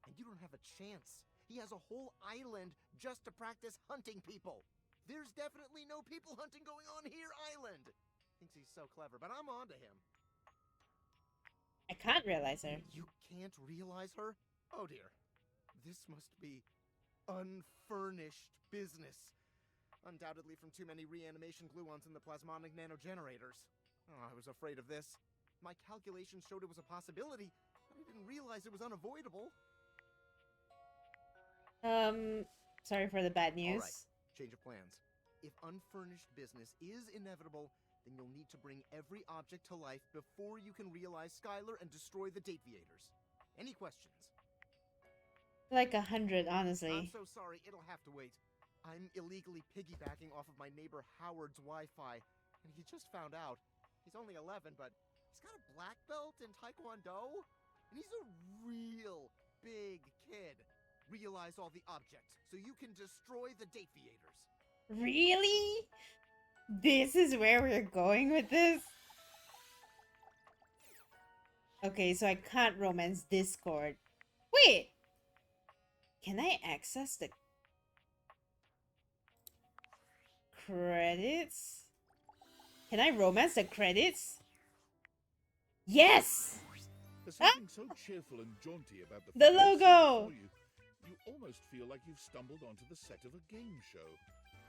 And you don't have a chance. He has a whole island just to practice hunting people. There's definitely no people hunting going on here, Island. Thinks he's so clever, but I'm on to him. I can't realize her. You can't realize her? Oh dear. This must be unfurnished business. Undoubtedly from too many reanimation gluons in the plasmonic nanogenerators. Oh, I was afraid of this. My calculations showed it was a possibility, but I didn't realize it was unavoidable. Sorry for the bad news. Alright, change of plans. If unfurnished business is inevitable, then you'll need to bring every object to life before you can realize Skylar and destroy the Dateviators. Any questions? Like 100, honestly. I'm so sorry, it'll have to wait. I'm illegally piggybacking off of my neighbor Howard's Wi-Fi, and he just found out. He's only 11, but he's got a black belt in Taekwondo, and he's a real big kid. Realize all the objects, so you can destroy the Dateviators. Really? This is where we're going with this? Okay, so I can't romance Discord. Wait! Can I access the credits? Can I romance the credits? Yes! There's something so cheerful and jaunty about the The fact that logo! before you almost feel like you've stumbled onto the set of a game show.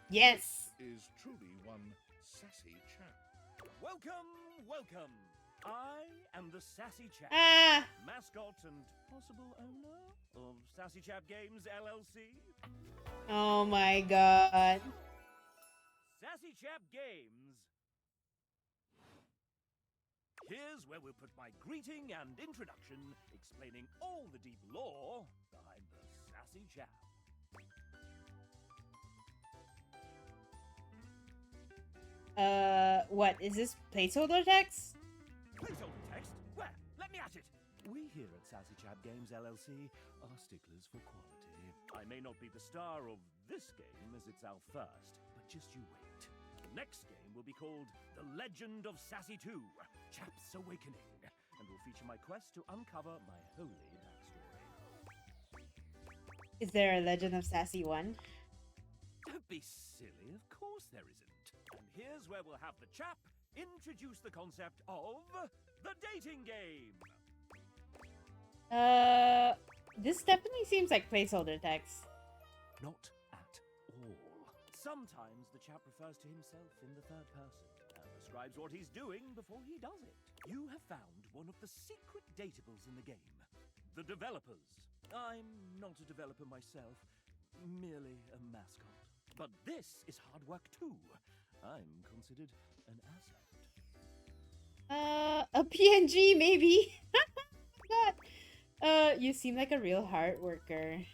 Yes! Is truly one sassy chap. Welcome, welcome. I am the Sassy Chap, mascot and possible owner of Sassy Chap Games LLC. Oh my god. Sassy Chap Games. Here's where we'll put my greeting and introduction, explaining all the deep lore behind the Sassy Chap. What is this placeholder text? Placeholder text? Where? Let me at it! We here at Sassy Chap Games LLC are sticklers for quality. I may not be the star of this game as it's our first, but just you wait. The next game will be called The Legend of Sassy 2, Chap's Awakening, and will feature my quest to uncover my holy backstory. Is there a Legend of Sassy 1? Don't be silly, of course there isn't. And here's where we'll have the chap introduce the concept of the dating game. This definitely seems like placeholder text. Not at all. Sometimes the chap refers to himself in the third person and describes what he's doing before he does it. You have found one of the secret datables in the game. The developers. I'm not a developer myself, merely a mascot. But this is hard work too. I'm considered an asset. A PNG maybe? God. You seem like a real hard worker.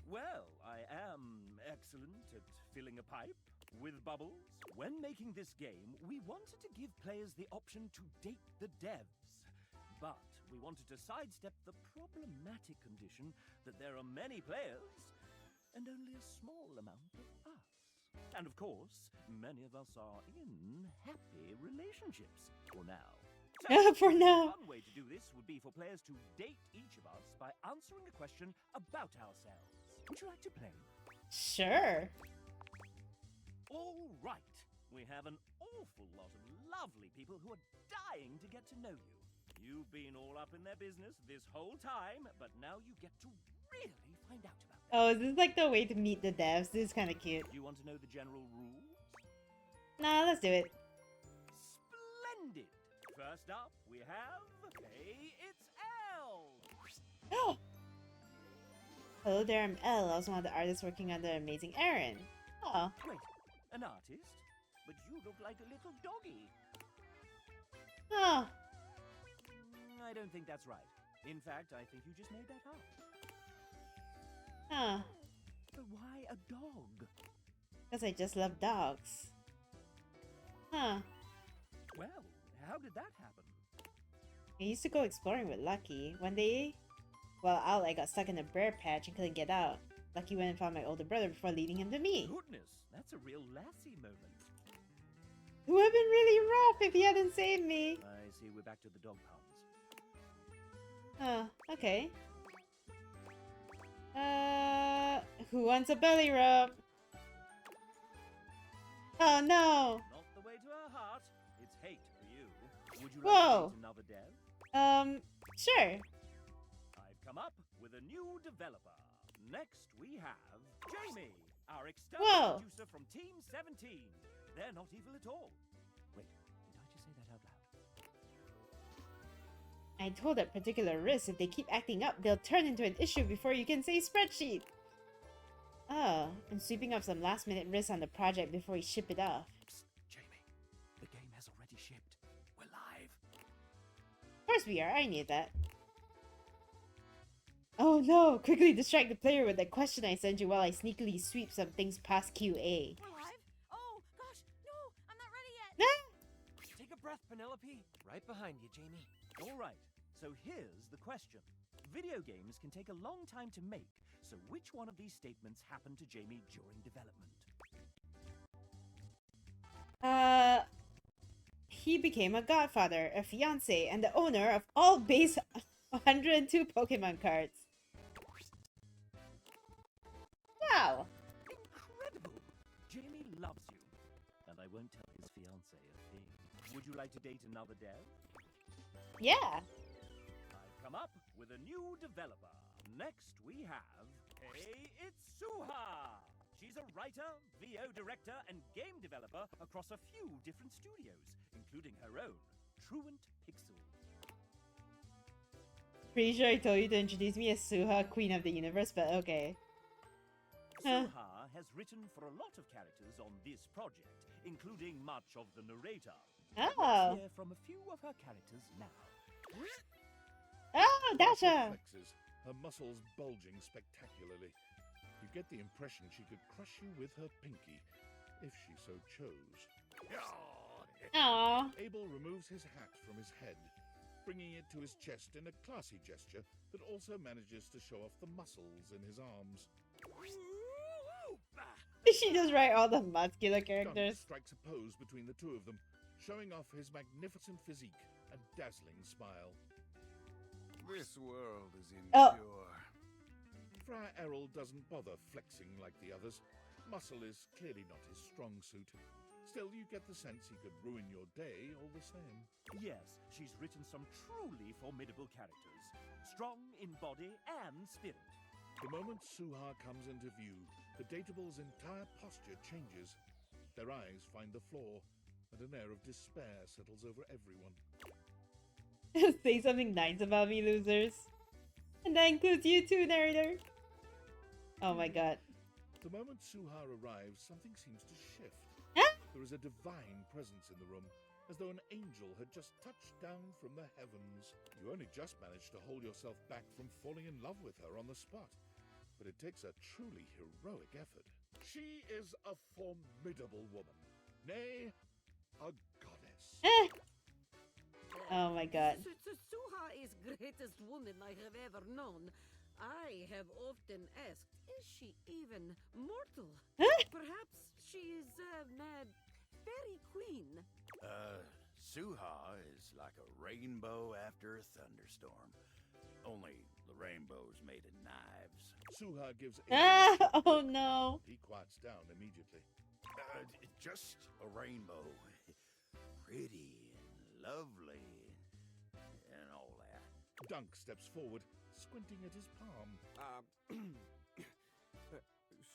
Well, I am excellent at filling a pipe with bubbles. When making this game, we wanted to give players the option to date the devs. But we wanted to sidestep the problematic condition that there are many players and only a small amount of us. And of course, many of us are in happy relationships for now. So, for now. One way to do this would be for players to date each of us by answering a question about ourselves. Would you like to play? Sure. All right. We have an awful lot of lovely people who are dying to get to know you. You've been all up in their business this whole time, but now you get to really find out about them. Oh, is this like the way to meet the devs? This is kind of cute. You want to know the general rules? Nah, let's do it. Splendid! First up, we have... Hey, it's Elle! Hello there, I'm Elle. I was one of the artists working on the Amazing Aaron. Oh. Wait, an artist? But you look like a little doggy. Oh. I don't think that's right. In fact, I think you just made that up. Huh. But why a dog? Because I just love dogs. Huh. Well, how did that happen? I used to go exploring with Lucky. One day, while out, I got stuck in a bear patch and couldn't get out. Lucky went and found my older brother before leading him to me. Goodness, that's a real lassie moment. It would have been really rough if he hadn't saved me. I see we're back to the dog pounds. Okay. Who wants a belly rub? Oh no! Not the way to her heart. It's hate for you. Would you like Whoa. to meet another dev? Sure. I've come up with a new developer. Next we have Jamie, our external Whoa. producer from Team 17. They're not evil at all. Wait, did I just say that out loud? I told that particular risk if they keep acting up, they'll turn into an issue before you can say spreadsheet. Oh, I'm sweeping up some last-minute risks on the project before we ship it off. Psst, Jamie, the game has already shipped. We're live. Of course we are, I knew that. Oh no! Quickly distract the player with that question I sent you while I sneakily sweep some things past QA. We're live? Oh, gosh, no, I'm not ready yet. Take a breath, Penelope. Right behind you, Jamie. All right, so here's the question. Video games can take a long time to make, so which one of these statements happened to Jamie during development? He became a godfather, a fiance, and the owner of all base 102 Pokemon cards. Wow! Incredible! Jamie loves you. And I won't tell his fiance a thing. Would you like to date another dev? Yeah! I've come up with a new developer. Next we have Hey Itsuha! She's a writer, VO director, and game developer across a few different studios, including her own, Truant Pixel. Pretty sure I told you to introduce me as Suha, Queen of the Universe, but okay. Suha has written for a lot of characters on this project, including much of the narrator. Oh! Let's hear from a few of her characters now. Oh, Dasha! Flexes, her muscles bulging spectacularly. You get the impression she could crush you with her pinky, if she so chose. Aww. Abel removes his hat from his head, bringing it to his chest in a classy gesture that also manages to show off the muscles in his arms. She just write all the muscular Dunk characters. strikes a pose between the two of them, showing off his magnificent physique and dazzling smile. This world is impure. Friar Errol doesn't bother flexing like the others. Muscle is clearly not his strong suit. Still, you get the sense he could ruin your day all the same. Yes, she's written some truly formidable characters, strong in body and spirit. The moment Suha comes into view, the Datable's entire posture changes. Their eyes find the floor, and an air of despair settles over everyone. Say something nice about me, losers. And that includes you too, narrator. Oh my god. The moment Suha arrives, something seems to shift. Huh? There is a divine presence in the room, as though an angel had just touched down from the heavens. You only just managed to hold yourself back from falling in love with her on the spot. But it takes a truly heroic effort. She is a formidable woman. Nay, a goddess. Oh my god. Suha is greatest woman I have ever known. I have often asked, is she even mortal? Perhaps she is a mad fairy queen. Suha is like a rainbow after a thunderstorm. Only the rainbow's made of knives. Suha gives oh no. He quiets down immediately. Just a rainbow. Pretty and lovely and all that. Dunk steps forward, squinting at his palm.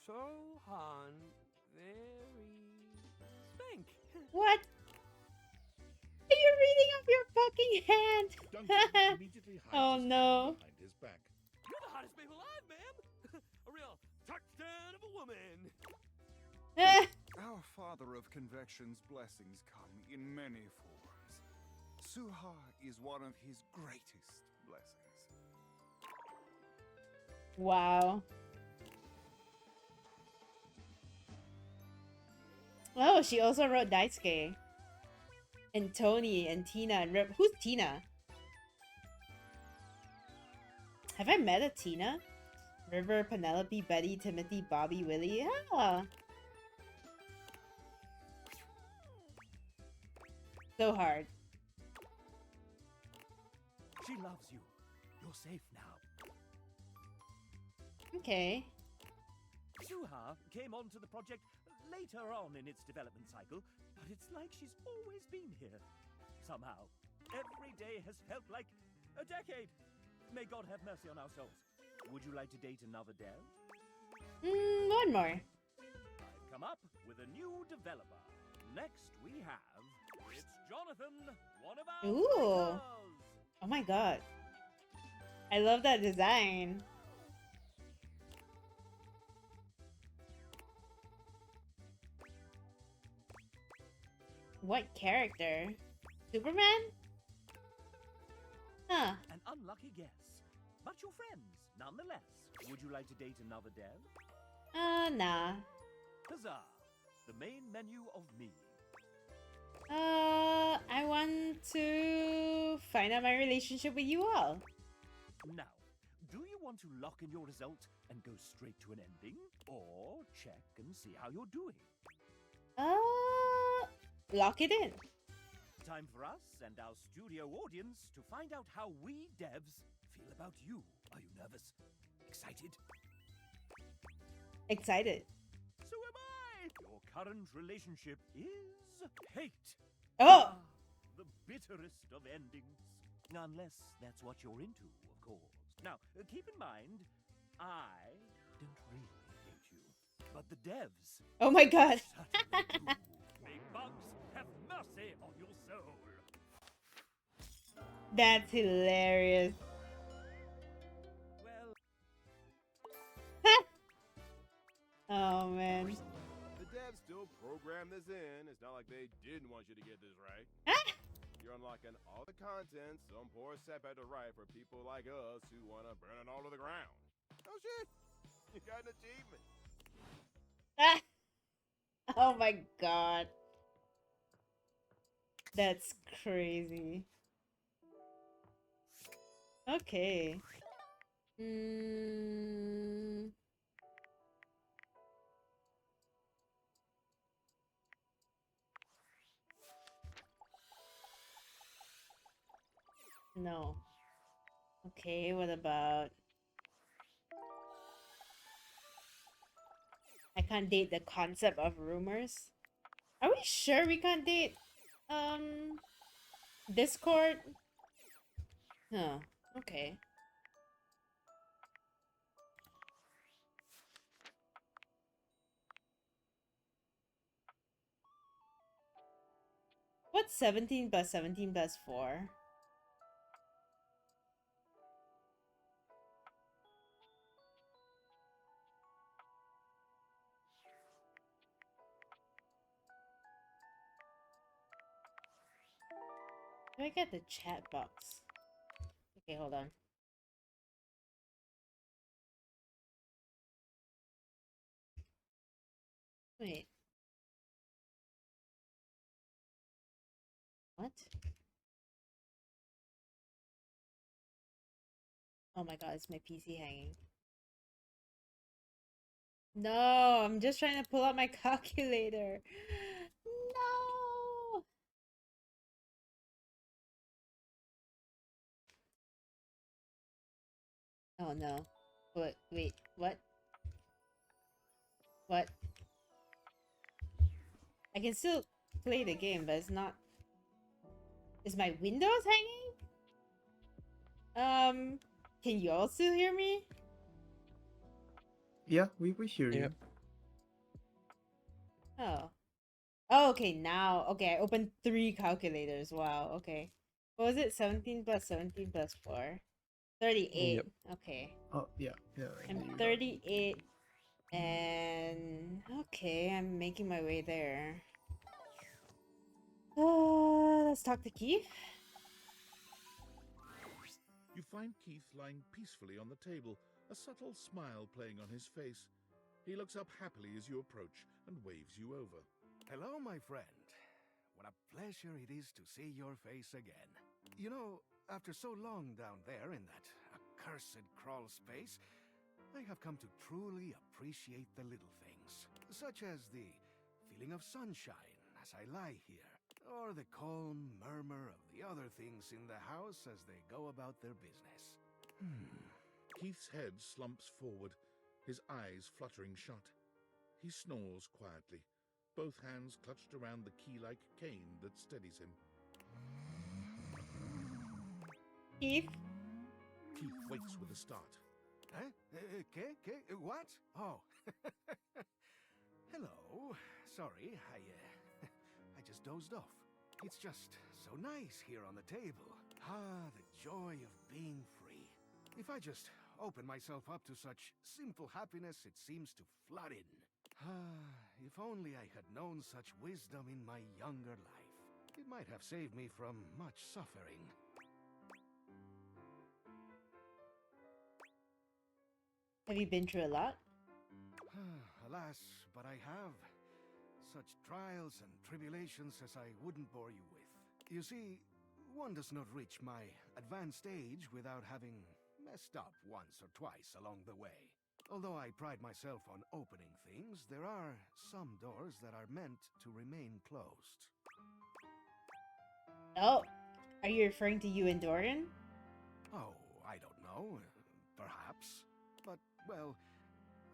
Sohan, very spank. What? Are you reading off your fucking hand? Dunk immediately hides oh his no. hand behind his back. You're the hottest babe alive, ma'am. A real touchdown of a woman. Our Father of Convection's blessings come in many forms. Suha is one of his greatest blessings. Wow. Oh, she also wrote Daisuke. And Tony and Tina and Rip. Who's Tina? Have I met a Tina? River, Penelope, Betty, Timothy, Bobby, Willie. Ah. So hard. She loves you. You're safe now. Okay. Suha came onto the project later on in its development cycle, but it's like she's always been here. Somehow, every day has felt like a decade. May God have mercy on our souls. Would you like to date another dev? One more. I've come up with a new developer. Next we have... It's Jonathan, one of our Ooh. writers. Oh my god. I love that design. What character? Superman? Huh. An unlucky guess. But you're friends, nonetheless. Would you like to date another dev? Nah. Huzzah! The main menu of me. I want to find out my relationship with you all. Now, do you want to lock in your result and go straight to an ending? Or check and see how you're doing? Lock it in. Time for us and our studio audience to find out how we devs feel about you. Are you nervous? Excited? Excited. So am I! Your current relationship is hate. Oh! The bitterest of endings. Unless that's what you're into, of course. Now, keep in mind, I don't really hate you. But the devs... Oh my god. May bugs have mercy on your soul. That's hilarious. Oh man. The devs still program this in. It's not like they didn't want you to get this right. You're unlocking all the content some poor sap had to write for people like us who want to burn it all to the ground. Oh shit! You got an achievement. Oh my god. That's crazy. Okay. No. Okay, what about... I can't date the concept of rumors. Are we sure we can't date Discord? Huh. Okay. What's 17 plus 17 plus 4? Do I get the chat box? Okay, hold on. Wait. What? Oh my god, is my PC hanging? No, I'm just trying to pull out my calculator. No! Oh no. Wait, what? What? I can still play the game, but it's not... Is my Windows hanging? Can you all still hear me? Yeah, we hear you. Oh. Oh, okay, now. Okay, I opened 3 calculators. Wow, okay. What was it? 17 plus 17 plus 4? 38. Yep. Okay. Oh, yeah. I'm 38. And... Okay, I'm making my way there. Let's talk to Keith. You find Keith lying peacefully on the table, a subtle smile playing on his face. He looks up happily as you approach and waves you over. Hello, my friend. What a pleasure it is to see your face again. You know, after so long down there in that accursed crawl space, I have come to truly appreciate the little things, such as the feeling of sunshine as I lie here, or the calm murmur of the other things in the house as they go about their business. Keith's head slumps forward, his eyes fluttering shut. He snores quietly, both hands clutched around the key-like cane that steadies him. Keith? Keith wakes with a start. Huh? What? Oh. Hello. Sorry, I just dozed off. It's just so nice here on the table. Ah, the joy of being free. If I just open myself up to such simple happiness, it seems to flood in. Ah, if only I had known such wisdom in my younger life. It might have saved me from much suffering. Have you been through a lot? Alas, but I have. Such trials and tribulations as I wouldn't bore you with. You see, one does not reach my advanced age without having messed up once or twice along the way. Although I pride myself on opening things, there are some doors that are meant to remain closed. Oh, are you referring to you and Dorian? Oh, I don't know. Perhaps. But, well,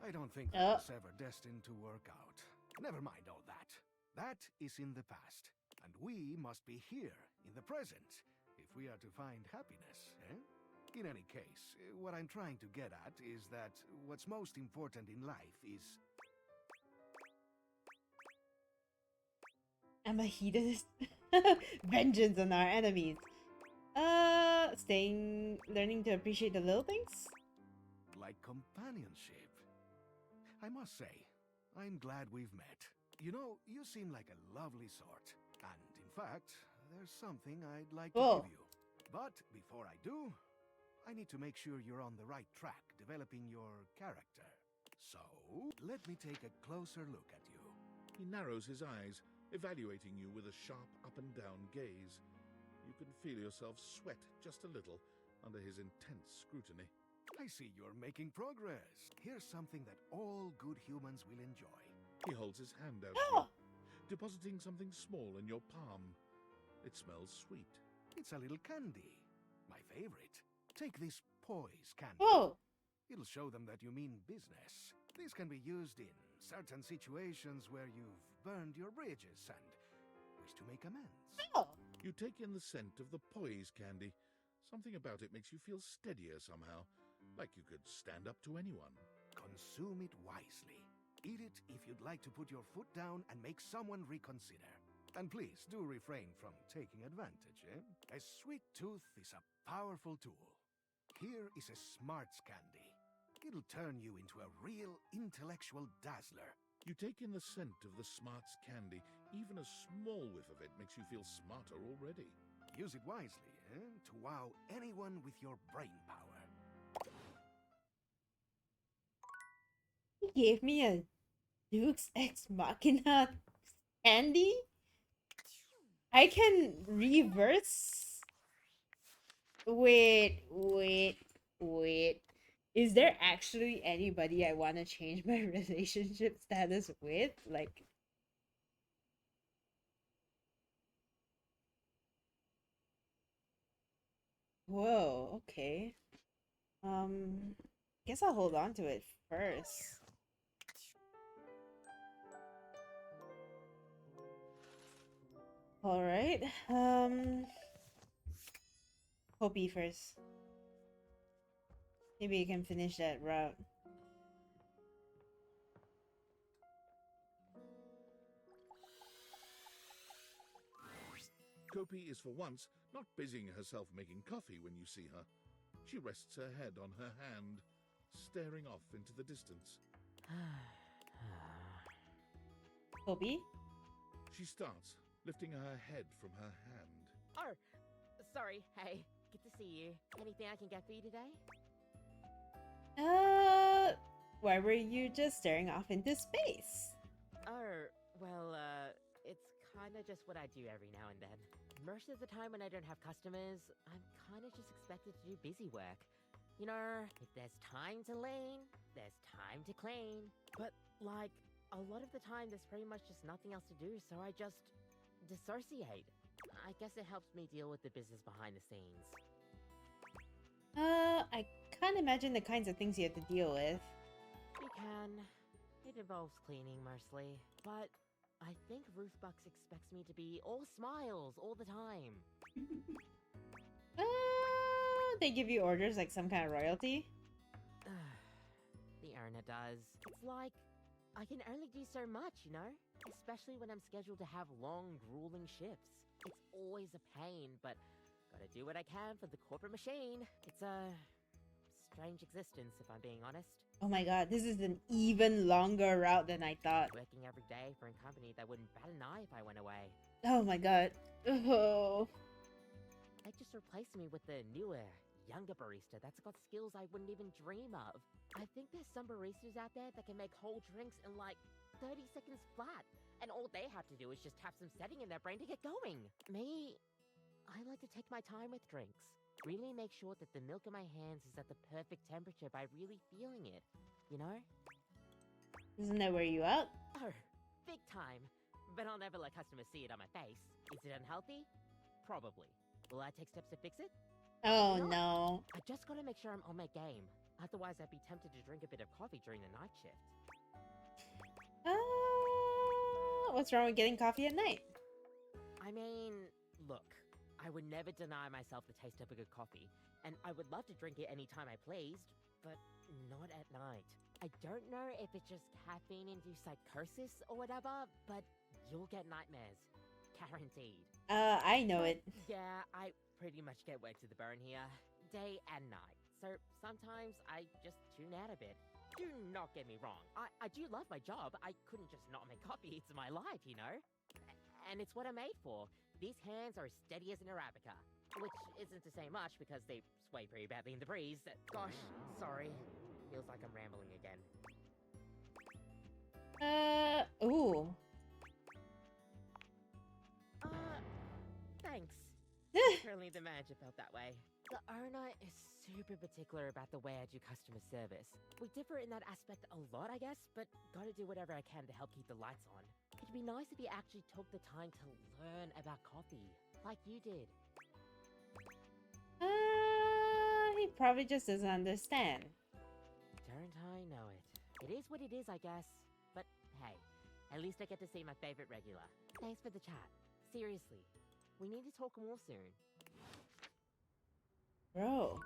I don't think that was ever destined to work out. Never mind all that. That is in the past. And we must be here, in the present, if we are to find happiness, eh? In any case, what I'm trying to get at is that what's most important in life is... I'm a hedonist. Vengeance on our enemies. Learning to appreciate the little things? like companionship. I must say, I'm glad we've met. You know, you seem like a lovely sort. And in fact, there's something I'd like to give you. But before I do, I need to make sure you're on the right track developing your character. So, let me take a closer look at you. He narrows his eyes, evaluating you with a sharp up-and-down gaze. You can feel yourself sweat just a little under his intense scrutiny. I see you're making progress. Here's something that all good humans will enjoy. He holds his hand out to you, depositing something small in your palm. It smells sweet. It's a little candy. My favorite. Take this poise candy. Oh! It'll show them that you mean business. This can be used in certain situations where you've burned your bridges and wish to make amends. Oh! You take in the scent of the poise candy. Something about it makes you feel steadier somehow, like you could stand up to anyone. Consume it wisely. Eat it if you'd like to put your foot down and make someone reconsider. And please do refrain from taking advantage, eh? A sweet tooth is a powerful tool. Here is a smarts candy. It'll turn you into a real intellectual dazzler. You take in the scent of the smarts candy. Even a small whiff of it makes you feel smarter already. Use it wisely, eh? To wow anyone with your brain power. He gave me a Deus Ex Machina candy? I can reverse... Wait. Is there actually anybody I want to change my relationship status with? Like... Whoa, okay. Guess I'll hold on to it first. Alright, Hopi first. Maybe you can finish that route. Kopi is for once not busying herself making coffee when you see her. She rests her head on her hand, staring off into the distance. Kopi? She starts, lifting her head from her hand. Oh, sorry. Hey, good to see you. Anything I can get for you today? Why were you just staring off into space? Oh, well, it's kinda just what I do every now and then. Most of the time when I don't have customers, I'm kinda just expected to do busy work. You know, if there's time to lean, there's time to clean. But, like, a lot of the time there's pretty much just nothing else to do, so I just dissociate. I guess it helps me deal with the business behind the scenes. I can't imagine the kinds of things you have to deal with. You can. It involves cleaning mostly. But I think Ruthbucks expects me to be all smiles all the time. They give you orders like some kind of royalty? The owner does. It's like, I can only do so much, you know? Especially when I'm scheduled to have long, grueling shifts. It's always a pain, but Gotta do what I can for the corporate machine. It's a strange existence, if I'm being honest. Oh my god, this is an even longer route than I thought. Working every day for a company that wouldn't bat an eye if I went away. Oh my god. Oh. They just replaced me with the newer, younger barista that's got skills I wouldn't even dream of. I think there's some baristas out there that can make whole drinks in like 30 seconds flat. And all they have to do is just have some setting in their brain to get going. Me, I like to take my time with drinks. Really make sure that the milk in my hands is at the perfect temperature by really feeling it. You know? Isn't that where you out? Oh, big time. But I'll never let customers see it on my face. Is it unhealthy? Probably. Will I take steps to fix it? Oh no. I just gotta make sure I'm on my game. Otherwise, I'd be tempted to drink a bit of coffee during the night shift. What's wrong with getting coffee at night? I mean, look, I would never deny myself the taste of a good coffee, and I would love to drink it any time I pleased, but not at night. I don't know if it's just caffeine-induced psychosis or whatever, but you'll get nightmares. Guaranteed. I know it. Yeah, I pretty much get wet to the bone here, day and night. So sometimes I just tune out a bit. Do not get me wrong. I do love my job. I couldn't just not make coffee. It's my life, you know? And it's what I'm made for. These hands are as steady as an Arabica. Which isn't to say much because they sway pretty badly in the breeze. Gosh, sorry. Feels like I'm rambling again. Ooh. Thanks. Apparently the manager felt that way. The owner is super particular about the way I do customer service. We differ in that aspect a lot, I guess, but gotta do whatever I can to help keep the lights on. It'd be nice if he actually took the time to learn about coffee, like you did. He probably just doesn't understand. Don't I know it? It is what it is, I guess. But hey, at least I get to see my favorite regular. Thanks for the chat. Seriously, we need to talk more soon. Bro.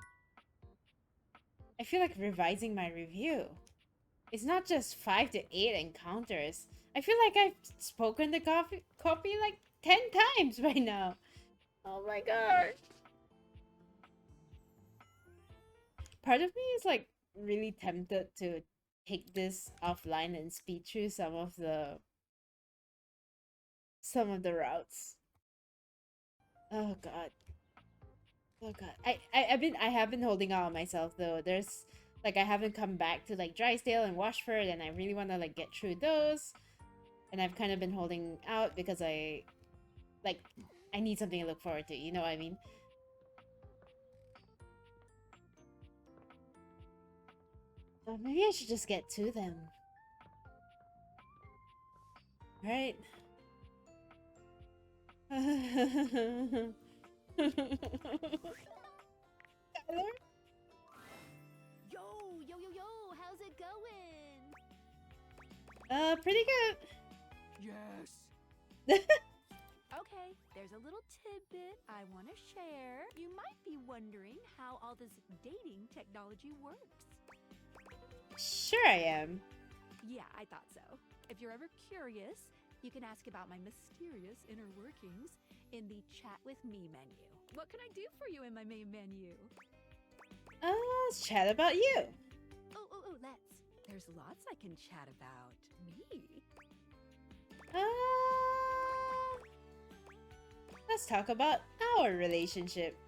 I feel like revising my review. It's not just 5 to 8 encounters. I feel like I've spoken the copy like 10 times by now. Oh my gosh. Part of me is like really tempted to take this offline and speed through some of the routes. Oh god. Oh god. I have been holding on myself though. There's like I haven't come back to like Drysdale and Washford and I really want to like get through those. And I've kind of been holding out because I need something to look forward to, you know what I mean? Maybe I should just get to them. Right? Tyler? Yo, how's it going? Pretty good. Yes. Okay, there's a little tidbit I want to share. You might be wondering how all this dating technology works. Sure I am. Yeah, I thought so. If you're ever curious, you can ask about my mysterious inner workings in the Chat with Me menu. What can I do for you in my main menu? Let's chat about you. Let's. There's lots I can chat about. Me. Let's talk about our relationship.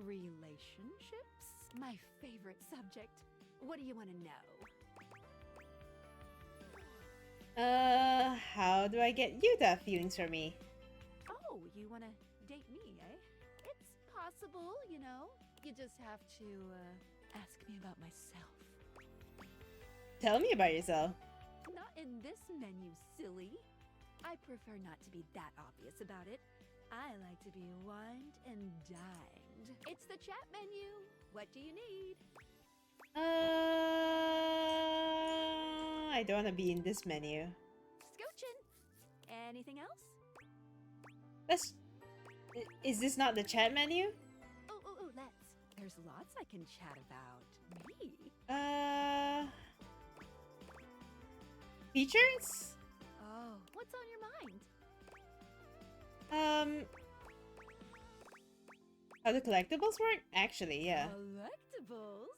Relationships? My favorite subject. What do you want to know? How do I get you to have feelings for me? Oh, you want to date me, eh? It's possible, you know. You just have to, ask me about myself. Tell me about yourself. Not in this menu, silly. I prefer not to be that obvious about it. I like to be wined and dined. It's the chat menu. What do you need? I don't want to be in this menu. Scoochin'. Anything else? Is this not the chat menu? Let's. There's lots I can chat about. Me. Features? Oh, what's on your mind? How the collectibles work? Actually, yeah. Collectibles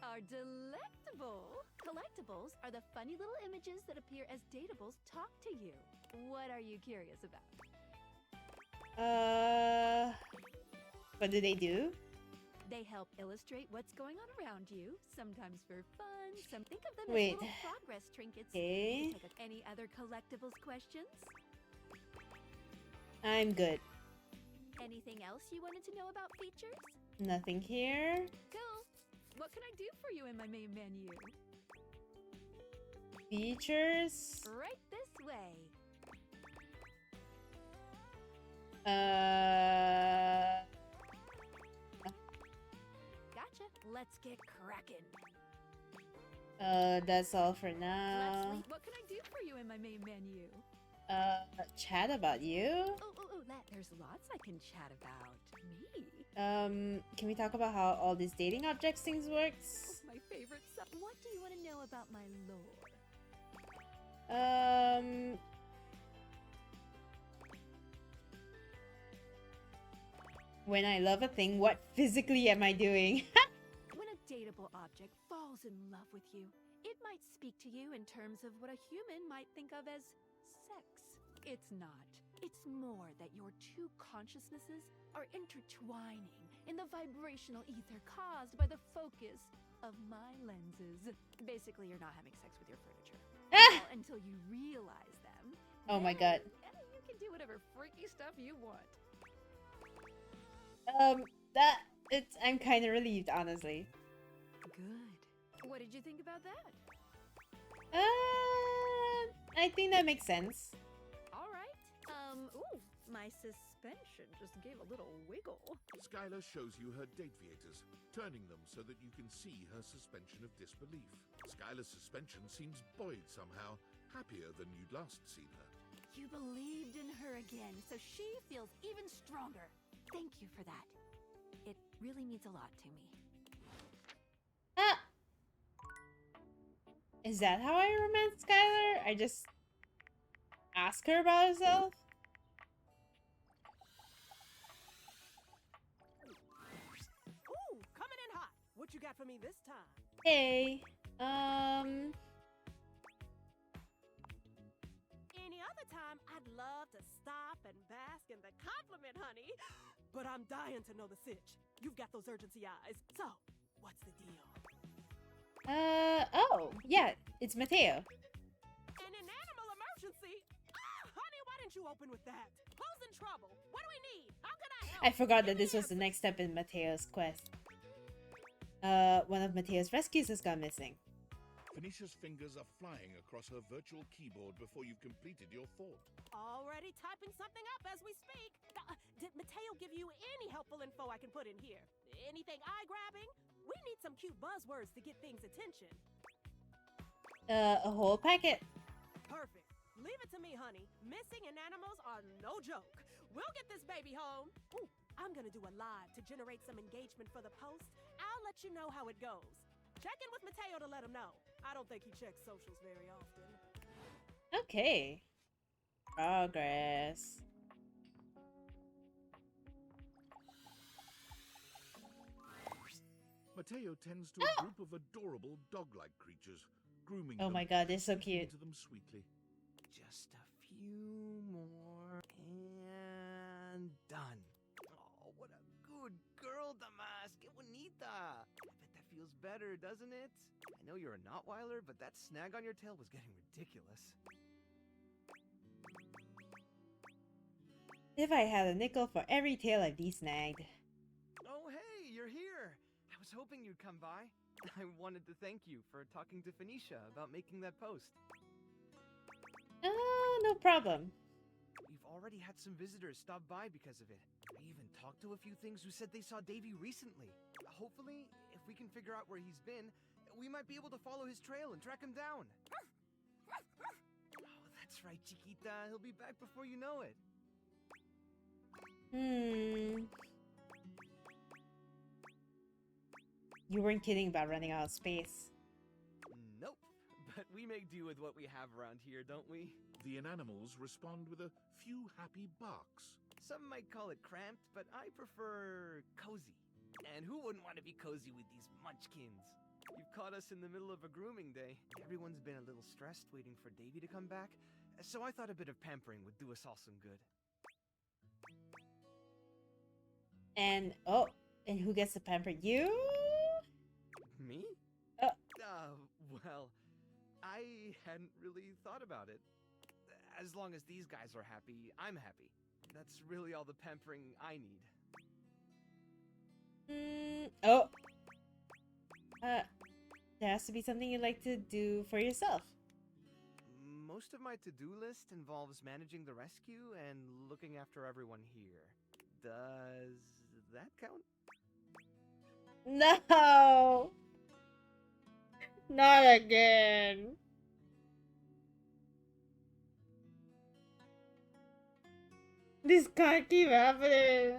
are delectable. Collectibles are the funny little images that appear as datables talk to you. What are you curious about? What do they do? They help illustrate what's going on around you, sometimes for fun. Some think of them Wait. as little progress trinkets. Okay. Any other collectibles questions? I'm good. Anything else you wanted to know about features? Nothing here. Cool. What can I do for you in my main menu? Features. Right this way. Gotcha. Let's get cracking. That's all for Let's now. leave. What can I do for you in my main menu? Chat about you? There's lots I can chat about. Me? Can we talk about how all these dating objects things works? My favorite stuff. What do you want to know about my lore? When I love a thing, what physically am I doing? When a dateable object falls in love with you, it might speak to you in terms of what a human might think of as sex. It's not. It's more that your two consciousnesses are intertwining in the vibrational ether caused by the focus of my lenses. Basically, you're not having sex with your furniture. Well, until you realize them. Oh my god. You can do whatever freaky stuff you want. I'm kind of relieved, honestly. Good. What did you think about that? I think that makes sense. All right. Ooh, my suspension just gave a little wiggle. Skylar shows you her Dateviators, turning them so that you can see her suspension of disbelief. Skylar's suspension seems buoyed somehow, happier than you'd last seen her. You believed in her again, so she feels even stronger. Thank you for that. It really means a lot to me. Is that how I romance Skylar? I just ask her about herself? Ooh, coming in hot. What you got for me this time? Hey, Any other time, I'd love to stop and bask in the compliment, honey. But I'm dying to know the sitch. You've got those urgency eyes. So, what's the deal? oh, yeah, it's Mateo. An animal emergency? Honey, why didn't you open with that? Who's in trouble? What do we need? How can I help? I forgot that this was the next step in Mateo's quest. One of Mateo's rescues has gone missing. Phoenicia's fingers are flying across her virtual keyboard before you've completed your thought. Already typing something up as we speak. Did Mateo give you any helpful info I can put in here? Anything eye-grabbing? We need some cute buzzwords to get things attention. A whole packet. Perfect. Leave it to me, honey. Missing in animals are no joke. We'll get this baby home. Ooh, I'm gonna do a live to generate some engagement for the post. I'll let you know how it goes. Check in with Mateo to let him know. I don't think he checks socials very often. Okay. Progress. Mateo tends to a group of adorable dog-like creatures, grooming Oh them my god, they're so and cute. to them sweetly. Just a few more and done. Oh, what a good girl, Damas. Que bonita. I bet that feels better, doesn't it? I know you're a Notweiler, but that snag on your tail was getting ridiculous. If I had a nickel for every tail I've de-snagged. Oh, hey, you're here. I was hoping you'd come by. I wanted to thank you for talking to Phoenicia about making that post. No problem. We've already had some visitors stop by because of it. I even talked to a few things who said they saw Davy recently. Hopefully, if we can figure out where he's been, we might be able to follow his trail and track him down. Oh, that's right, Chiquita. He'll be back before you know it. You weren't kidding about running out of space. Nope. But we make do with what we have around here, don't we? The inanimals respond with a few happy barks. Some might call it cramped, but I prefer cozy. And who wouldn't want to be cozy with these munchkins? You've caught us in the middle of a grooming day. Everyone's been a little stressed waiting for Davy to come back, so I thought a bit of pampering would do us all some good. And and who gets to pamper you? Me? Well, I hadn't really thought about it. As long as these guys are happy, I'm happy. That's really all the pampering I need. There has to be something you'd like to do for yourself. Most of my to-do list involves managing the rescue and looking after everyone here. Does that count? No! Not again. This can't keep happening.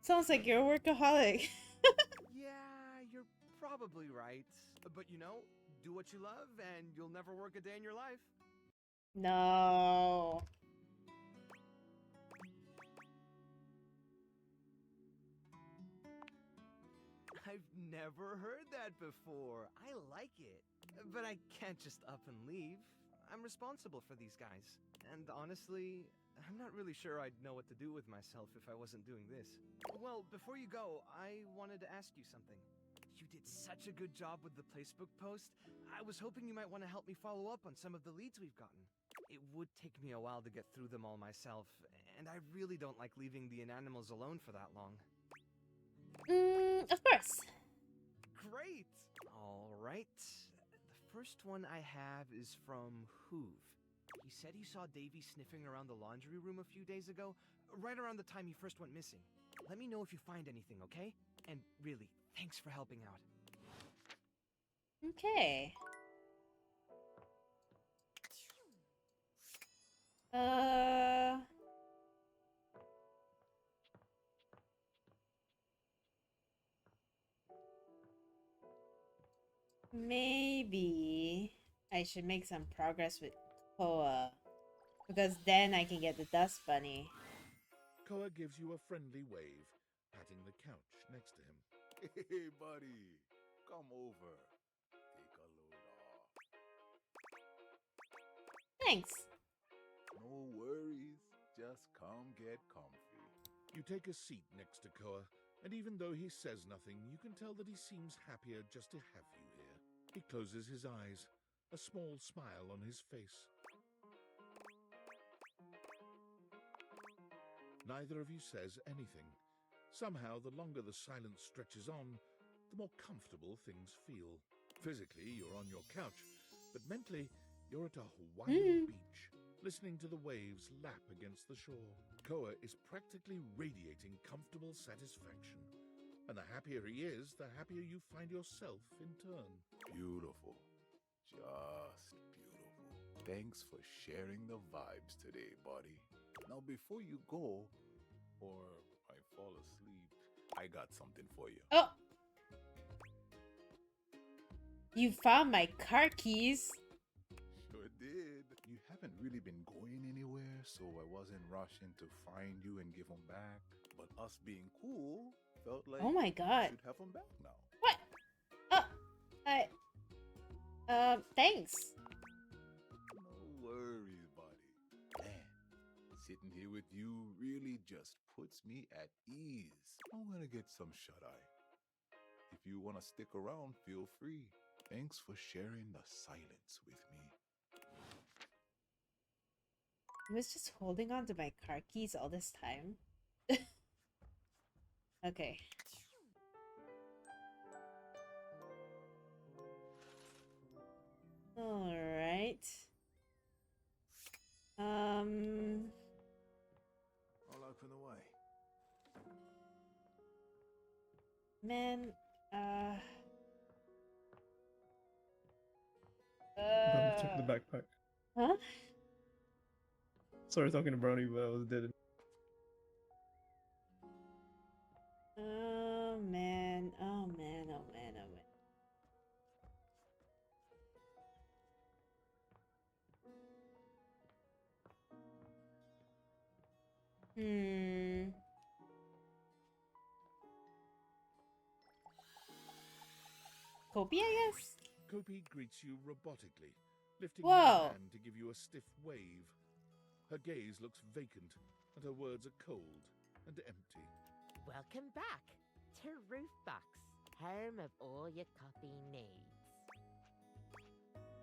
Sounds like you're a workaholic. Yeah, you're probably right. But you know, do what you love and you'll never work a day in your life. No. I've never heard that before. I like it. But I can't just up and leave. I'm responsible for these guys. And honestly, I'm not really sure I'd know what to do with myself if I wasn't doing this. Well, before you go, I wanted to ask you something. You did such a good job with the Placebook post. I was hoping you might want to help me follow up on some of the leads we've gotten. It would take me a while to get through them all myself, and I really don't like leaving the Inanimals alone for that long. Of course. Great! Alright. The first one I have is from Hoove. He said he saw Davy sniffing around the laundry room a few days ago, right around the time he first went missing. Let me know if you find anything, okay? And really, thanks for helping out. Okay. Maybe I should make some progress with Koa, because then I can get the dust bunny. Koa gives you a friendly wave, patting the couch next to him. Hey, buddy. Come over. Take a load off. Thanks. No worries. Just come get comfy. You take a seat next to Koa, and even though he says nothing, you can tell that he seems happier just to have you here. He closes his eyes, a small smile on his face. Neither of you says anything. Somehow, the longer the silence stretches on, the more comfortable things feel. Physically, you're on your couch, but mentally, you're at a Hawaiian beach, listening to the waves lap against the shore. Koa is practically radiating comfortable satisfaction. And the happier he is, the happier you find yourself in turn. Beautiful. Just beautiful. Thanks for sharing the vibes today, buddy. Now, before you go, or I fall asleep, I got something for you. Oh! You found my car keys. Sure did. You haven't really been going anywhere, so I wasn't rushing to find you and give them back. But us being cool felt like Oh my God. we should have them back now. What? Thanks. No worries, buddy. Man, sitting here with you really just puts me at ease. I'm gonna get some shut-eye. If you want to stick around, feel free. Thanks for sharing the silence with me. I was just holding on to my car keys all this time. Okay. Alright. I'll open the way. Man, Check the backpack. Huh? Sorry, talking to Brownie, but I was dead. Oh man, oh man, oh man, oh man. Kopi, I guess? Kopi greets you robotically, lifting Whoa. her hand to give you a stiff wave. Her gaze looks vacant, and her words are cold and empty. Welcome back to Roofbox, home of all your copy needs.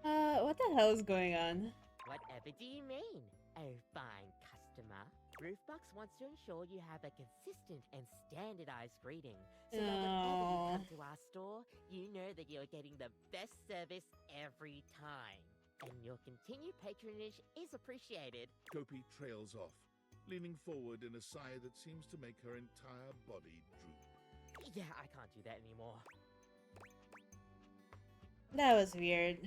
What the hell is going on? Whatever do you mean, oh fine customer? Roofbox wants to ensure you have a consistent and standardized greeting, so that whenever you come to our store, you know that you're getting the best service every time. And your continued patronage is appreciated. Kopi trails off, leaning forward in a sigh that seems to make her entire body droop. Yeah, I can't do that anymore. That was weird.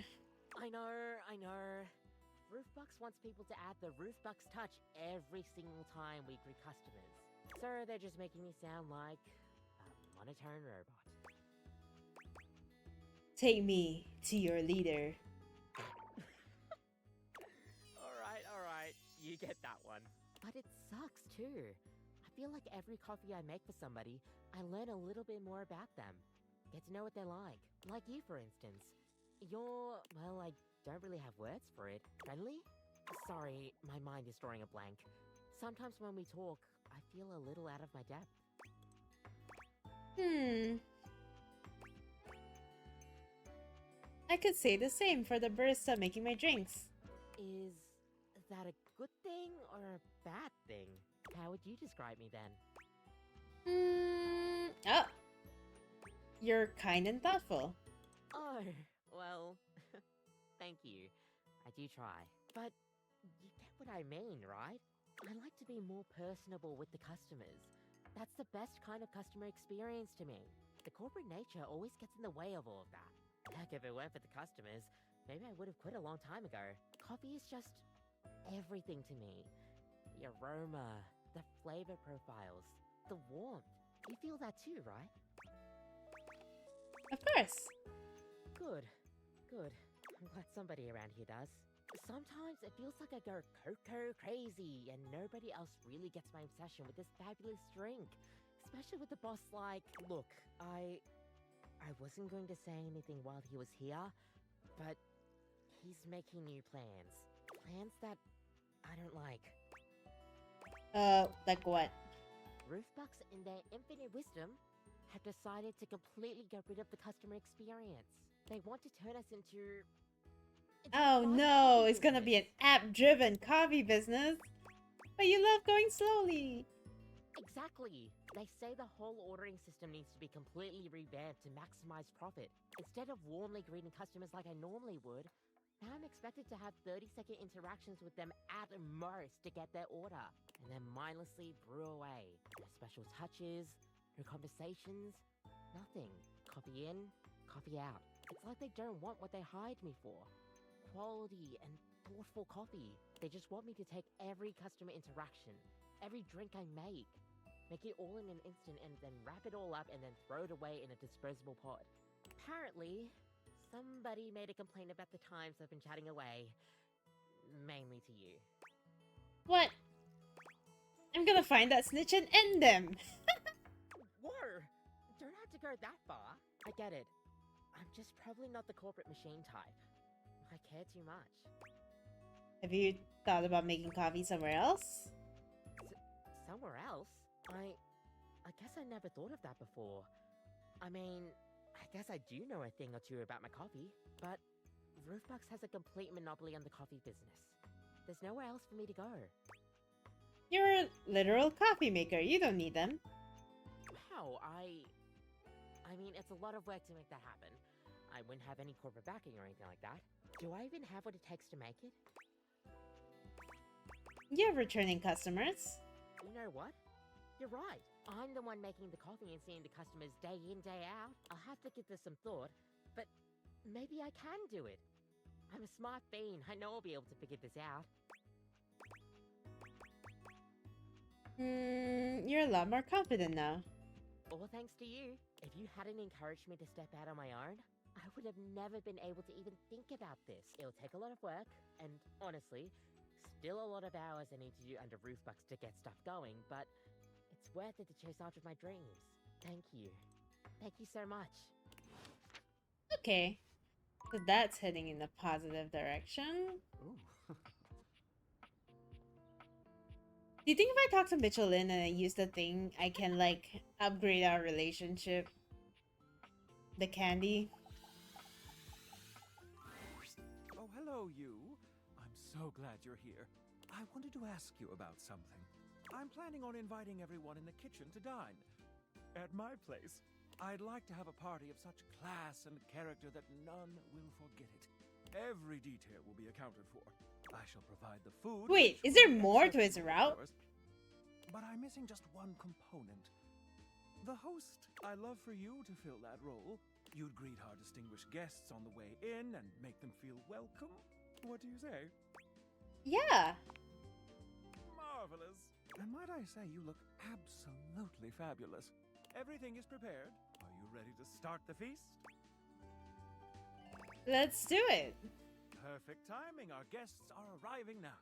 I know. Roofbox wants people to add the Roofbox touch every single time we greet customers. So they're just making me sound like a monotone robot. Take me to your leader. Alright, you get that one. But it sucks too. I feel like every coffee I make for somebody, I learn a little bit more about them. Get to know what they're like. Like you, for instance. You're, well, I don't really have words for it. Friendly? Sorry, my mind is drawing a blank. Sometimes when we talk, I feel a little out of my depth. I could say the same for the barista making my drinks. Is that a good thing or a bad thing? How would you describe me then? Oh. You're kind and thoughtful. Oh, well, thank you. I do try. But you get what I mean, right? I like to be more personable with the customers. That's the best kind of customer experience to me. The corporate nature always gets in the way of all of that. Heck, if it weren't for the customers, maybe I would have quit a long time ago. Coffee is just everything to me. The aroma, the flavor profiles, the warmth. You feel that too, right? Of course. Good. I'm glad somebody around here does. Sometimes it feels like I go cocoa crazy and nobody else really gets my obsession with this fabulous drink. Especially with the boss like, look, I wasn't going to say anything while he was here, but he's making new plans. Plans that I don't like. Like what? Roofbox, in their infinite wisdom, have decided to completely get rid of the customer experience. They want to turn us into... Oh no, it's gonna be an app-driven coffee business. But you love going slowly. Exactly. They say the whole ordering system needs to be completely revamped to maximize profit. Instead of warmly greeting customers like I normally would, now I'm expected to have 30-second interactions with them at most to get their order, and then mindlessly brew away. No special touches, no conversations, nothing. Copy in, copy out. It's like they don't want what they hired me for. Quality and thoughtful coffee. They just want me to take every customer interaction, every drink I make it all in an instant and then wrap it all up and then throw it away in a disposable pot. Apparently, somebody made a complaint about the times I've been chatting away. Mainly to you. What? I'm gonna find that snitch and end them. Whoa! Don't have to go that far. I get it. I'm just probably not the corporate machine type. I care too much. Have you thought about making coffee somewhere else? Somewhere else? I guess I never thought of that before. I mean, I guess I do know a thing or two about my coffee, but Roofbox has a complete monopoly on the coffee business. There's nowhere else for me to go. You're a literal coffee maker. You don't need them. How? I mean, it's a lot of work to make that happen. I wouldn't have any corporate backing or anything like that. Do I even have what it takes to make it? You have returning customers. You know what? You're right. I'm the one making the coffee and seeing the customers day in, day out. I'll have to give this some thought, but maybe I can do it. I'm a smart bean. I know I'll be able to figure this out. You're a lot more confident now. All thanks to you. If you hadn't encouraged me to step out on my own, I would have never been able to even think about this. It'll take a lot of work, and honestly, still a lot of hours I need to do under Roofbox to get stuff going, but it's worth it to chase after my dreams. Thank you. Thank you so much. Okay. So that's heading in a positive direction. Ooh. Do you think if I talk to Mitchell Lynn and I use the thing, I can, like, upgrade our relationship? The candy? Oh, hello, you. I'm so glad you're here. I wanted to ask you about something. I'm planning on inviting everyone in the kitchen to dine. At my place. I'd like to have a party of such class and character that none will forget it. Every detail will be accounted for. I shall provide the food. Wait, is there more to his route? But I'm missing just one component. The host. I'd love for you to fill that role. You'd greet our distinguished guests on the way in and make them feel welcome. What do you say? Yeah. Marvelous. And might I say, you look absolutely fabulous. Everything is prepared. Are you ready to start the feast? Let's do it. Perfect timing. Our guests are arriving now.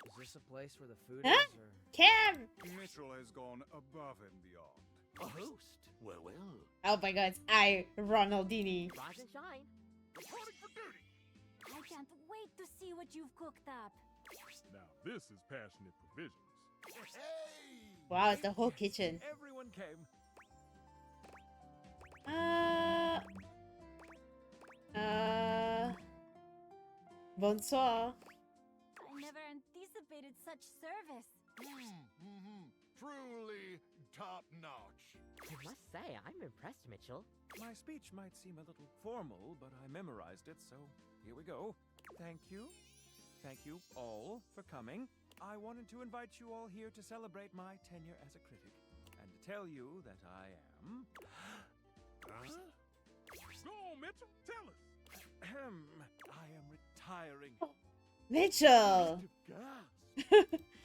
Is this a place where the food Huh? is, or...? Cam! Mitchell has gone above and beyond. A host? Well, well. Oh my god, it's I, Ronaldini. Rise and shine. Reporting for duty. I can't wait to see what you've cooked up. Now this is passionate provisions. Wow, it's the whole kitchen. Everyone came. Bonsoir. I never anticipated such service. Truly top notch. I must say, I'm impressed, Mitchell. My speech might seem a little formal, but I memorized it, so here we go. Thank you. Thank you all for coming. I wanted to invite you all here to celebrate my tenure as a critic, and to tell you that I am... Go on, Mitchell. Tell us. I am retiring. Mitchell!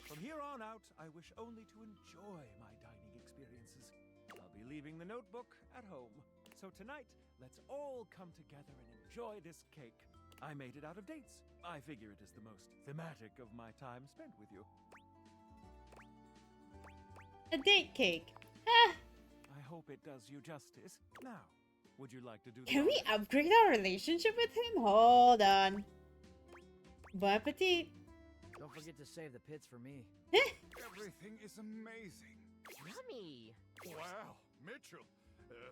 From here on out, I wish only to enjoy my dining experiences. I'll be leaving the notebook at home. So tonight, let's all come together and enjoy this cake. I made it out of dates. I figure it is the most thematic of my time spent with you. A date cake. I hope it does you justice. Now, would you like to do the Can we honors? upgrade our relationship with him? Hold on. Bon appetit. Don't forget to save the pits for me. Everything is amazing. Yummy. Wow, Mitchell,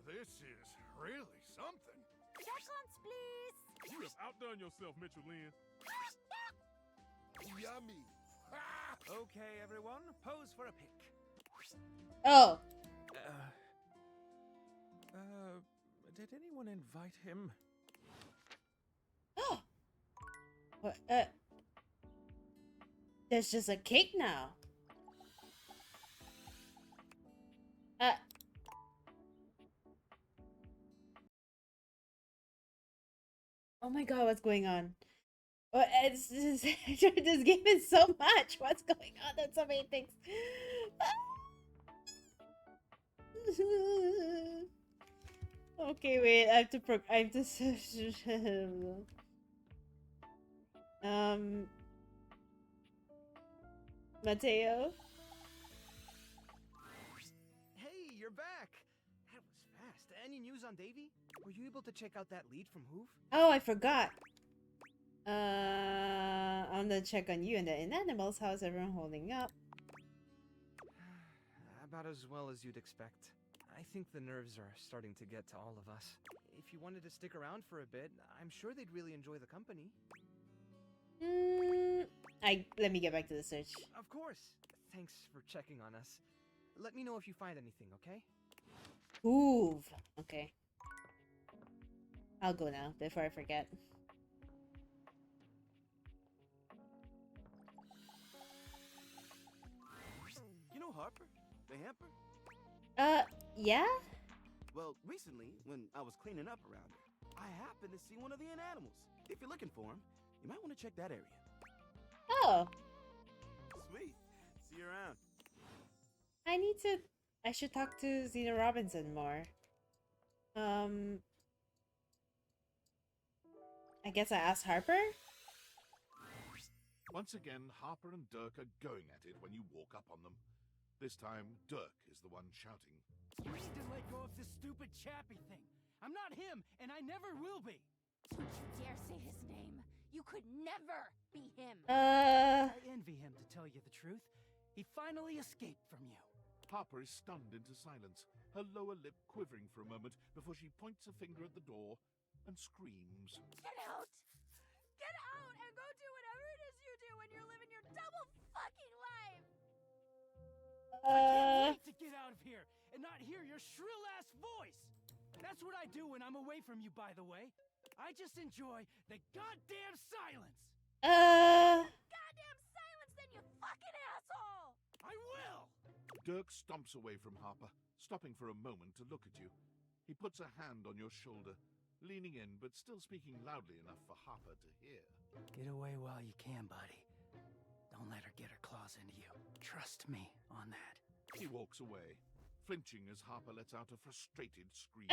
this is really something. Seconds, please. You have outdone yourself, Mitchell Lynn. Yummy. Okay, everyone, pose for a pic. Oh. Did anyone invite him? What, there's just a cake now. Oh my god, what's going on? It's this game is so much. What's going on? There's so many things. Okay, wait. I have to Mateo. Hey, you're back. That was fast. Any news on Davy? Were you able to check out that lead from Hoof? Oh, I forgot. I'm gonna check on you and the inanimals. How's everyone holding up? About as well as you'd expect. I think the nerves are starting to get to all of us. If you wanted to stick around for a bit, I'm sure they'd really enjoy the company. Let me get back to the search. Of course. Thanks for checking on us. Let me know if you find anything, okay? Ooh. Okay. I'll go now before I forget. You know Harper? The hamper? Yeah? Well, recently, when I was cleaning up around her, I happened to see one of the inanimals. If you're looking for him, you might want to check that area. Oh. Sweet. See you around. I should talk to Zena Robinson more. I guess I asked Harper? Once again, Harper and Dirk are going at it when you walk up on them. This time, Dirk is the one shouting. You need to let go of this stupid chappy thing. I'm not him, and I never will be. Don't you dare say his name. You could never be him. I envy him, to tell you the truth. He finally escaped from you. Harper is stunned into silence, her lower lip quivering for a moment before she points a finger at the door and screams. Get out! Get out and go do whatever it is you do when you're living your double fucking life! I can't wait to get out of here and not hear your shrill-ass voice! That's what I do when I'm away from you, by the way. I just enjoy the goddamn silence! Goddamn silence then, you fucking asshole! I will! Dirk stomps away from Harper, stopping for a moment to look at you. He puts a hand on your shoulder, leaning in but still speaking loudly enough for Harper to hear. Get away while you can, buddy. Don't let her get her claws into you. Trust me on that. He walks away, flinching as Harper lets out a frustrated scream.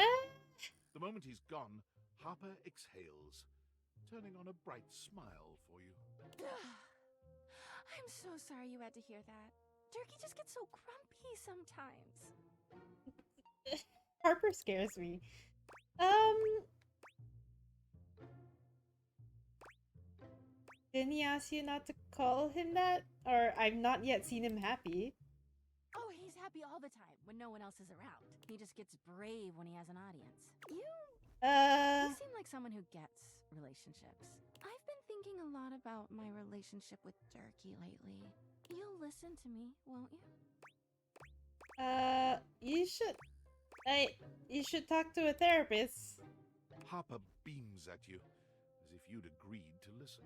The moment he's gone, Harper exhales, turning on a bright smile for you. I'm so sorry you had to hear that. Durkee just gets so grumpy sometimes. Harper scares me. Didn't he ask you not to call him that? Or I've not yet seen him happy. Oh, he's happy all the time when no one else is around. He just gets brave when he has an audience. You seem like someone who gets relationships. I've been thinking a lot about my relationship with Durkee lately. You'll listen to me, won't you? You should talk to a therapist. Harper beams at you, as if you'd agreed to listen.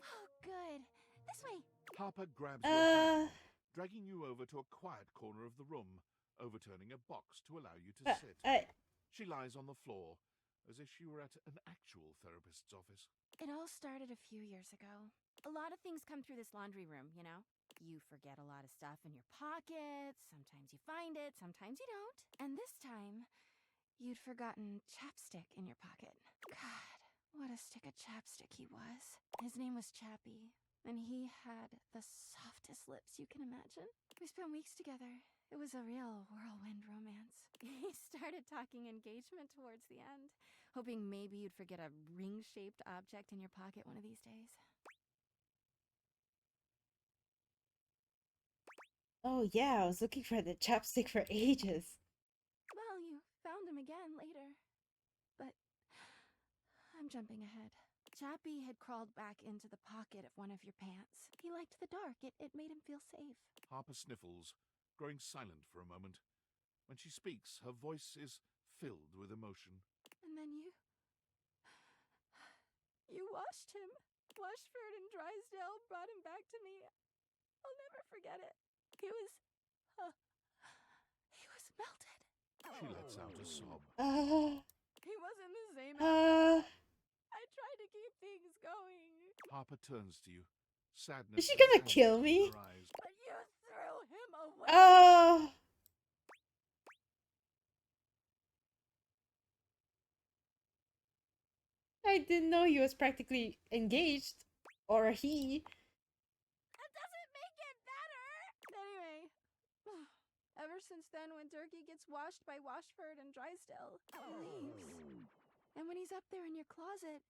Oh, good. This way. Harper grabs your hand, dragging you over to a quiet corner of the room, overturning a box to allow you to sit. She lies on the floor, as if she were at an actual therapist's office. It all started a few years ago. A lot of things come through this laundry room, you know? You forget a lot of stuff in your pockets, sometimes you find it, sometimes you don't. And this time, you'd forgotten chapstick in your pocket. God, what a stick of chapstick he was. His name was Chappie, and he had the softest lips you can imagine. We spent weeks together. It was a real whirlwind romance. He started talking engagement towards the end, hoping maybe you'd forget a ring-shaped object in your pocket one of these days. Oh yeah, I was looking for the chapstick for ages. Well, you found him again later. But I'm jumping ahead. Chappie had crawled back into the pocket of one of your pants. He liked the dark. It made him feel safe. Harper sniffles, growing silent for a moment. When she speaks, her voice is filled with emotion. And then you washed him. Washford and Drysdale brought him back to me. I'll never forget it. He was melted. She lets out a sob. He wasn't the same after that. I tried to keep things going. Harper turns to you, sadness. Is she gonna kill me? But you threw him away. I didn't know he was practically engaged. Or he. That doesn't make it better! Anyway, ever since then, when Durkee gets washed by Washford and Drysdale, he leaves. And when he's up there in your closet,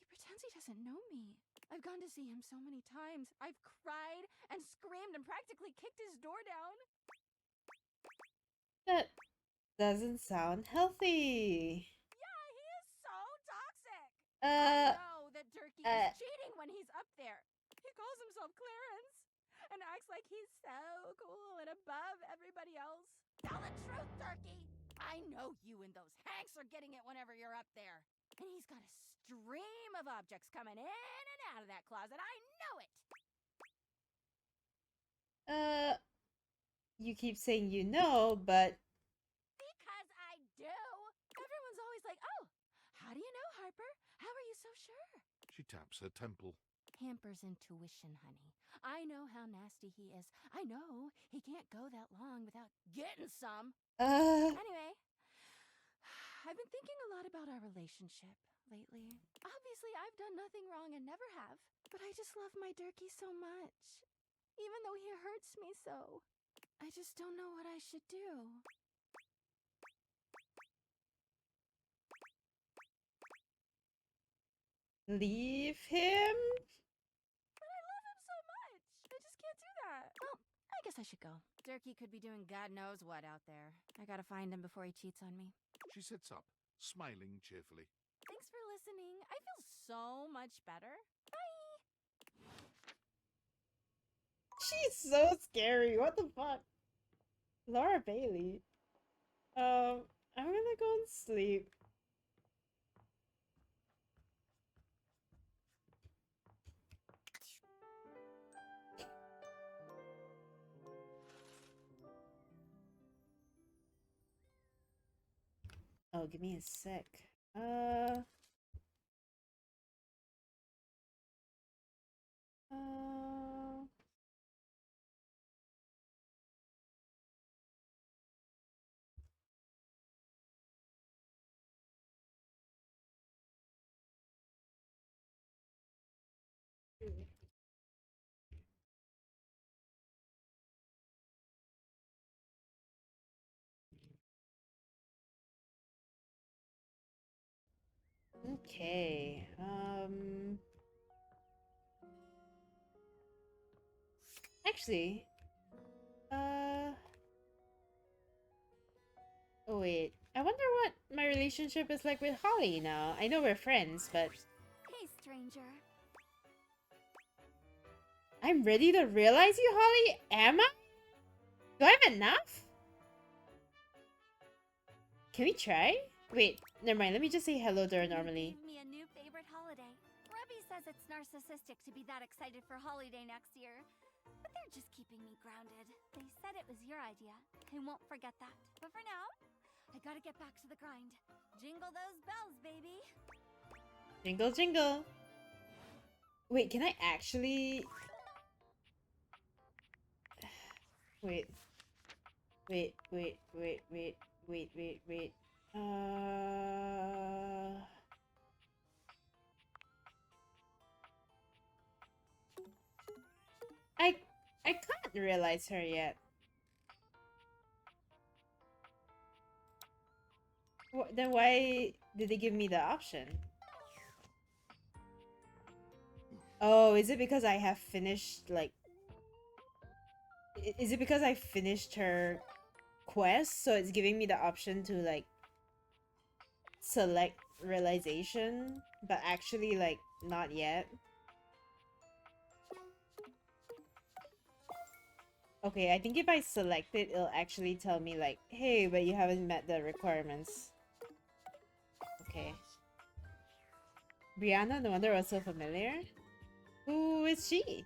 he pretends he doesn't know me. I've gone to see him so many times. I've cried and screamed and practically kicked his door down. That doesn't sound healthy. Yeah, he is so toxic. I know that Durkee is cheating when he's up there. He calls himself Clarence and acts like he's so cool and above everybody else. Tell the truth, Durkee! I know you and those Hanks are getting it whenever you're up there. And he's got a stream of objects coming in and out of that closet. I know it! You keep saying you know, but... Because I do! Everyone's always like, oh, how do you know, Harper? How are you so sure? She taps her temple. Hamper's intuition, honey. I know how nasty he is. I know he can't go that long without getting some. Anyway, I've been thinking a lot about our relationship lately. Obviously, I've done nothing wrong and never have. But I just love my Durkee so much. Even though he hurts me so. I just don't know what I should do. leave him? But I love him so much. I just can't do that. Well, I guess I should go. Durkee could be doing God knows what out there. I gotta find him before he cheats on me. She sits up, smiling cheerfully. Thanks for listening. I feel so much better. Bye! She's so scary. What the fuck? Laura Bailey. I'm gonna go and sleep. Oh, give me a sec. Uh, okay. Actually, oh wait. I wonder what my relationship is like with Holly now. I know we're friends, but Hey, stranger. I'm ready to realize you, Holly? Am I? Do I have enough? Can we try? Wait, never mind. Let me just say hello to her normally. Gave me a new favorite holiday. Rebby says it's narcissistic to be that excited for holiday next year. But they're just keeping me grounded. They said it was your idea. I won't forget that. But for now, I gotta get back to the grind. Jingle those bells, baby. Jingle, jingle. Wait, can I actually... Wait. Wait. I can't realize her yet. Then why did they give me the option? Oh, is it because I have finished, like... Is it because I finished her quest, so it's giving me the option to, like, select realization, but actually, like, not yet? Okay, I think if I select it, it'll actually tell me, like, hey, but you haven't met the requirements. Okay. Brianna, no wonder I was so familiar. Who is she?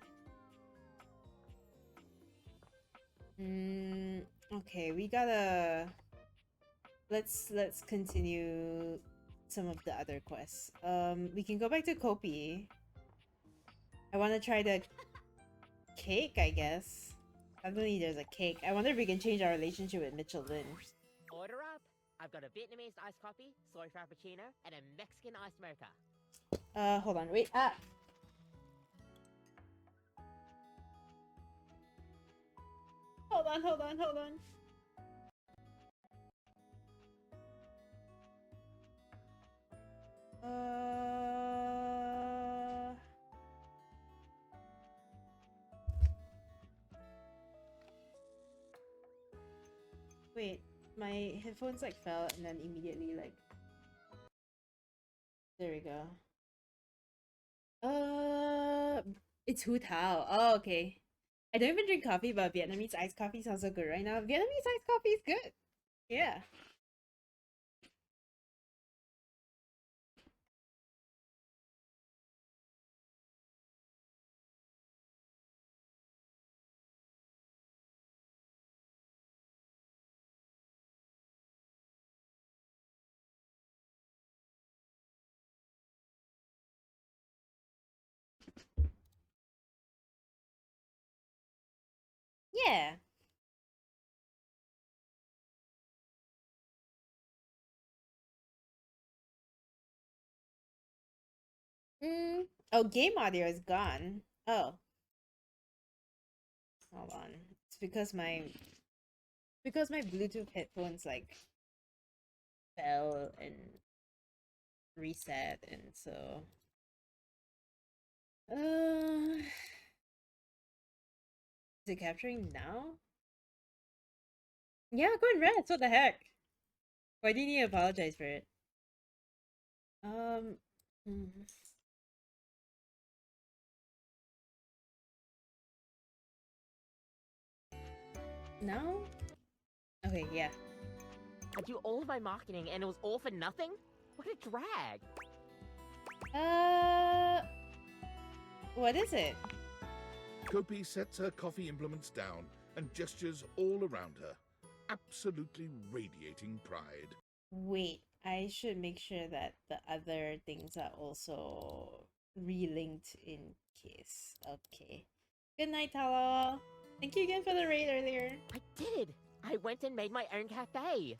Okay, we gotta... Let's continue some of the other quests. We can go back to Kopi. I want to try the cake, I guess. Suddenly there's a cake. I wonder if we can change our relationship with Mitchell Lynn. Order up. I've got a Vietnamese iced coffee, soy frappuccino, and a Mexican iced mocha. Hold on, wait. Ah! Hold on. Wait, my headphones like fell and then immediately like... There we go. It's Hu Tao. Oh, okay. I don't even drink coffee, but Vietnamese iced coffee sounds so good right now. Vietnamese iced coffee is good. Yeah. Yeah. Oh, game audio is gone. Oh. Hold on. It's because my Bluetooth headphones like fell and reset, and so Is it capturing now? Yeah, go and rest. What the heck? Why do you need to apologize for it? hmm. No? Okay, yeah. I do all of my marketing and it was all for nothing? What a drag. What is it? Kopi sets her coffee implements down and gestures all around her, absolutely radiating pride. Wait, I should make sure that the other things are also relinked in case. Okay. Good night, Talo. Thank you again for the raid earlier. I did. I went and made my own cafe.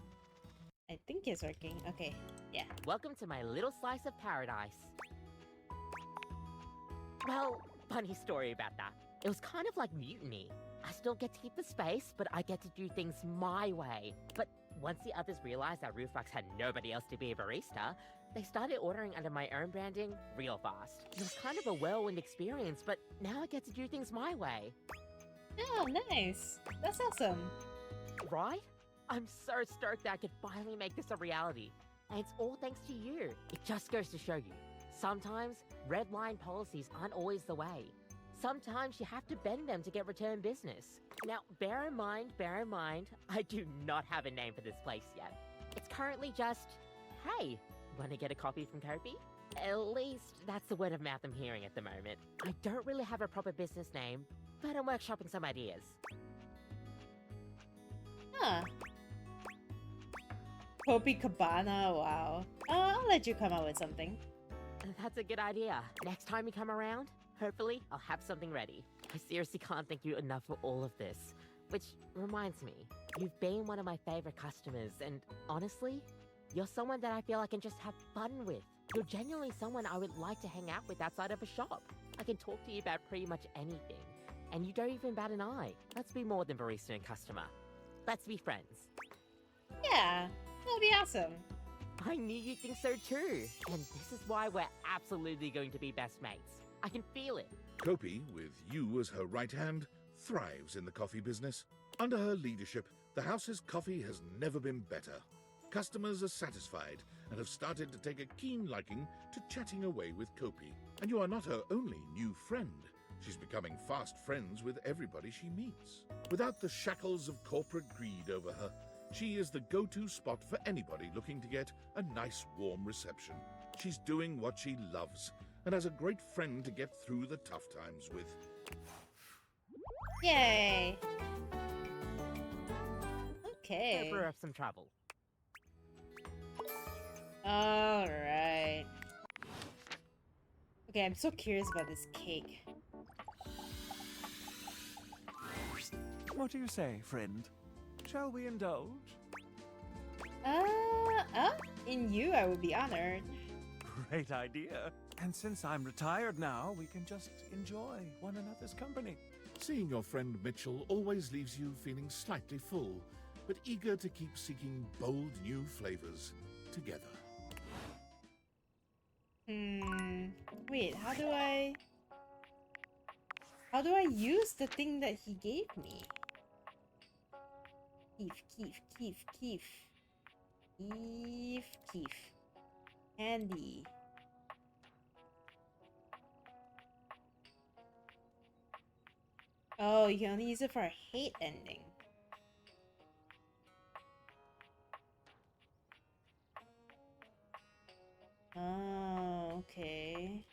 I think it's working. Okay, yeah. Welcome to my little slice of paradise. Well, funny story about that. It was kind of like mutiny. I still get to keep the space, but I get to do things my way. But once the others realized that Roofbox had nobody else to be a barista, they started ordering under my own branding real fast. It was kind of a whirlwind experience, but now I get to do things my way. Oh, nice. That's awesome. Right? I'm so stoked that I could finally make this a reality. And it's all thanks to you. It just goes to show you. Sometimes, red line policies aren't always the way. Sometimes you have to bend them to get return business. Now, bear in mind, I do not have a name for this place yet. It's currently just, hey, wanna get a copy from Kopi? At least, that's the word of mouth I'm hearing at the moment. I don't really have a proper business name, but I'm workshopping some ideas. Huh. Kopi Cabana, wow. I'll let you come up with something. That's a good idea. Next time you come around, hopefully I'll have something ready. I seriously can't thank you enough for all of this. Which reminds me, you've been one of my favorite customers, and honestly, you're someone that I feel I can just have fun with. You're genuinely someone I would like to hang out with outside of a shop. I can talk to you about pretty much anything, and you don't even bat an eye. Let's be more than barista and customer. Let's be friends. Yeah, that'll be awesome. I knew you'd think so too, and this is why we're absolutely going to be best mates. I can feel it. Kopi, with you as her right hand, thrives in the coffee business. Under her leadership, the house's coffee has never been better. Customers are satisfied and have started to take a keen liking to chatting away with Kopi. And you are not her only new friend. She's becoming fast friends with everybody she meets. Without the shackles of corporate greed over her, she is the go-to spot for anybody looking to get a nice, warm reception. She's doing what she loves and has a great friend to get through the tough times with. Yay! Okay. Brew up some trouble. Alright. Okay, I'm so curious about this cake. What do you say, friend? Shall we indulge? In you, I would be honored. Great idea. And since I'm retired now, we can just enjoy one another's company. Seeing your friend Mitchell always leaves you feeling slightly full, but eager to keep seeking bold new flavors together. Wait, how do I use the thing that he gave me? Keef. Candy. Oh, you can only use it for a hate ending. Oh, okay.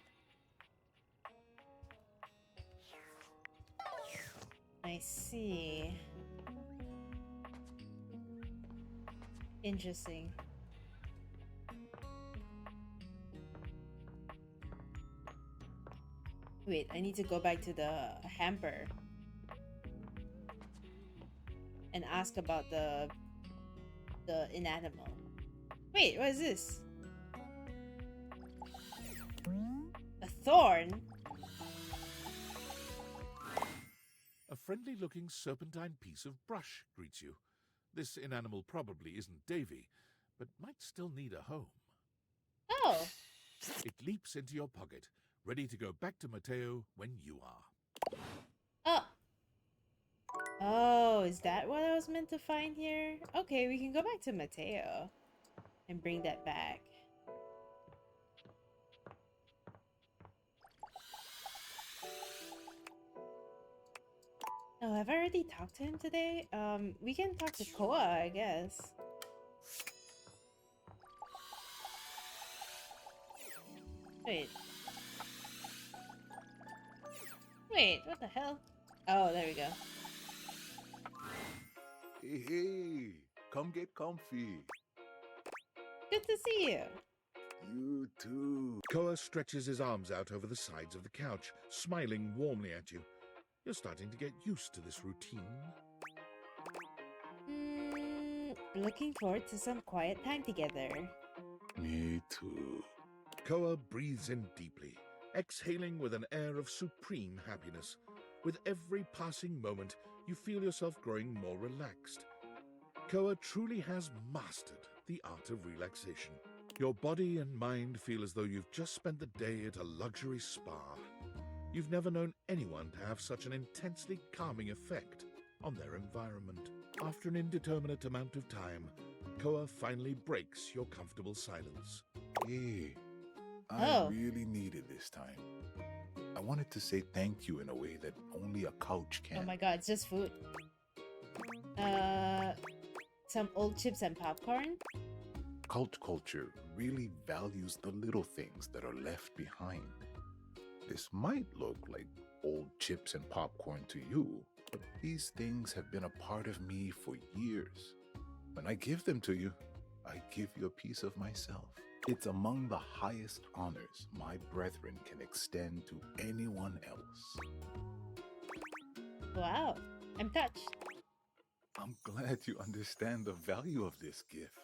I see. Interesting. Wait, I need to go back to the hamper and ask about the inanimal. Wait, what is this? A thorn? A friendly-looking serpentine piece of brush greets you. This inanimal probably isn't Davy, but might still need a home. Oh! It leaps into your pocket ready to go back to Mateo when you are. Oh. Oh, is that what I was meant to find here? Okay, we can go back to Mateo and bring that back. Oh, have I already talked to him today? We can talk to Koa, I guess. Wait. Wait, what the hell? Oh, there we go. Hey, hey, come get comfy. Good to see you. You too. Koa stretches his arms out over the sides of the couch, smiling warmly at you. You're starting to get used to this routine. Looking forward to some quiet time together. Me too. Koa breathes in deeply, exhaling with an air of supreme happiness. With every passing moment, you feel yourself growing more relaxed. Koa truly has mastered the art of relaxation. Your body and mind feel as though you've just spent the day at a luxury spa. You've never known anyone to have such an intensely calming effect on their environment. After an indeterminate amount of time, Koa finally breaks your comfortable silence. Hey, I really needed this time. I wanted to say thank you in a way that only a couch can. Oh my god, it's just food. Some old chips and popcorn? Cult culture really values the little things that are left behind. This might look like old chips and popcorn to you, but these things have been a part of me for years. When I give them to you, I give you a piece of myself. It's among the highest honors my brethren can extend to anyone else. Wow, I'm touched. I'm glad you understand the value of this gift.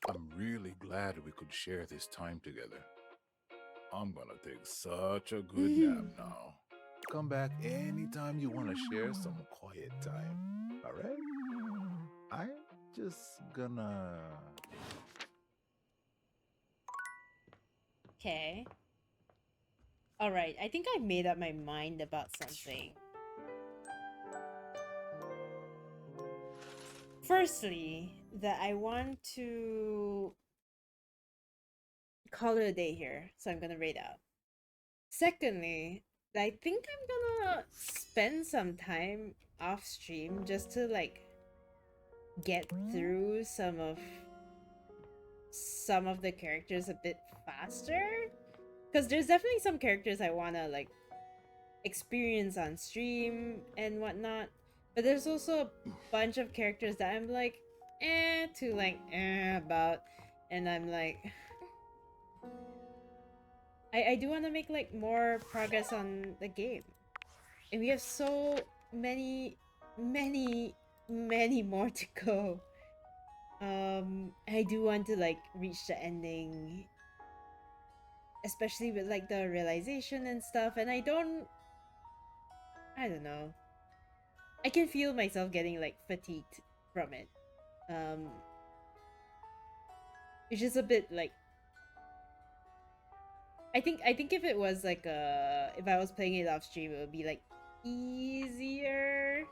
I'm really glad we could share this time together. I'm gonna take such a good nap now. Come back anytime you want to share some quiet time, alright? I'm just gonna... Okay. Alright, I think I made up my mind about something. Firstly, that I want to call it a day here, so I'm gonna raid out. Secondly, I think I'm gonna spend some time off stream just to like get through some of the characters a bit faster, because there's definitely some characters I want to like experience on stream and whatnot, but there's also a bunch of characters that I'm like about, and I'm like I do want to make like more progress on the game, and we have so many more to go. I do want to like reach the ending, especially with like the realization and stuff, and I don't know. I can feel myself getting like fatigued from it. It's just a bit like I think if it was like if I was playing it off stream, it would be like easier.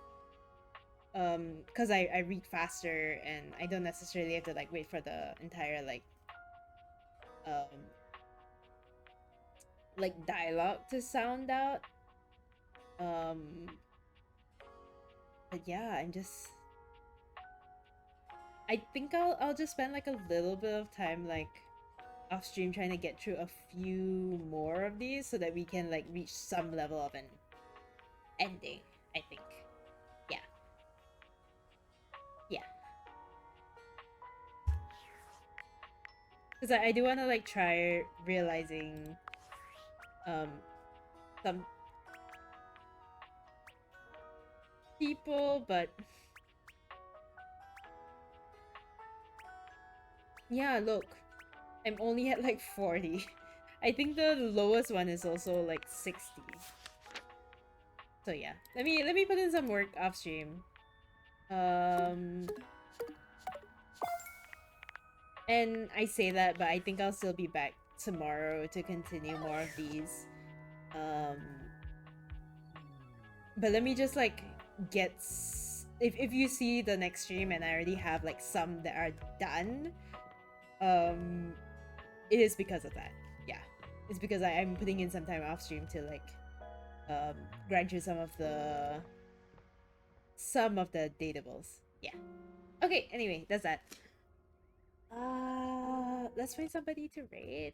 Because I read faster and I don't necessarily have to like wait for the entire like dialogue to sound out. But yeah, I think I'll just spend like a little bit of time like off stream trying to get through a few more of these so that we can like reach some level of an ending, I think. Yeah. Because I do want to like try realizing some people, but yeah, look, I'm only at like 40. I think the lowest one is also like 60. So yeah, let me put in some work off stream. And I say that, but I think I'll still be back tomorrow to continue more of these. But let me just like get if you see the next stream and I already have like some that are done, it is because of that. Yeah, it's because I'm putting in some time off stream to like grant you some of the datables. Yeah. Okay. Anyway, that's that. Let's find somebody to raid.